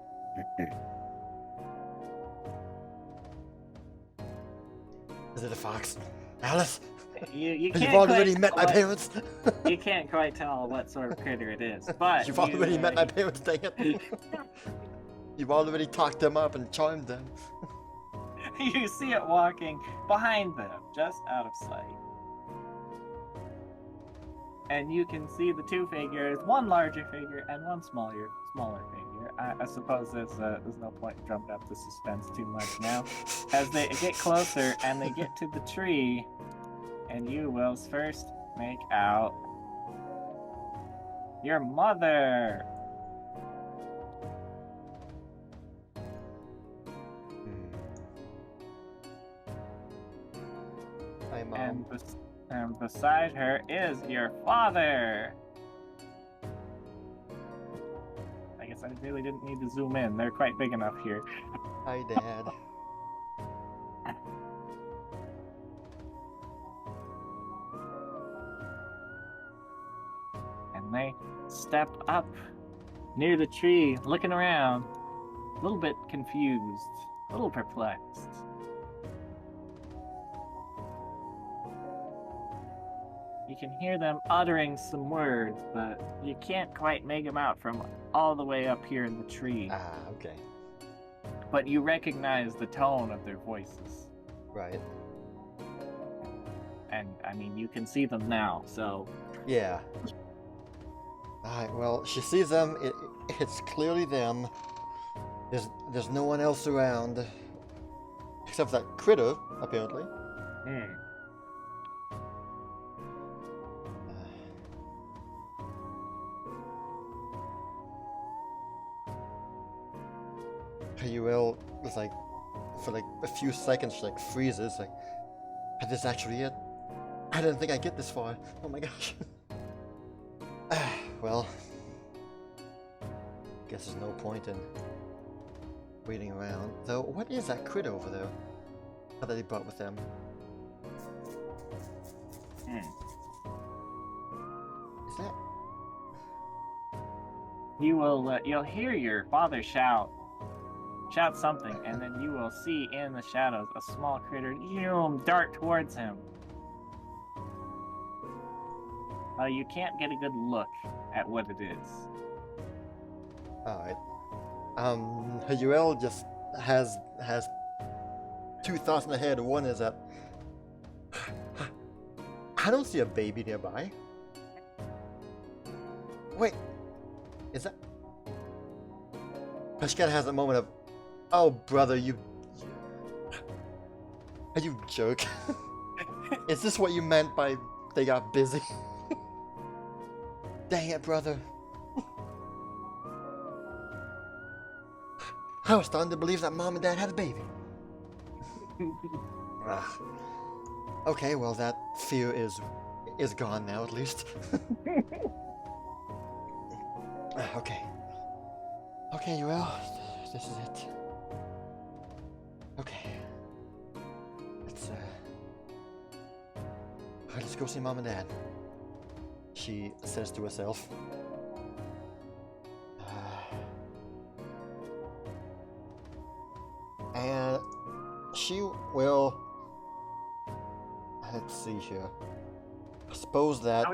Is it a fox? Alice? You can't You've already quite met tell my what- parents? You can't quite tell what sort of critter it is, but You've already met my parents, dang it. You've already talked them up and charmed them. You see it walking behind them, just out of sight. And you can see the two figures, one larger figure and one smaller figure. I suppose there's no point in drumming up the suspense too much now. As they get closer and they get to the tree, and you will first make out your mother. Hi, Mom. And beside her is your father. I guess I really didn't need to zoom in. They're quite big enough here. Hi, Dad. And they step up near the tree, looking around, a little bit confused, a little perplexed. You can hear them uttering some words, but you can't quite make them out from all the way up here in the tree. Ah, okay. But you recognize the tone of their voices. Right. And, I mean, you can see them now, so... Yeah. Alright, well, she sees them. It's clearly them. There's no one else around. Except for that critter, apparently. Hayuel was like, for like a few seconds, she like freezes, like, is this actually it? I didn't think I'd get this far. Oh my gosh. Well, guess there's no point in waiting around. Though, what is that critter over there that they brought with them? Is that? You'll hear your father shout something, and then you will see in the shadows a small critter dart towards him. You can't get a good look at what it is. Alright. Hayuel just has two thoughts in the head. One is that I don't see a baby nearby. Wait, is that? She kind of has a moment of, oh brother, you jerk. Is this what you meant by they got busy? Dang it, brother. I was starting to believe that mom and dad had a baby. Okay, well that fear is gone now at least. Okay. Okay, well, this is it. Okay. Let's go see mom and dad. She says to herself. And she will... Let's see here. I suppose that...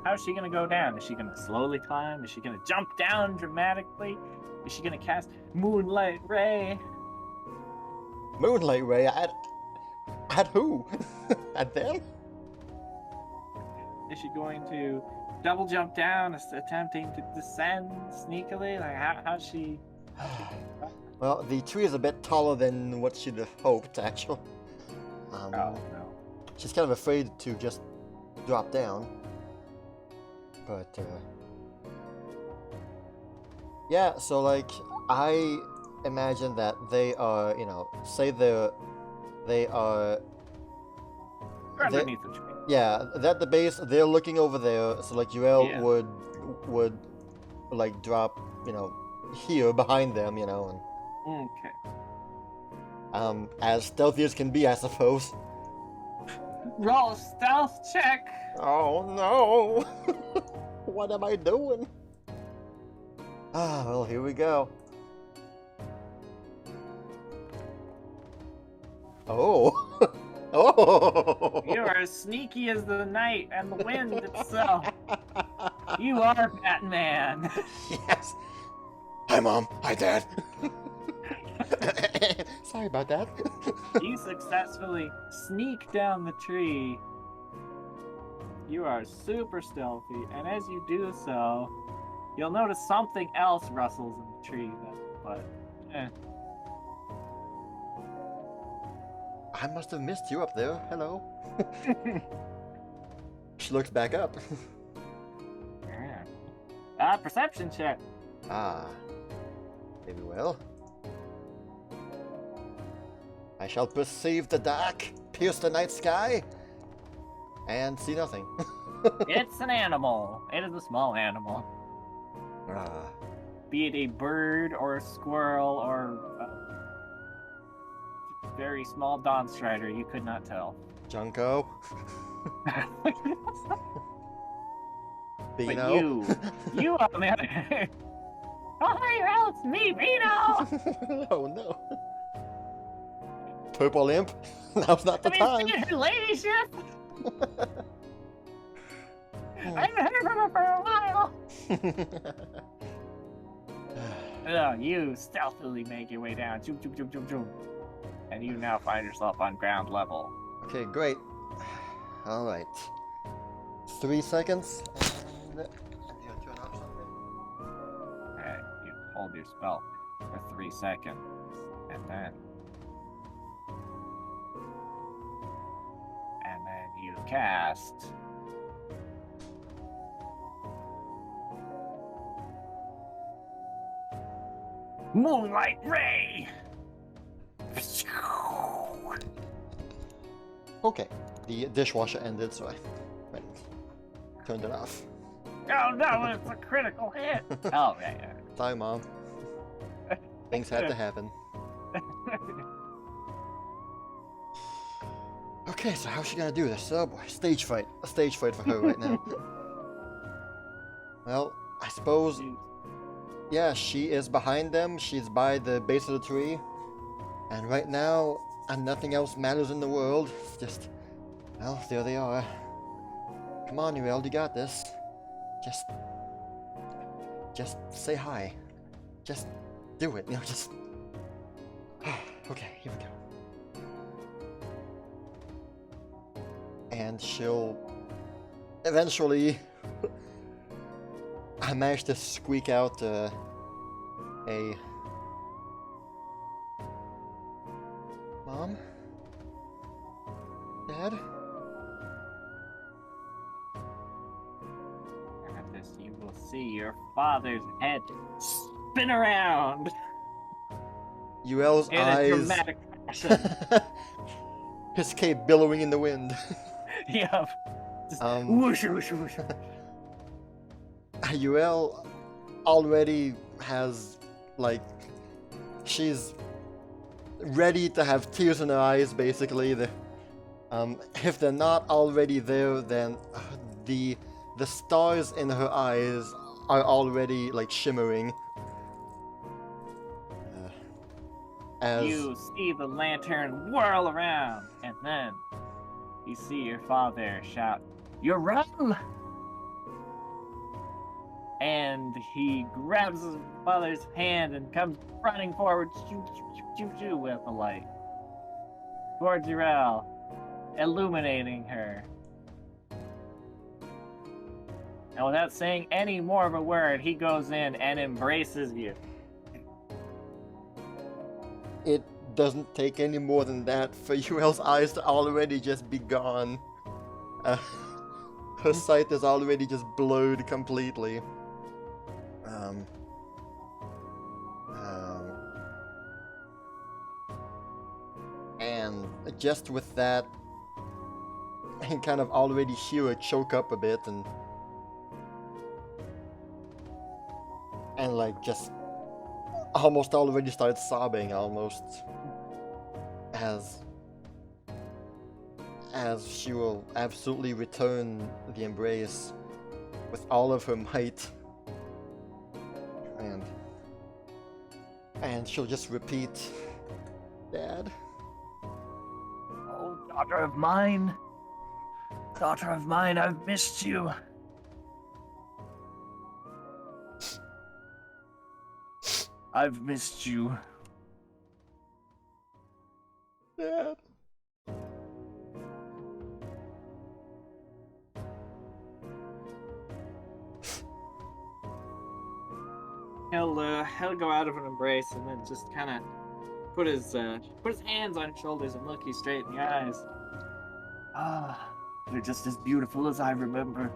How's she gonna go down? Is she gonna slowly climb? Is she gonna jump down dramatically? Is she gonna cast Moonlight Ray? Moonlight Ray? At who? At them? Is she going to double jump down, attempting to descend sneakily? Like, how's she... Well, the tree is a bit taller than what she'd have hoped, actually. Oh, no. She's kind of afraid to just drop down. But, yeah, so, like, I imagine that they are, you know, say they are... Underneath the tree. Yeah, at the base, they're looking over there, so, like, Yuel would, like, drop, you know, here behind them, you know, and... Okay. As stealthy as can be, I suppose. Roll a stealth check! Oh no! What am I doing? Ah, well, here we go. Oh! Oh! You are as sneaky as the night and the wind itself. You are Batman. Yes. Hi, Mom. Hi, Dad. Sorry about that. You successfully sneak down the tree. You are super stealthy, and as you do so, you'll notice something else rustles in the tree. But I must have missed you up there. Hello. She looks back up. Perception check. Ah. Very well. I shall perceive the dark, pierce the night sky, and see nothing. It's an animal. It is a small animal. Ah. Be it a bird or a squirrel or a very small dawn strider, you could not tell. Junko. But Beano. you on the other hand. Oh, else, me, Beano! Oh no. Purple imp? Now's not the time. Have you seen her ladyship? I haven't heard from her for a while. You stealthily make your way down. Choom, choom, choom, choom, choom. And you now find yourself on ground level. Okay, great. Alright. 3 seconds. And... turn off something? Okay, you hold your spell for 3 seconds. And then you cast Moonlight Ray! Okay, the dishwasher ended, so I went and turned it off. Oh no, it's a critical hit! Oh, yeah. Sorry, Mom. Things had to happen. Okay, so how's she gonna do this? Oh boy, stage fright. A stage fright for her right now. Well, I suppose... Yeah, she is behind them. She's by the base of the tree. And right now, nothing else matters in the world. It's just... Well, there they are. Come on, Uriel, you got this. Just say hi. Just do it, just... Okay, here we go. And she'll... Eventually... I managed to squeak out a... Mom? Dad? At this, you will see your father's head spin around Uriel's in a eyes... dramatic fashion. His cape billowing in the wind. Yep. Just whoosh, whoosh, whoosh. Uriel already has, like, she's ready to have tears in her eyes, basically. If they're not already there, then the stars in her eyes are already, like, shimmering. As You see the lantern whirl around, and then you see your father shout, "You're wrong!" And he grabs his mother's hand and comes running forward, choo, choo, choo, choo, with the light towards Uriel, illuminating her. And without saying any more of a word, he goes in and embraces you. it doesn't take any more than that for Uriel's eyes to already just be gone. Her sight is already just blurred completely. And just with that, I can kind of already hear her choke up a bit and like just almost already start sobbing almost as she will absolutely return the embrace with all of her might, and she'll just repeat, "Dad." Oh Daughter of mine. Daughter of mine, I've missed you. I've missed you. Dad. He'll go out of an embrace and then just kind of put his hands on your shoulders and look you straight in the eyes. Ah, you're just as beautiful as I remember.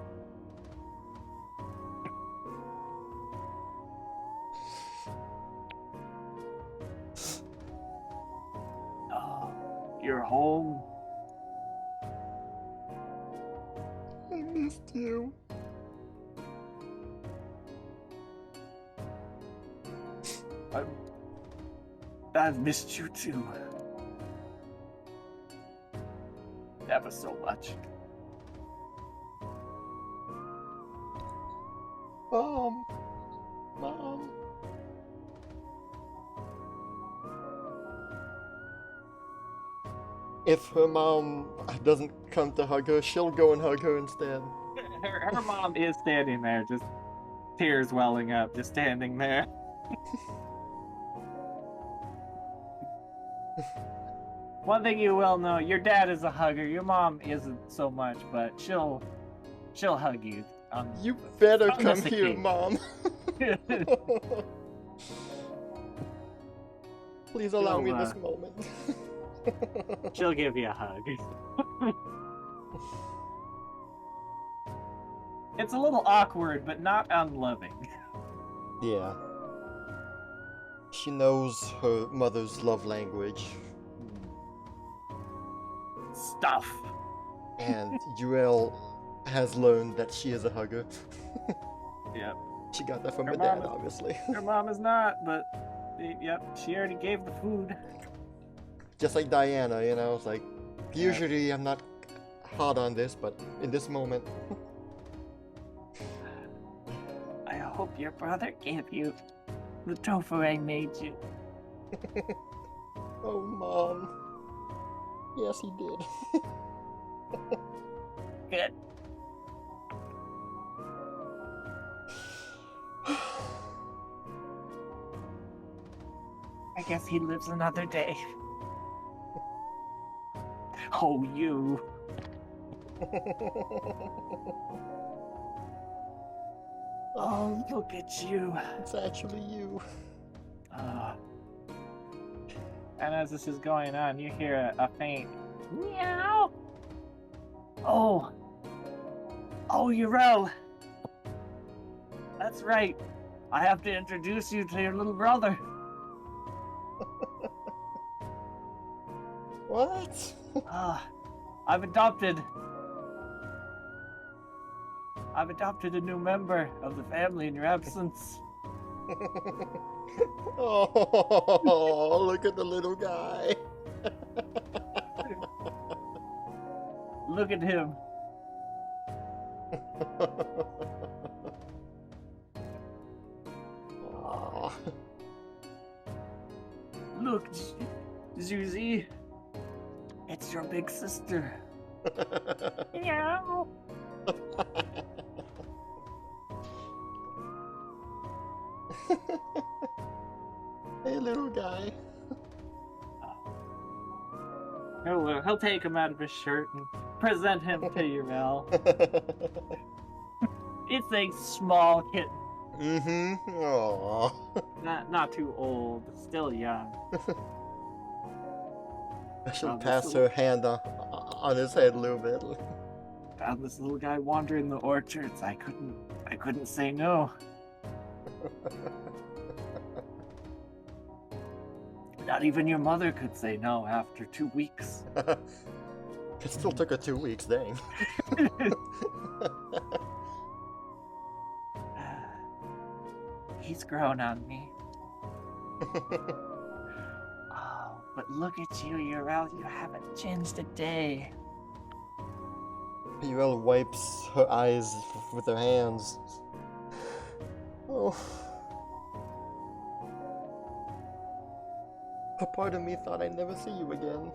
Oh, you're home. I missed you. I've missed you too. Ever so much. Mom. Mom. If her mom doesn't come to hug her, she'll go and hug her instead. Her mom is standing there, just tears welling up, just standing there. One thing you will know, your dad is a hugger. Your mom isn't so much, but she'll hug you. You better on come this here, occasion. Mom. Please allow me this moment. She'll give you a hug. It's a little awkward, but not unloving. Yeah. She knows her mother's love language. Stuff. And Yuel has learned that she is a hugger. Yep. She got that from Her her mom dad, is- obviously. Her mom is not, but yep, she already gave the food. Just like Diana, you know, it's like, usually I'm not hard on this, but in this moment, I hope your brother gave you the tofu I made you. oh, Mom. Yes, he did. Good. I guess he lives another day. Oh, you. Oh, look at you. It's actually you. And as this is going on, you hear a faint Meow. Oh. Oh, Urel. That's right. I have to introduce you to your little brother. What? I've adopted a new member of the family in your absence. Oh, look at the little guy. Look at him. Aw. Look, Zuzi. It's your big sister. Meow. Hey, little guy. He'll take him out of his shirt and present him to Urel. It's a small kitten, Mm-hmm. Aww. not too old, still young. She'll Oh, this pass little- her hand on his head a little bit. Found this little guy wandering the orchards. I couldn't say no. Not even your mother could say no after 2 weeks. It still took her 2 weeks, dang. He's grown on me. Oh, but look at you, Urel. You haven't changed a day. Yuel wipes her eyes with her hands. Oh. A part of me thought I'd never see you again.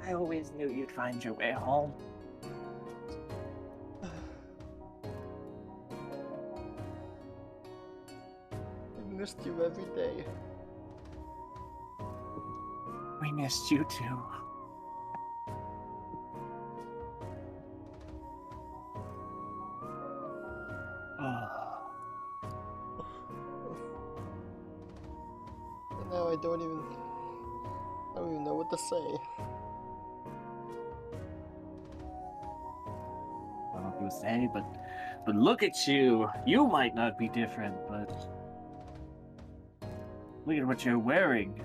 I always knew you'd find your way home. I missed you every day. We missed you too. Oh. And now I don't even know what to say. I don't know what to say, but look at you. You might not be different, but look at what you're wearing.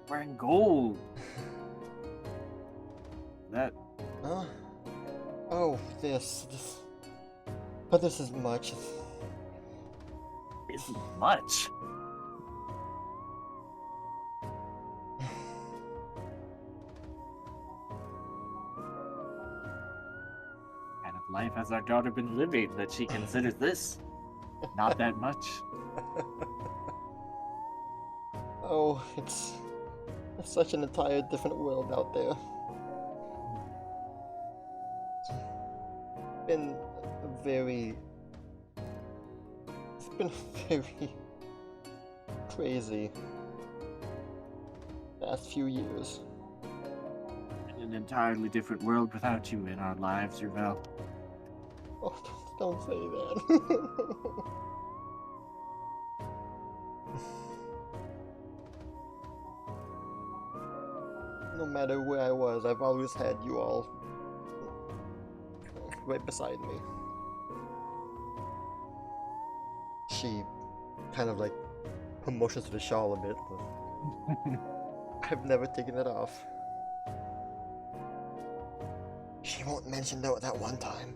Wearing gold. That Huh? Oh, this. But this is much. isn't much. Kind of life has our daughter been living that she considers this not that much? Oh, it's such an entire different world out there. It's been very crazy past few years. In an entirely different world without you in our lives, Ravel. Oh, don't say that. No matter where I was, I've always had you all right beside me. She kind of like motions to the shawl a bit, but I've never taken it off. She won't mention that one time.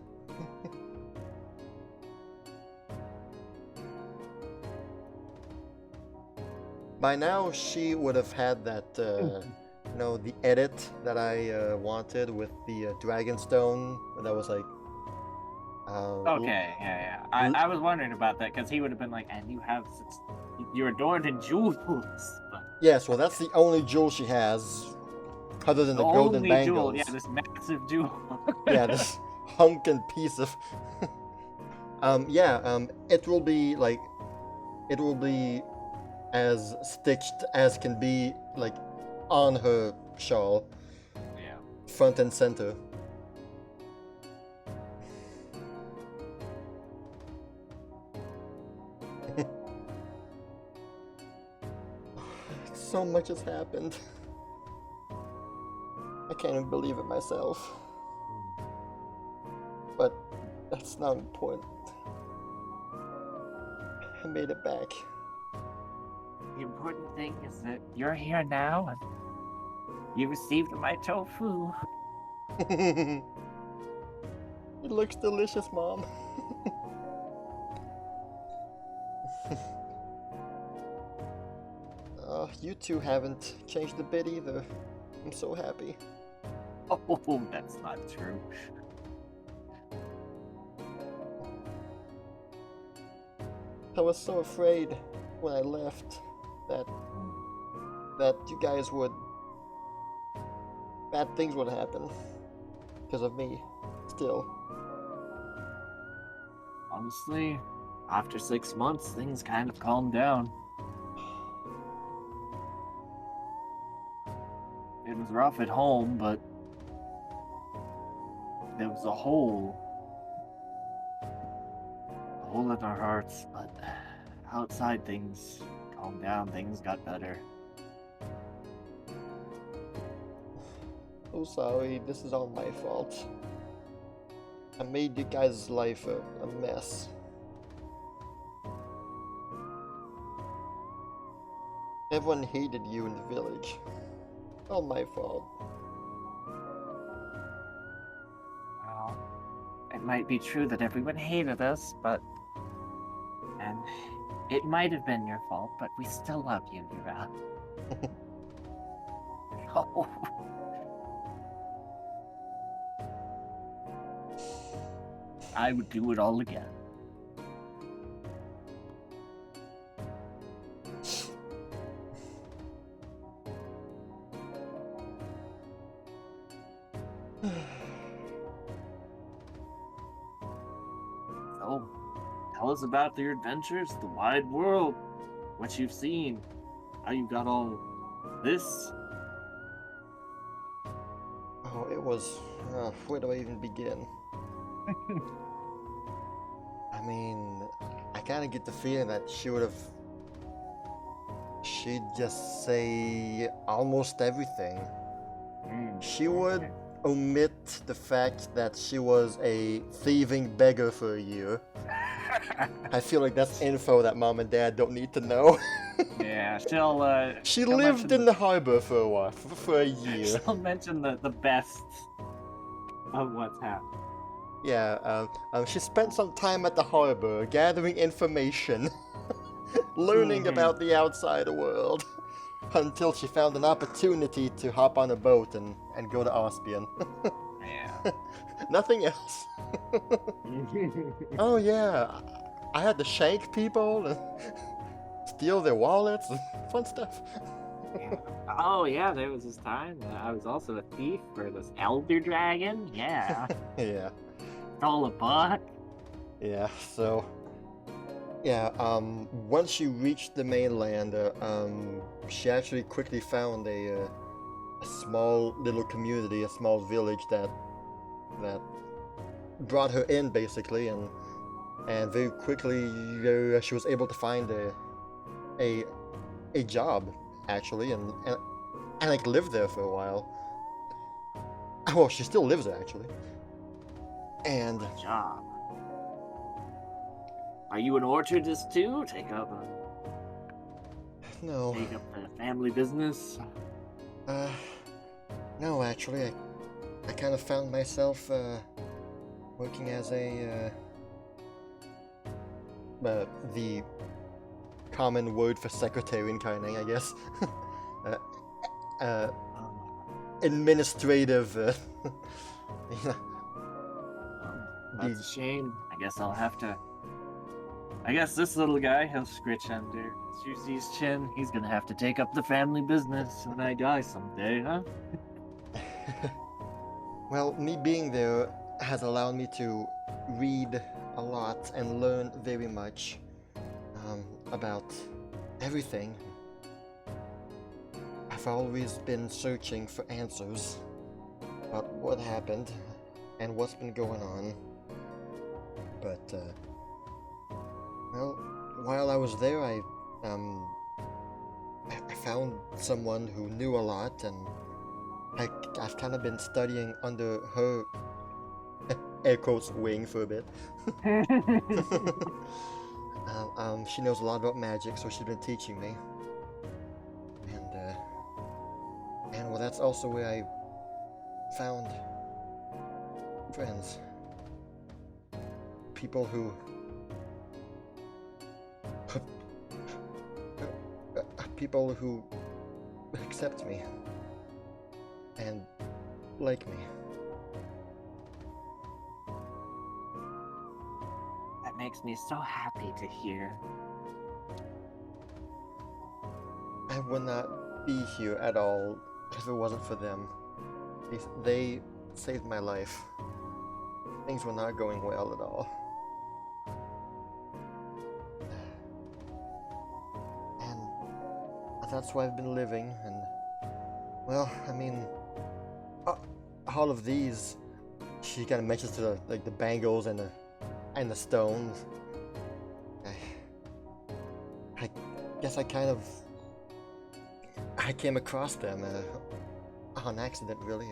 By now, she would have had that, the edit that I wanted with the Dragonstone. That was like. Okay, yeah. I was wondering about that because he would have been like, and you're adorned in jewels. But Yes, well, that's the only jewel she has, other than the golden only bangles. jewel, yeah, this massive jewel. Yeah, this hunkin' piece of. It will be as stitched as can be, like, on her shawl, Yeah. front and center. So much has happened. I can't even believe it myself. But that's not important. I made it back. The important thing is that you're here now and you received my tofu. It looks delicious, Mom. You two haven't changed a bit either. I'm so happy. Oh, that's not true. I was so afraid when I left that you guys would... bad things would happen because of me, still. Honestly, after 6 months, things kind of calmed down. It was rough at home, but there was a hole in our hearts, but outside things calmed down, things got better. Oh, sorry, this is all my fault. I made you guys' life a mess. Everyone hated you in the village. All my fault. Well, it might be true that everyone hated us, and it might have been your fault, but we still love you, Yura. Oh. I would do it all again. So, tell us about your adventures, the wide world, what you've seen, how you got all this. Oh, it was. Where do I even begin? I mean, I kind of get the feeling that she'd just say almost everything. She would omit the fact that she was a thieving beggar for a year. I feel like that's info that mom and dad don't need to know. Yeah, She she'll lived mention in the harbor for a while, for a year. She'll mention the best of what's happened. Yeah, she spent some time at the harbor gathering information, learning about the outside world, until she found an opportunity to hop on a boat and go to Ospian. Yeah. Nothing else. Oh yeah, I had to shank people and steal their wallets and fun stuff. Oh yeah, there was this time I was also a thief for this elder dragon. Yeah. Yeah. Stole a book. Yeah, so yeah, once she reached the mainland, she actually quickly found a small little community, a small village that brought her in basically, and very quickly she was able to find a job actually, and like lived there for a while. Well, she still lives there actually, and Job. Are you an orchardist too? Take up no. the family business. No, actually, I kind of found myself working as the common word for secretary in Kaineng, I guess. Administrative. That's a shame. I guess this little guy, he'll scritch under Susie's chin. He's gonna have to take up the family business when I die someday, huh? Well, me being there has allowed me to read a lot and learn very much about everything. I've always been searching for answers about what happened and what's been going on. But, well, while I was there, I found someone who knew a lot, and I've kind of been studying under her, air quotes, wing for a bit. She knows a lot about magic, so she's been teaching me. And well, that's also where I found friends. People who accept me and like me. That makes me so happy to hear. I would not be here at all if it wasn't for them. They saved my life. Things were not going well at all. And that's why I've been living, and well, I mean, all of these, she kind of mentions to the bangles and the stones. I guess I came across them on accident, really.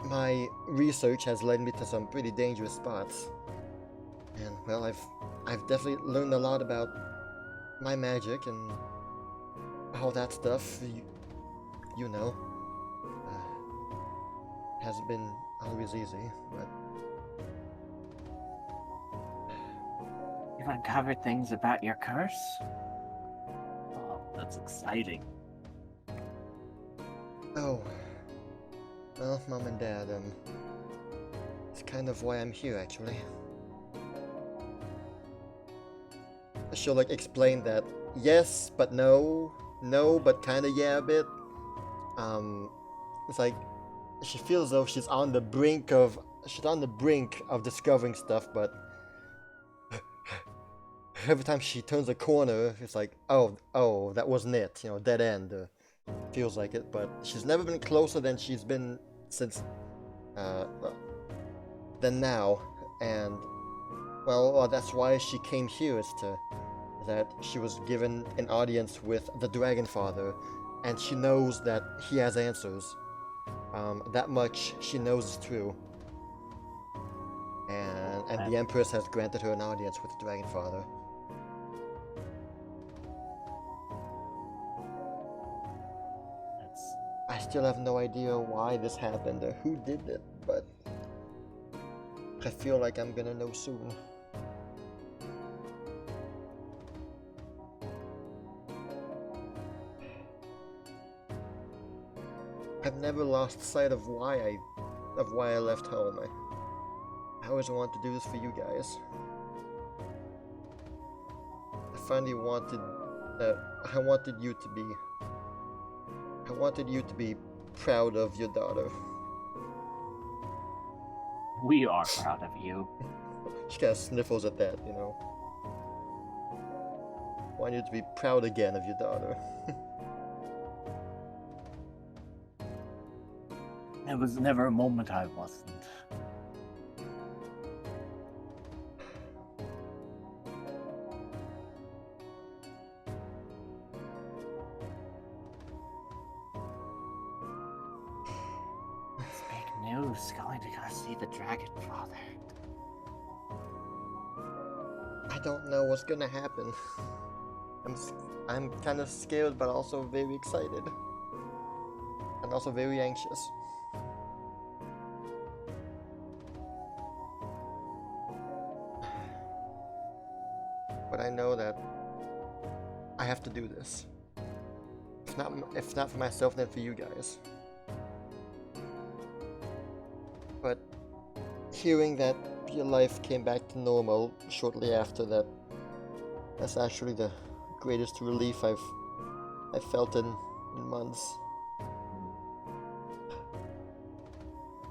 My research has led me to some pretty dangerous spots, and well, I've definitely learned a lot about my magic and all that stuff. You know, hasn't been always easy, but You've uncovered things about your curse? Oh, that's exciting. oh, well, Mom and Dad, it's kind of why I'm here, actually. She'll explain that yes, but no, no, but kinda yeah a bit. It's like she feels though she's on the brink of discovering stuff, but every time she turns a corner, it's like, oh, that wasn't it. Dead end. Feels like it, but she's never been closer than she's been since, than now, and well, that's why she came here. That she was given an audience with the Dragon Father, and she knows that he has answers. That much she knows is true. And the Empress has granted her an audience with the Dragon Father. I still have no idea why this happened or who did it, but I feel like I'm gonna know soon. I've never lost sight of why I left home. I always wanted to do this for you guys. I finally wanted I wanted you to be proud of your daughter. We are proud of you. She kind of sniffles at that, Want you to be proud again of your daughter. There was never a moment I wasn't. It's big news, going to go see the Dragon Father. I don't know what's gonna happen. I'm kind of scared, but also very excited. And also very anxious. But I know that I have to do this. If not for myself, then for you guys. But hearing that your life came back to normal shortly after that's actually the greatest relief I've felt in months.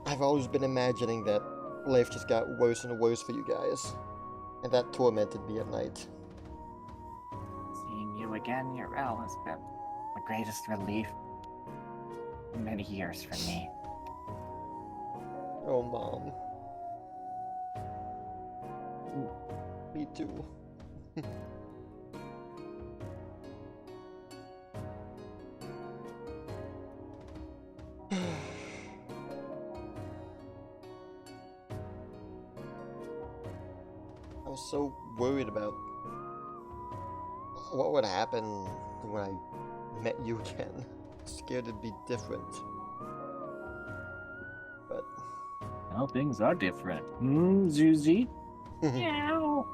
I've always been imagining that life just got worse and worse for you guys, and that tormented me at night. Seeing you again, Urel, has been the greatest relief in many years for me. Oh, Mom. Me too. I was so worried about what would happen when I met you again. Scared it'd be different. But Well, things are different. Zuzi? Meow.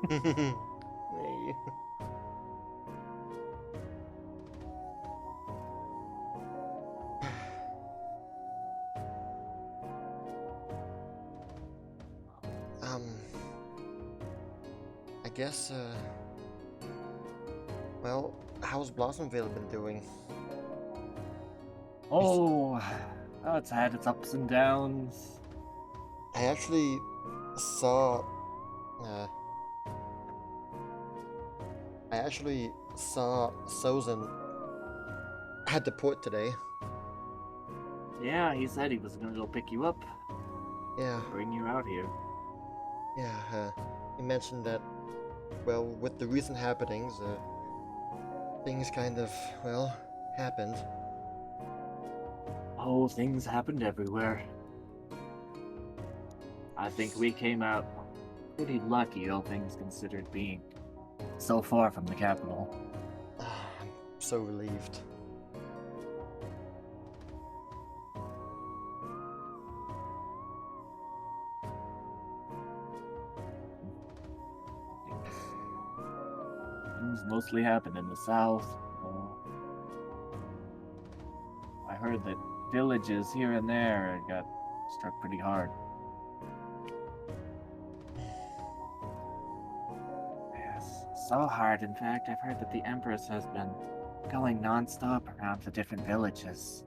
Hey. I guess, well, how's Blossomville been doing? Oh, it's had its ups and downs. I actually saw, Sozin at the port today. Yeah, he said he was gonna go pick you up, Yeah, bring you out here. yeah, he mentioned that, well, with the recent happenings, things kind of, well, happened. Oh, things happened everywhere. I think we came out pretty lucky, all things considered, being so far from the capital. I'm so relieved. Things mostly happened in the south. I heard that villages here and there got struck pretty hard. Yes, so hard. In fact, I've heard that the Empress has been going non-stop around to different villages.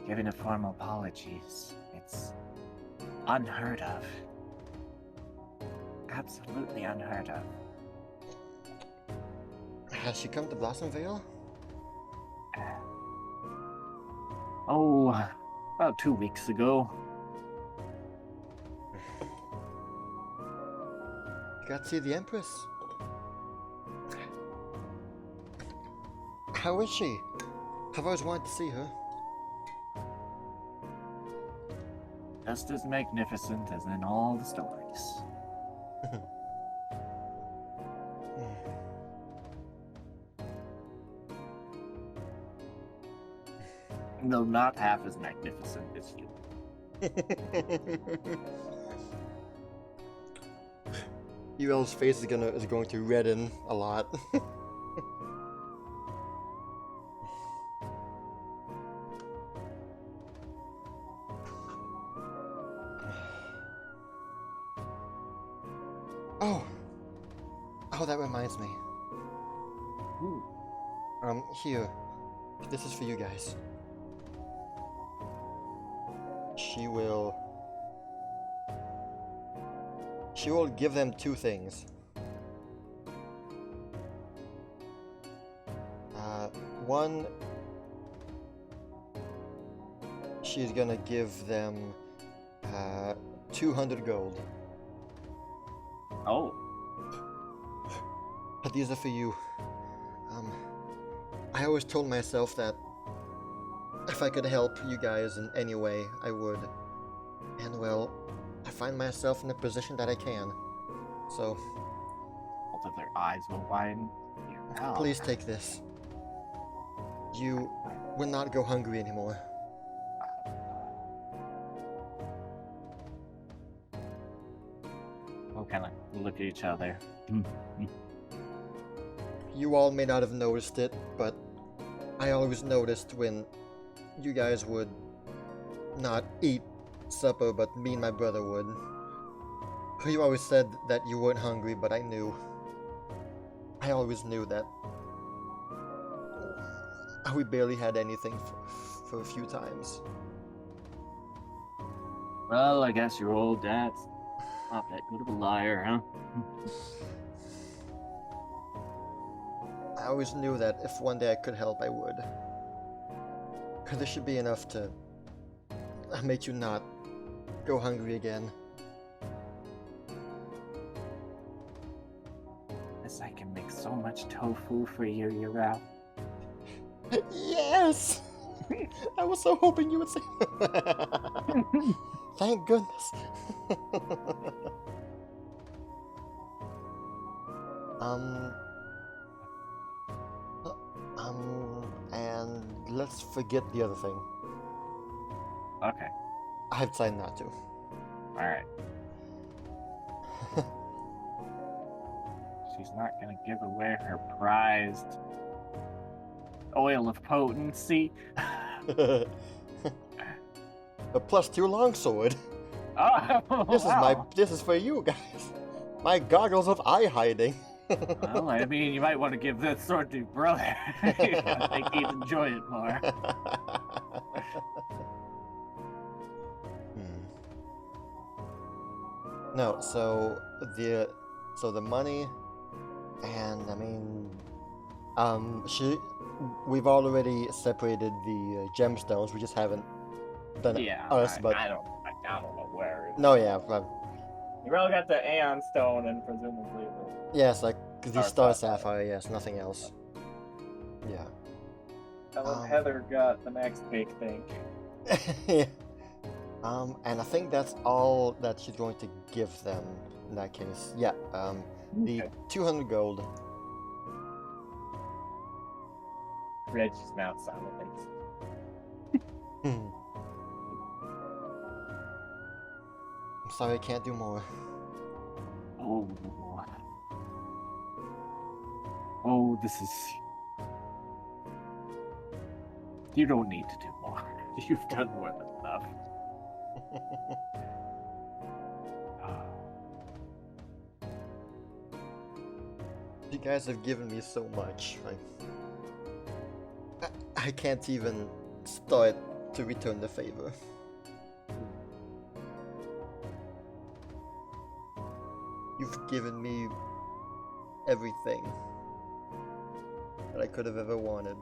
giving a formal apologies. It's unheard of. Absolutely unheard of. Has she come to Blossomvale? Oh, about 2 weeks ago. You got to see the Empress. How is she? I've always wanted to see her. Just as magnificent as in all the stories. No, not half as magnificent as you. UL's face is going to redden a lot. Oh, that reminds me. Ooh. Here. This is for you guys. She will give them 2 things. One, she's gonna give them 200 gold. Oh. But these are for you. I always told myself that if I could help you guys in any way, I would. And well, I find myself in a position that I can. So, Both of their eyes will widen. Oh. please take this. You will not go hungry anymore. We'll kind of look at each other. You all may not have noticed it, but I always noticed when you guys would not eat supper, but me and my brother would. You always said that you weren't hungry, but I knew. I always knew that we barely had anything for a few times. Well, I guess your old dad's not that good of a liar, huh? I always knew that if one day I could help, I would. This should be enough to make you not go hungry again. Guess I can make so much tofu for you, Yurao. Yes! I was so hoping you would say Thank goodness. And let's forget the other thing. Okay. I've decided not to. Alright. She's not gonna give away her prized oil of potency. A +2 longsword. Oh, This is for you guys. My goggles of eye hiding. Well, I mean, you might want to give that sword to your brother. I think he'd enjoy it more. No, so the money, and I mean, we've already separated the gemstones. We just haven't done Yeah, us, but I don't know where. no, yeah, You really got the Aeon Stone and presumably the. yes, like the Star Star Sapphire. Sapphire, yes, nothing else. Yeah. Heather got the Max Cake thing. Yeah. And I think that's all that she's going to give them in that case. Yeah, the Okay. 200 gold. Reggie's mouth silently. I'm sorry, I can't do more. Oh. Oh, this is... You don't need to do more. You've done more than enough. You guys have given me so much. I can't even start to return the favor. You've given me everything that I could have ever wanted.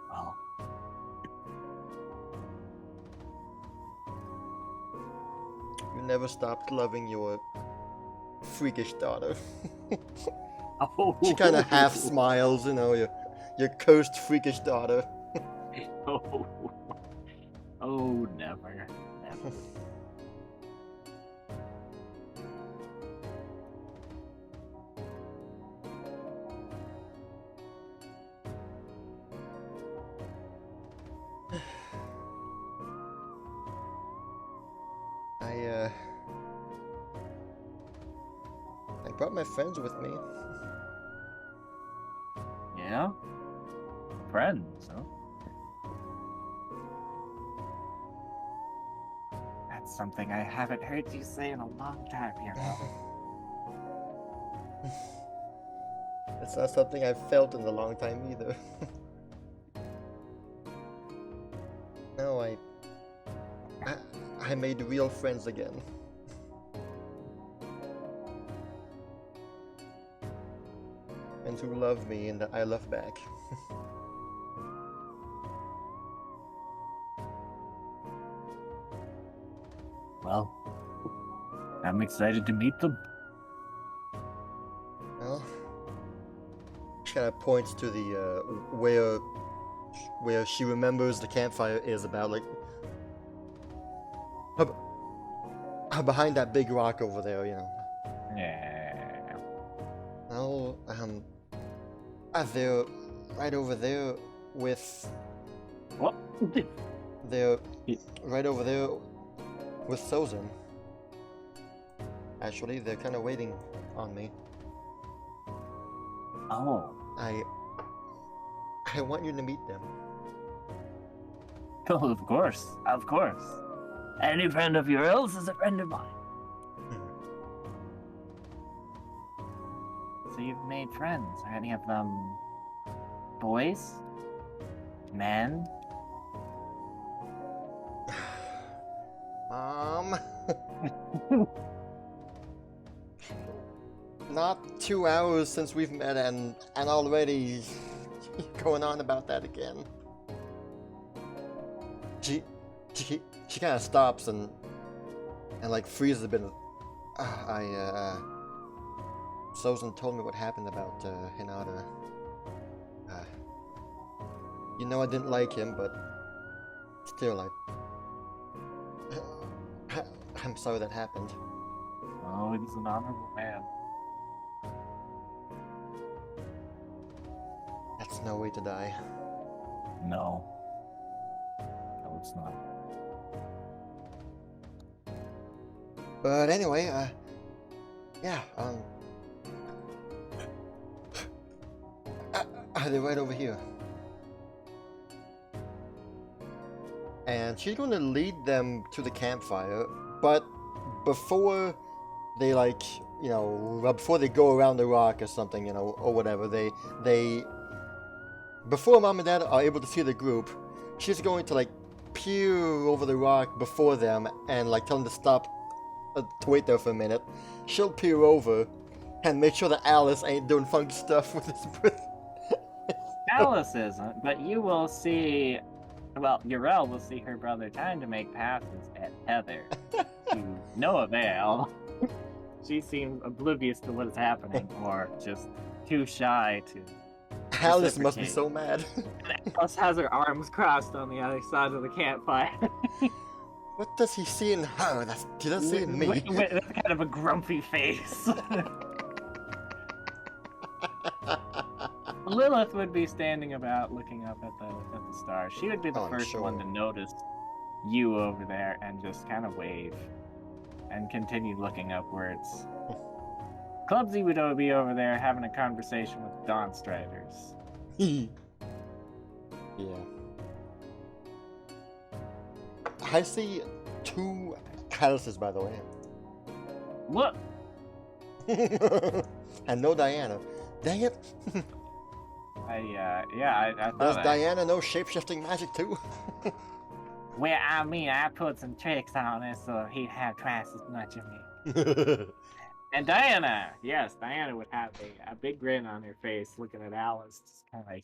Well, You never stopped loving your freakish daughter. oh, She kind of half smiles, you know, your cursed freakish daughter. oh, oh, never, never. I brought my friends with me. Yeah? Friends, huh? That's something I haven't heard you say in a long time, you know. It's not something I've felt in a long time either. No, I made real friends again. And who love me and that I love back. Well, I'm excited to meet them. Well, she kind of points to the where she remembers the campfire is about, like behind that big rock over there, you know. Yeah. Well, they're right over there with. What? They're right over there with Sozin. Actually, they're kind of waiting on me. Oh. I want you to meet them. Oh, of course. Of course. Any friend of yours is a friend of mine. So you've made friends. Are any of them boys? Men? Mom. Not 2 hours since we've met, and already going on about that again. She kind of stops and like freezes a bit. Sozin told me what happened about Hinata. You know I didn't like him, but still, I'm sorry that happened. Oh, he's an honorable man. That's no way to die. No. No, it's not. But anyway, yeah, they're right over here. And she's going to lead them to the campfire, but before they, like, you know, before they go around the rock or something, you know, or whatever, before Mom and Dad are able to see the group, she's going to, like, peer over the rock before them and, like, tell them to stop, to wait there for a minute. She'll peer over and make sure that Alice ain't doing funky stuff with his breath. Alice isn't, but you will see. Well, Urel will see her brother trying to make passes at Heather to no avail. She seems oblivious to what is happening, or just too shy to. Alice must be so mad. Alice has her arms crossed on the other side of the campfire. What does he see in her? He doesn't see it in me. With kind of a grumpy face. Lilith would be standing about looking up at the stars. She would be the Oh, I'm first sure. one to notice you over there and just kind of wave and continue looking upwards. Clubsy would be over there having a conversation with Dawn Striders. Yeah. I see 2 Alice's, by the way. What? And no Diana. Dang it. I Does thought I... Diana know shape-shifting magic too? Well, I mean, I put some tricks on it so he'd have twice as much of me. And Diana, yes, Diana would have a big grin on her face looking at Alice, just kind of like,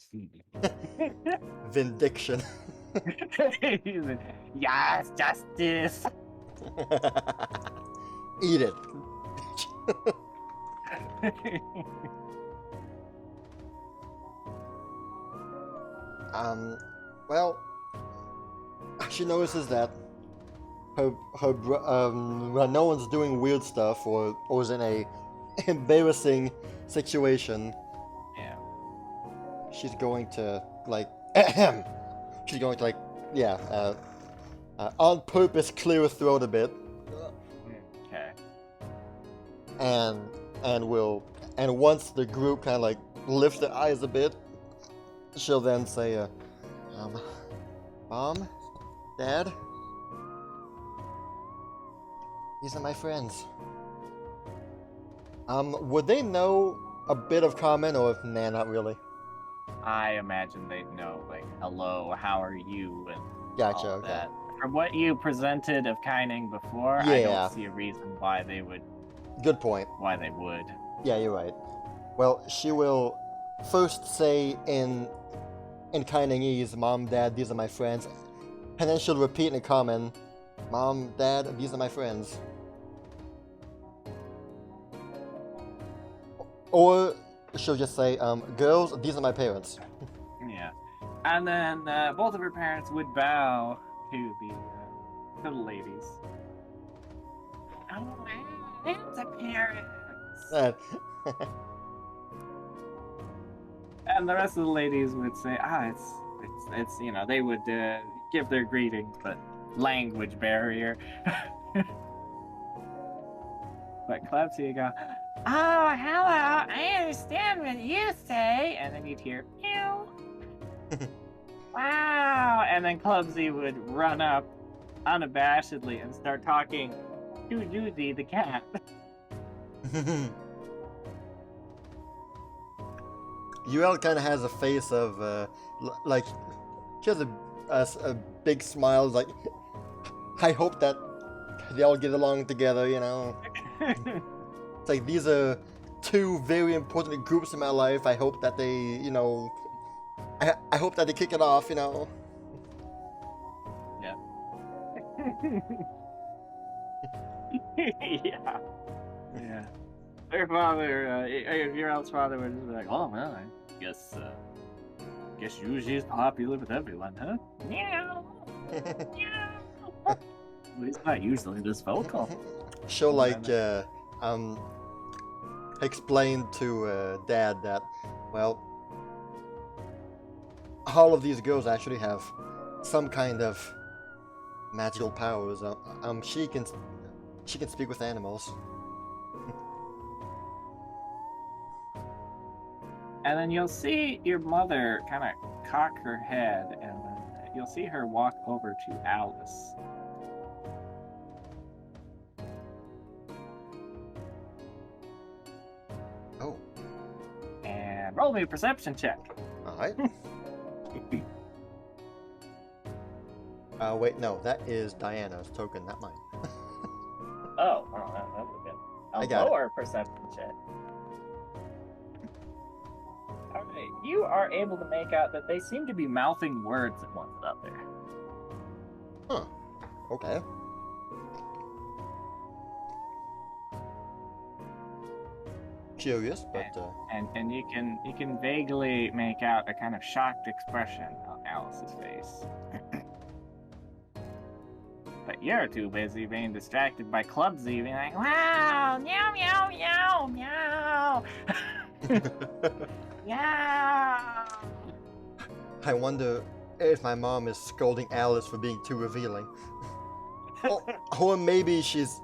Vindiction. He's like, yes, justice. Eat it. Well, she notices that when no one's doing weird stuff or is in a embarrassing situation, Yeah. she's going to like on purpose clear her throat a bit, Okay. and once the group kind of like lifts their eyes a bit, she'll then say, Mom, Dad, these are my friends. Would they know a bit of common, or if nah, not really? I imagine they'd know, like, hello, how are you, and Gotcha. all Okay. that. From what you presented of Kaineng before, I Yeah. don't see a reason why they would. Good point. Yeah, you're right. Well, she will first say in Kainengese, Mom, Dad, these are my friends, and then she'll repeat in common, Mom, Dad, these are my friends. Or she'll just say, girls, these are my parents. Yeah. And then both of her parents would bow to the ladies. Oh, it's a parents. And the rest of the ladies would say, it's you know, they would give their greetings, but language barrier. But Klebsy would go, oh, hello, I understand what you say. And then you'd hear, ew. Wow. And then Klebsy would run up unabashedly and start talking to Judy the cat. UL kind of has a face of, like, she has a big smile, like, I hope that they all get along together, you know. It's like, these are two very important groups in my life. I hope that they, you know, I hope that they kick it off, you know. Yeah. Yeah. Yeah. Their father, your else's father would just be like, oh, well, I guess Yuji is popular with everyone, huh? Meow. Meow. Well, he's not usually this vocal. She'll like explain to Dad that, well, all of these girls actually have some kind of magical powers. She can speak with animals. And then you'll see your mother kind of cock her head, and then you'll see her walk over to Alice. Oh. And roll me a perception check. Alright. Wait, no, that is Diana's token, not mine. Oh, well, that would have been a lower perception check. Alright, you are able to make out that they seem to be mouthing words at one another. Huh. Okay. Curious, but And you can vaguely make out a kind of shocked expression on Alice's face. But you're too busy being distracted by Clubsy being like, wow, meow, meow, meow, meow. Yeah. I wonder if my mom is scolding Alice for being too revealing. or maybe she's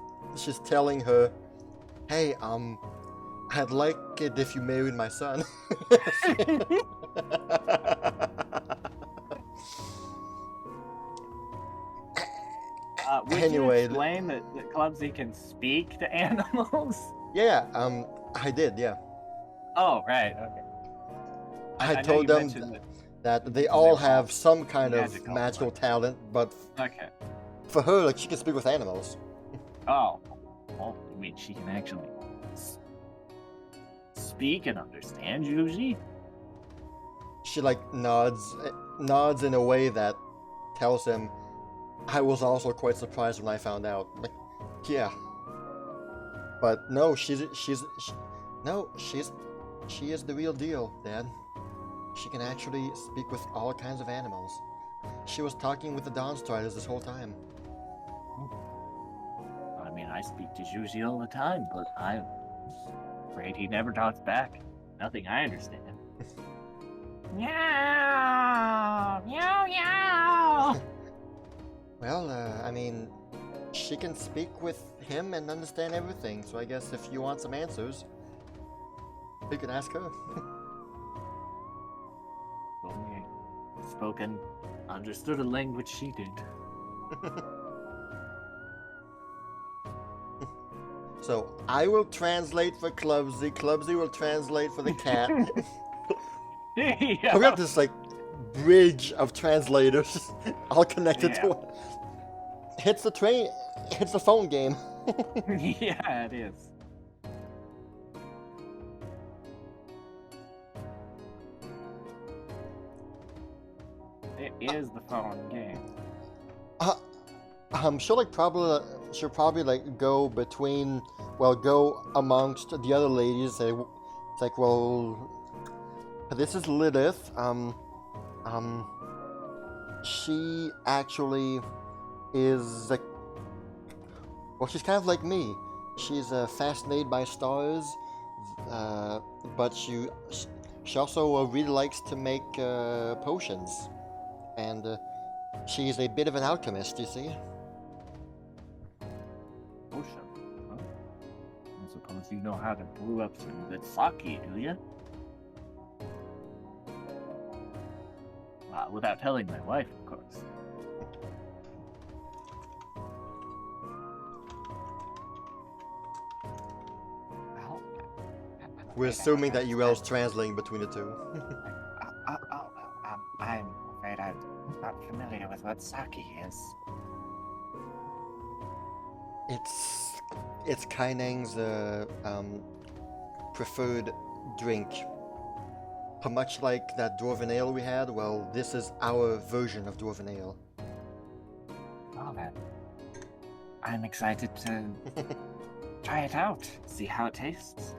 telling her, hey, I'd like it if you married my son. Would Anyway, you explain that Clubsy can speak to animals? Yeah, I did, yeah. Oh, right, okay. I know told you them mentioned that they they all were have all some kind of magical, magical but- talent, but Okay. for her, like, she can speak with animals. Oh. Oh, you mean she can actually speak and understand Yuji? She like nods in a way that tells him, I was also quite surprised when I found out. Like, yeah. But no, she is the real deal, Dad. She can actually speak with all kinds of animals. She was talking with the Dawn Striders this whole time. I mean, I speak to Yuji all the time, but I'm afraid he never talks back. Nothing I understand. Meow! Meow, meow! Well, I mean, she can speak with him and understand everything, so I guess if you want some answers, you can ask her. Only spoken, understood a language she did. So, I will translate for Clubsy, Clubsy will translate for the cat. We got this, like, bridge of translators, all connected Yeah. to it. Hits the train, hits the phone game. Yeah, it is. It is the phone game. She'll probably like go between, well, go amongst the other ladies. It's like, well, this is Lilith. She actually is like, well, she's kind of like me. She's fascinated by stars, but she also really likes to make potions, and she's a bit of an alchemist, you see. Ocean. Huh? I suppose you know how to brew up some good sake, do you? Without telling my wife, of course. Well, We're assuming that UL's translating between the two. I'm afraid I'm not familiar with what sake is. It's Kaineng's preferred drink. Much like that Dwarven Ale we had, well, this is our version of Dwarven Ale. Oh, then. I'm excited to try it out, see how it tastes.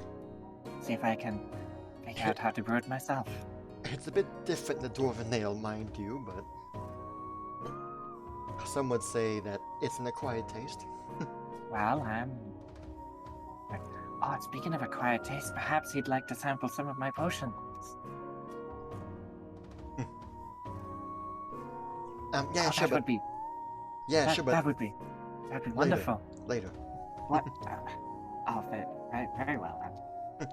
See if I can figure out how to brew it myself. It's a bit different than Dwarven Ale, mind you, but some would say that it's an acquired taste. Well, oh, speaking of acquired taste, perhaps you'd like to sample some of my potions. Yeah, Oh, sure, that but would be yeah, that, sure, but that'd be wonderful. later. What? Oh, very well then.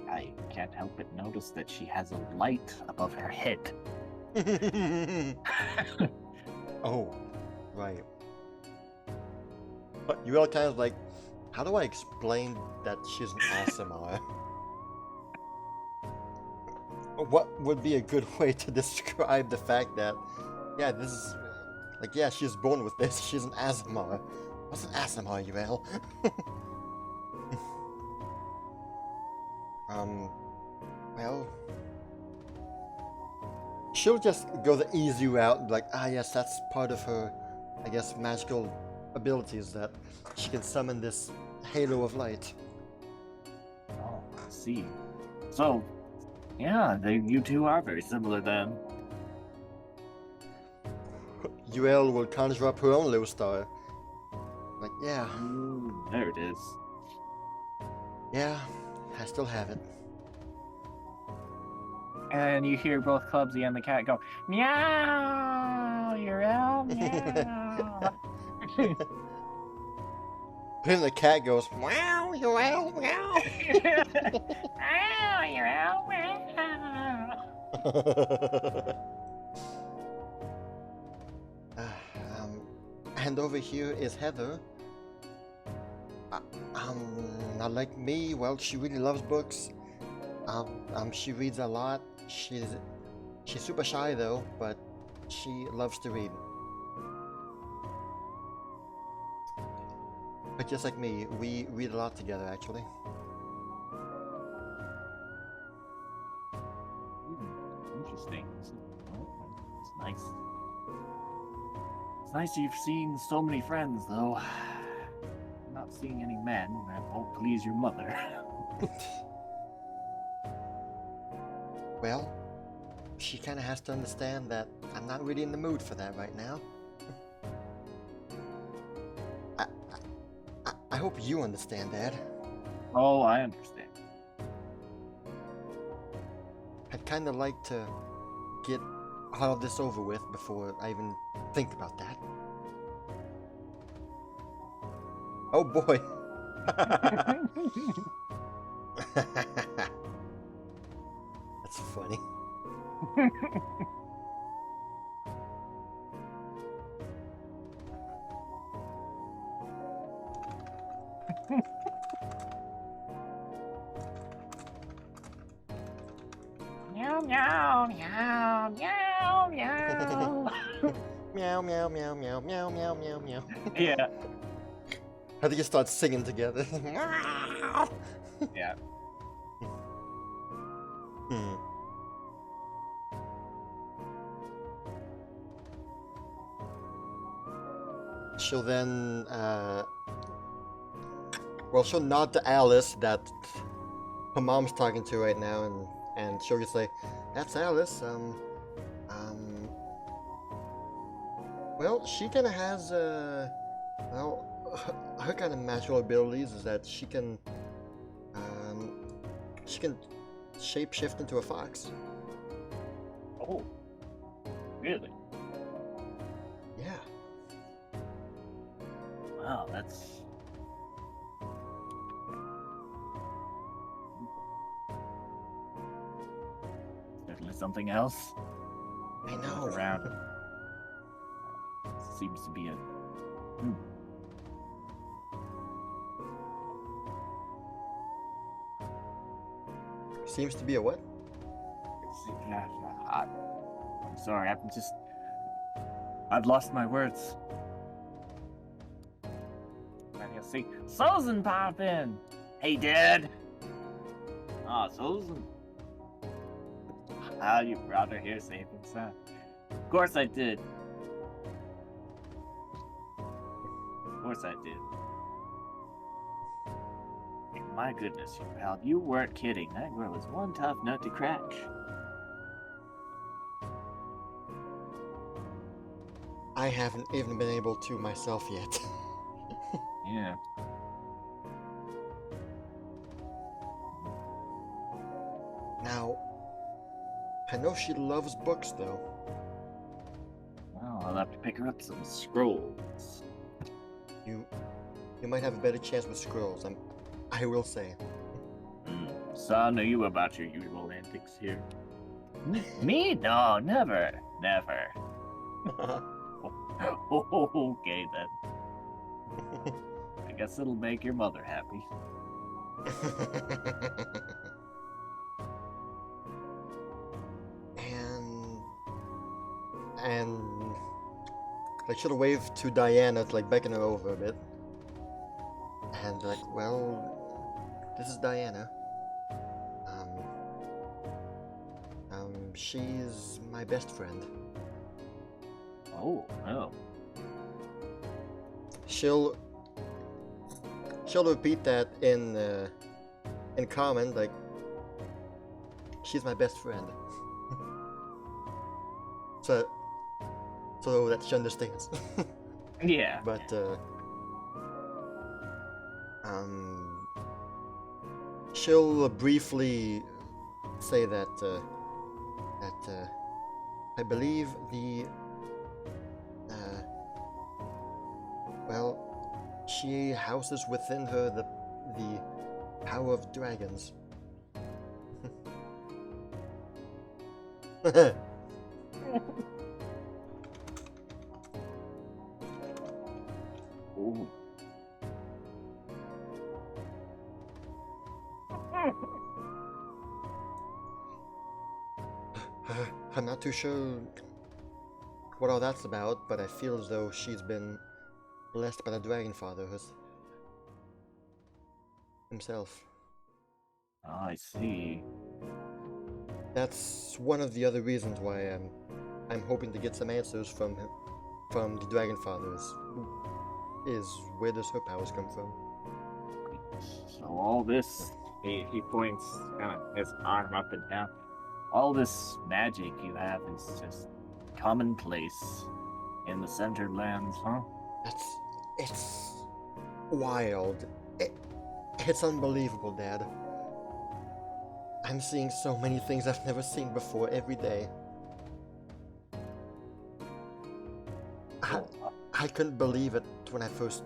I can't help but notice that she has a light above her head. Oh, right. But you all kind of like, how do I explain that she's an ASMR? What would be a good way to describe the fact that, yeah, this is, like, yeah, she's born with this, she's an ASMR. What's an ASMR, UL? Well, she'll just go the easy route, like, ah, yes, that's part of her, I guess, magical abilities, that she can summon this halo of light. Oh, I see. So, yeah, you two are very similar then. UL will conjure up her own little star. Like, yeah, Ooh, there it is. yeah, I still have it. And you hear both Clubsy and the cat go, meow, Uriel, meow. Then the cat goes, meow, UL, meow. Meow, Uriel, meow. And over here is Heather. Not like me. Well, she really loves books. She reads a lot. She's super shy though, but she loves to read. But just like me, we read a lot together, actually. Interesting. It's nice. It's nice you've seen so many friends, though. Not seeing any men, that won't please your mother. Well, she kind of has to understand that I'm not really in the mood for that right now. I hope you understand, Dad. Oh, I understand. I'd kind of like to get all of this over with before I even think about that. Oh boy. That's funny. Meow, meow, meow, meow, meow. Meow, meow, meow, meow, meow, meow, meow, meow. Yeah. I think you start singing together. Yeah. Hmm. She'll then, well, she'll nod to Alice that her mom's talking to right now, and she'll just say, "That's Alice. Well, she kind of has, well, her kind of natural abilities is that she can shape-shift into a fox. Oh. Really? Yeah. Wow, that's... certainly something else. I Look know. around. Seems to be a... Seems to be a what? I'm sorry, I've lost my words. And you'll see Sozin pop in. Hey, Dad. Ah, Sozin. Ah, you brought her here safe and sound. Of course I did. Of course I did. My goodness, you pal, you weren't kidding. That girl is one tough nut to crack. I haven't even been able to myself yet. Yeah. Now, I know she loves books, though. Well, I'll have to pick her up some scrolls. You might have a better chance with scrolls. I will say. Son, are you about your usual antics here? Me? No, never. Never. Okay, then. I guess it'll make your mother happy. and I should have waved to Diana to like beckon her over a bit. And like, well, this is Diana. She's my best friend. Oh, no. She'll repeat that in common, like, she's my best friend. so that she understands. Yeah. But she'll briefly say that I believe the well, she houses within her the power of dragons. Ooh. I'm not too sure what all that's about, but I feel as though she's been blessed by the Dragon Father himself. Oh, I see. That's one of the other reasons why I'm hoping to get some answers from him, from the Dragon Fathers. Is where does her powers come from? So all this, he points kind of his arm up and down. All this magic you have is just commonplace in the Centered Lands, huh? It's wild. It's unbelievable, Dad. I'm seeing so many things I've never seen before every day. I couldn't believe it when I first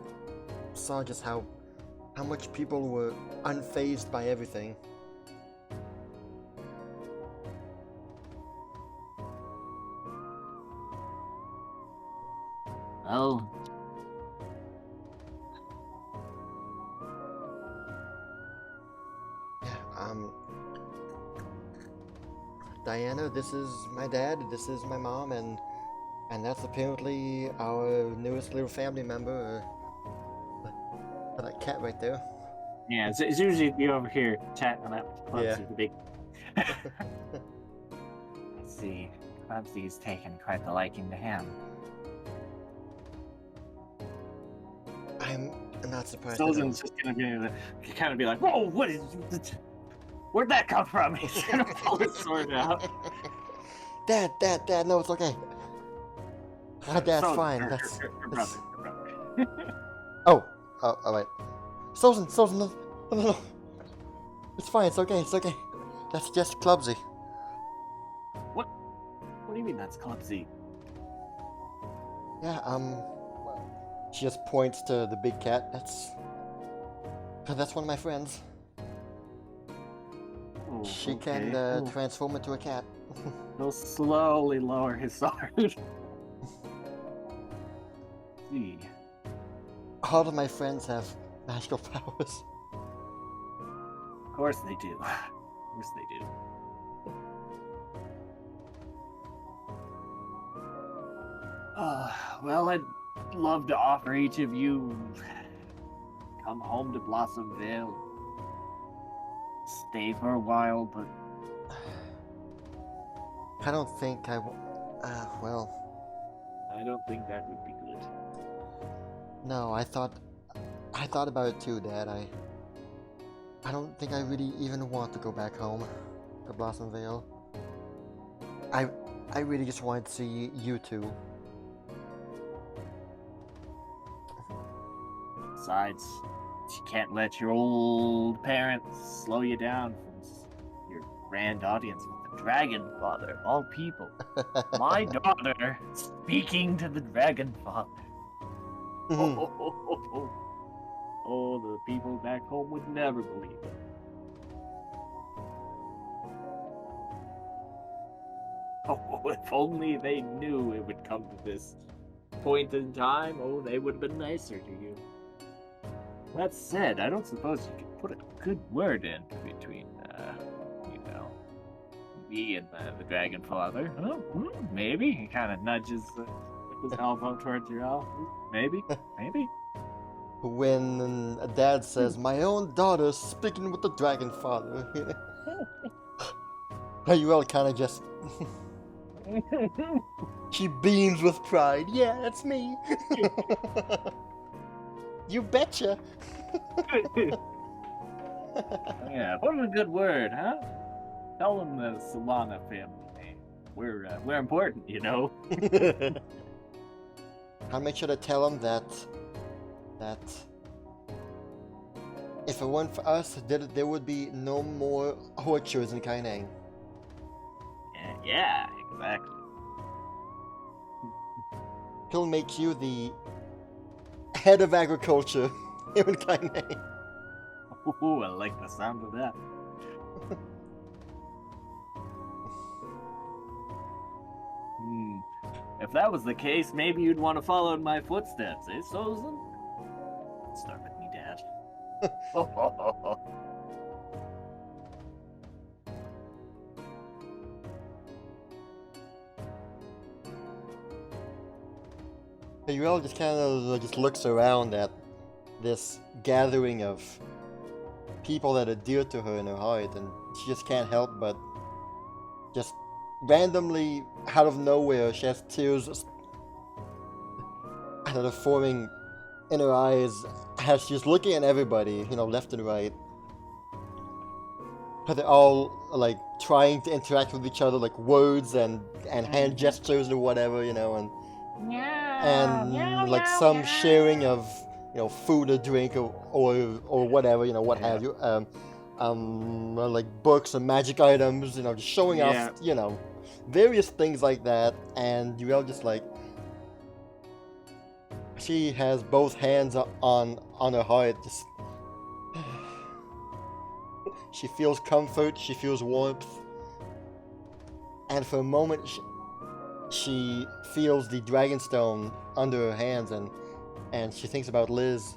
saw just how much people were unfazed by everything. Well, Yeah, Diana, this is my dad, this is my mom, and that's apparently our newest little family member, that cat right there. yeah, it's usually you over here chatting up Clubsy, Yeah. the big. Let's see, Clubsy's taken quite the liking to him. I'm not surprised. Sozin's just gonna be like, whoa, what is? Where'd that come from? He's gonna pull his sword out. Dad, no, it's okay. Dad's Sozin, fine. her That's brother. oh, wait. Sozin, no. It's fine. It's okay. That's just clumsy. What do you mean that's Clubsy? Yeah. She just points to the big cat. That's one of my friends. Oh, She okay. can transform into a cat. He'll slowly lower his sword. See. All of my friends have magical powers. Of course they do. Of course they do. Well, I'd love to offer each of you come home to Blossom Vale. Stay for a while, but I don't think I will. Well, I don't think that would be good. no. I thought about it too, Dad. I don't think I really even want to go back home to Blossom Vale. I really just wanted to see you two. Besides, you can't let your old parents slow you down from your grand audience with the Dragon Father, of all people. My daughter speaking to the Dragon Father. Oh, the people back home would never believe it. Oh, if only they knew it would come to this point in time, oh, they would have been nicer to you. That said, I don't suppose you could put a good word in between, me and the Dragon Father. Huh? Maybe. He kind of nudges his elbow towards your elbow. Maybe. When a dad says, "My own daughter's speaking with the Dragon Father," you all kind of just. She beams with pride. Yeah, that's me. You betcha. Yeah, put in a good word, huh? Tell them the Solana family name. We're important, you know. I'll make sure to tell them that if it weren't for us, there would be no more orchards in Kaineng. Yeah, exactly. He'll make you the head of agriculture here in Kaineng. Ooh, I like the sound of that. If that was the case, maybe you'd want to follow in my footsteps, eh, Sozin? Start with me, Dad. Uriel just kind of just looks around at this gathering of people that are dear to her in her heart, and she just can't help but just randomly, out of nowhere, she has tears that are forming in her eyes as she's looking at everybody, left and right. But they're all like trying to interact with each other, like words and hand gestures or whatever, Meow, meow, and like meow, some sharing meow. of food or drink or whatever, what Yeah. have you. Like books and magic items, just showing Yeah. off, various things like that. And you're just like, she has both hands on her heart. Just she feels comfort, she feels warmth, and for a moment she feels the dragonstone under her hands, and she thinks about Liz,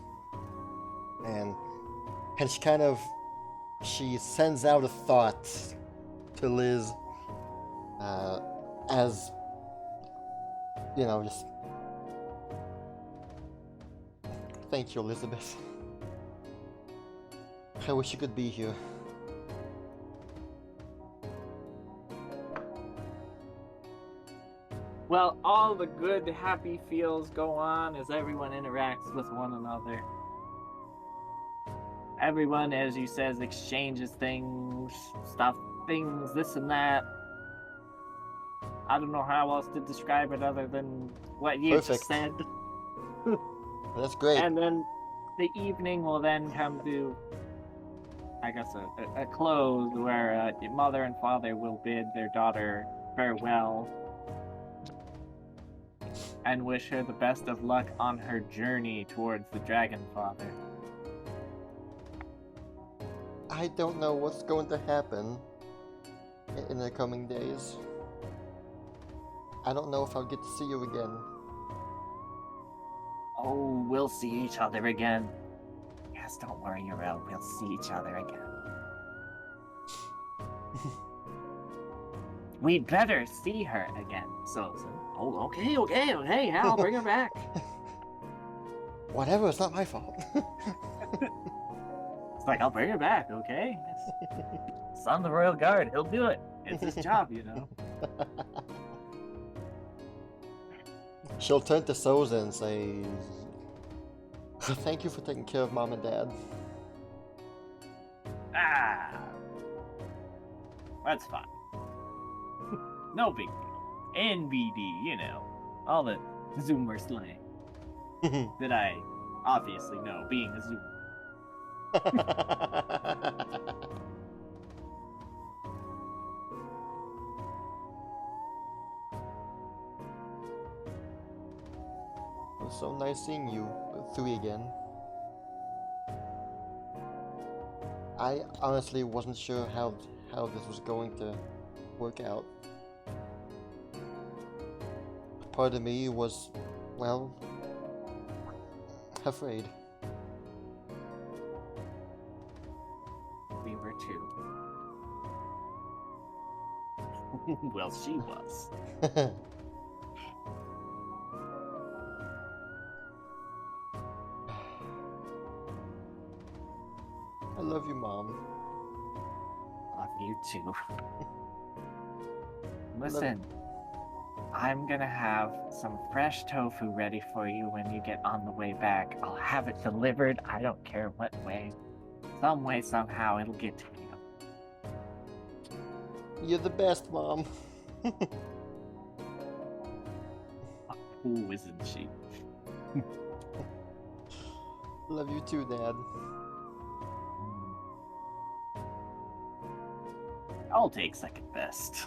and she sends out a thought to Liz, as just thank you, Elizabeth. I wish you could be here. Well, all the good, happy feels go on as everyone interacts with one another. Everyone, as you says, exchanges things, things, this and that. I don't know how else to describe it other than what you Perfect. just said. That's great. And then the evening will then come to, I guess, a close where mother and father will bid their daughter farewell and wish her the best of luck on her journey towards the Dragon Father. I don't know what's going to happen in the coming days. I don't know if I'll get to see you again. Oh, we'll see each other again. Yes, don't worry, Uriel. We'll see each other again. We'd better see her again, Sozin. Oh, okay, I'll bring her back. Whatever, it's not my fault. It's like, I'll bring her back, okay? Son of the Royal Guard, he'll do it. It's his job, She'll turn to Sozin and say, thank you for taking care of Mom and Dad. Ah, that's fine. No big deal. NBD, all the Zoomer slang that I obviously know, being a Zoomer. It was so nice seeing you three again. I honestly wasn't sure how this was going to work out. Part of me was, well, afraid. We were too. Well, she was. I love you, Mom. Love you too. Listen, I'm gonna have some fresh tofu ready for you when you get on the way back. I'll have it delivered. I don't care what way. Some way, somehow, it'll get to you. You're the best, Mom. Ooh, isn't she? Love you too, Dad. I'll take second best.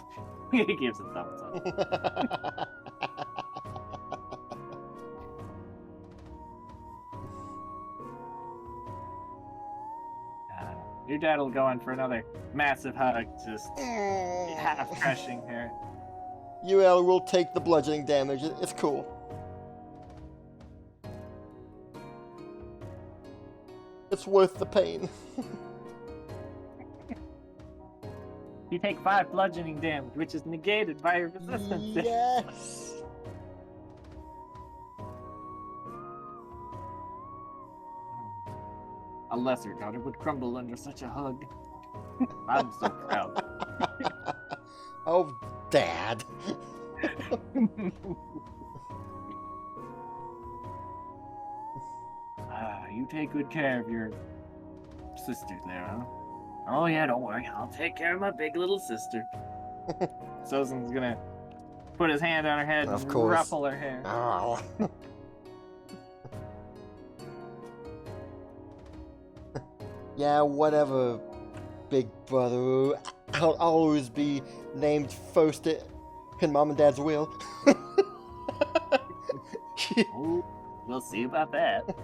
He gives a thumbs up. Your dad will go in for another massive hug, just half crushing her. UL will take the bludgeoning damage. It's cool. It's worth the pain. You take 5 bludgeoning damage, which is negated by your resistance. Yes. A lesser daughter would crumble under such a hug. I'm so proud. Oh, Dad. You take good care of your sister there, huh? Oh yeah, don't worry. I'll take care of my big little sister. Sozin's gonna put his hand on her head Of and course. ruffle her hair. Oh. Yeah, whatever, big brother. I'll always be named first in Mom and Dad's will. Oh, we'll see about that.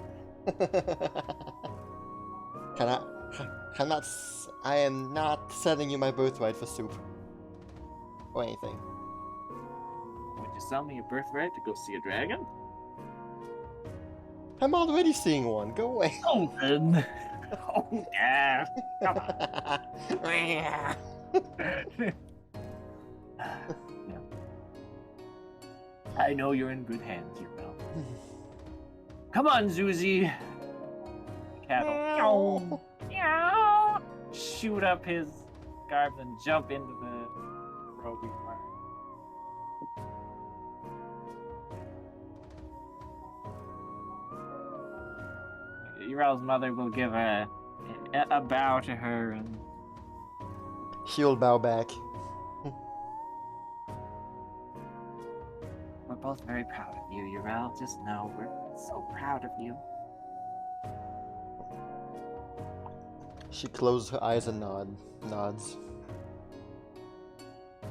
I am not selling you my birthright for soup. Or anything. Would you sell me a birthright to go see a dragon? I'm already seeing one. Go away. Oh, then. Oh, yeah. Come on. Yeah. I know you're in good hands, you know. Come on, Zuzi. Cattle. Meow. Shoot up his scarf and jump into the robe he's wearing. Urel's mother will give a bow to her and She'll bow back. we're both very proud of you, Urel. Just know we're so proud of you. She closes her eyes and nods.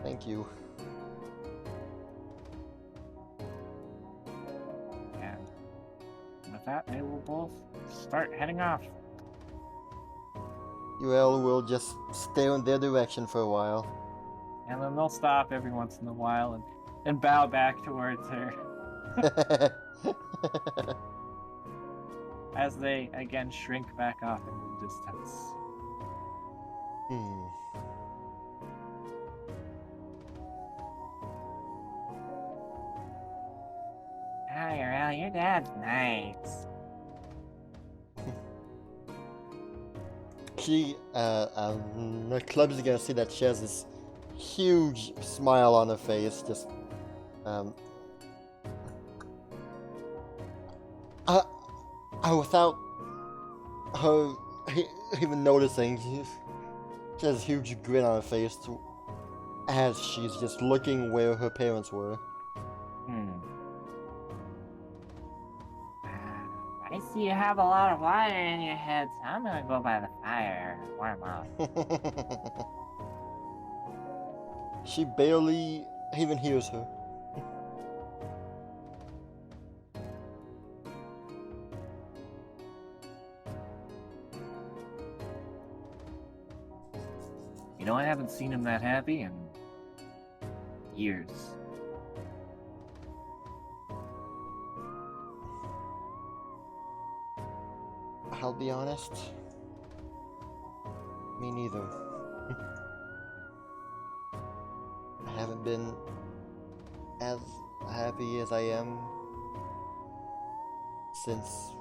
Thank you. And with that, they will both start heading off. UL will just stare in their direction for a while. And then they'll stop every once in a while and bow back towards her as they again shrink back off into the distance. Hi, Urel, your dad's nice. She, the club's gonna see that she has this huge smile on her face, just, without her even noticing, she has a huge grin on her face as she's just looking where her parents were. I see you have a lot of water in your head, so I'm gonna go by the fire and warm up. She barely even hears her. You know, I haven't seen him that happy in years. I'll be honest. Me neither. I haven't been as happy as I am since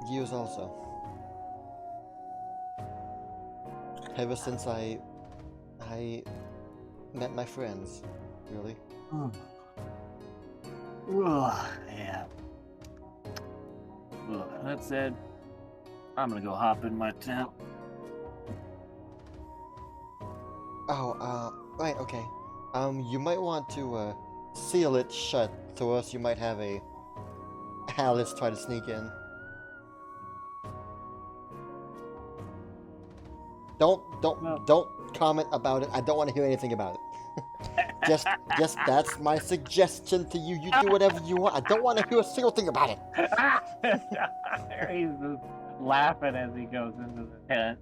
years also. Ever since I met my friends, really. Yeah. That said, I'm gonna go hop in my tent. Oh, right, okay. You might want to, seal it shut, so else you might have a Alice try to sneak in. Don't comment about it. I don't want to hear anything about it. just that's my suggestion to you. You do whatever you want. I don't want to hear a single thing about it. He's just laughing as he goes into the tent.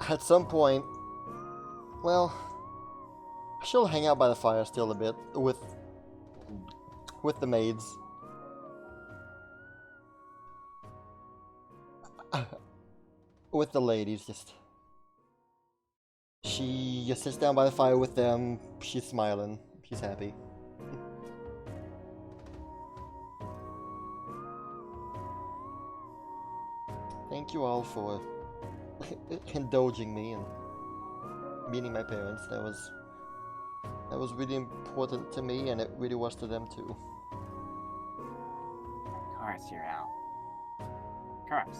At some point, well, she'll hang out by the fire still a bit with the maids. with the ladies. She just sits down by the fire with them. She's smiling. She's happy. Thank you all for indulging me and meeting my parents. That was really important to me, and it really was to them too. Of course, Uriel. Of course.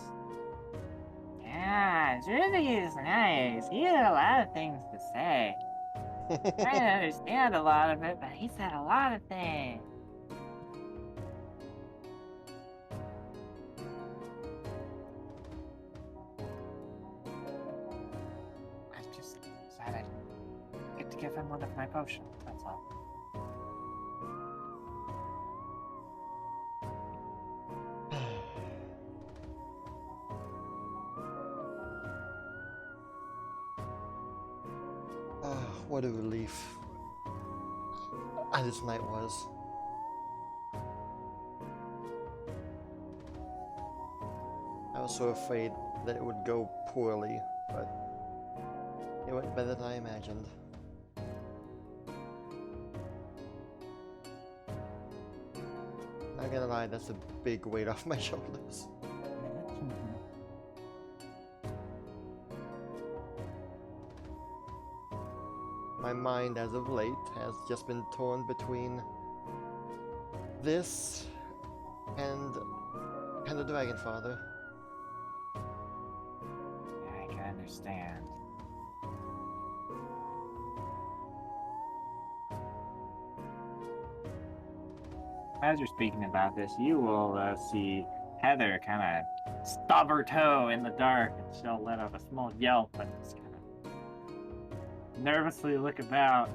Yeah, Jersey is nice. He had a lot of things to say. I didn't understand a lot of it, but he said a lot of things. I just said I'd get to give him one of my potions, that's all. What a relief this night was. I was so afraid that it would go poorly, but it went better than I imagined. Not gonna lie, that's a big weight off my shoulders. My mind, as of late, has just been torn between this and the Dragon Father. I can understand. As you're speaking about this, you will see Heather kind of stub her toe in the dark, and she'll let out a small yelp and just kind of nervously look about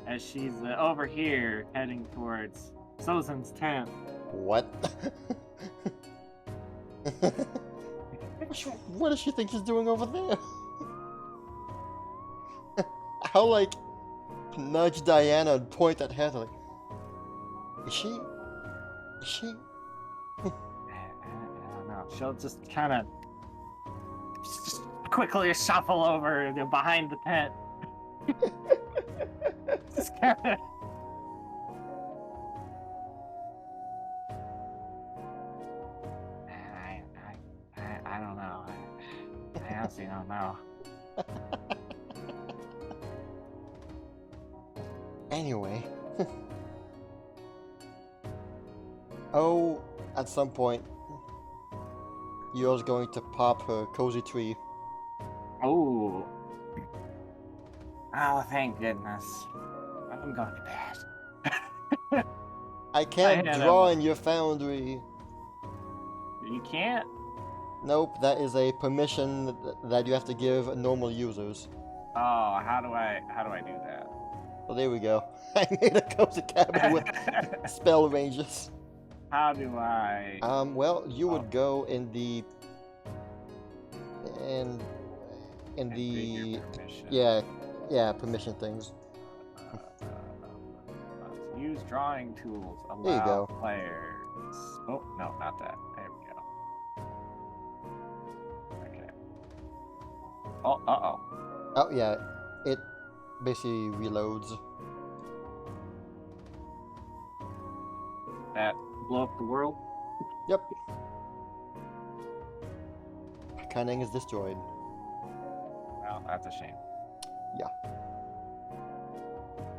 as she's over here heading towards Sozin's tent. What? What does she think she's doing over there? I'll like nudge Diana and point at Heather like, is she? I don't know. She'll just kind of just quickly shuffle over behind the tent. Just kind of. I don't know. I honestly don't know. Anyway. Oh, at some point, you're going to pop her cozy tree. Oh. Oh, thank goodness. I'm going to bed. I can't I had draw in your foundry. You can't? Nope, that is a permission that you have to give normal users. Oh, how do I do that? Well, there we go. I made a cozy cabin with spell ranges. How do I? Well, you would go in the Permission. yeah, permission things. Let's use drawing tools. Allow There you go. players. Oh no, not that. There we go. Okay. Oh, uh-oh. Oh yeah, it basically reloads. That blow up the world? Yep. Kaineng is destroyed. Well, that's a shame. Yeah.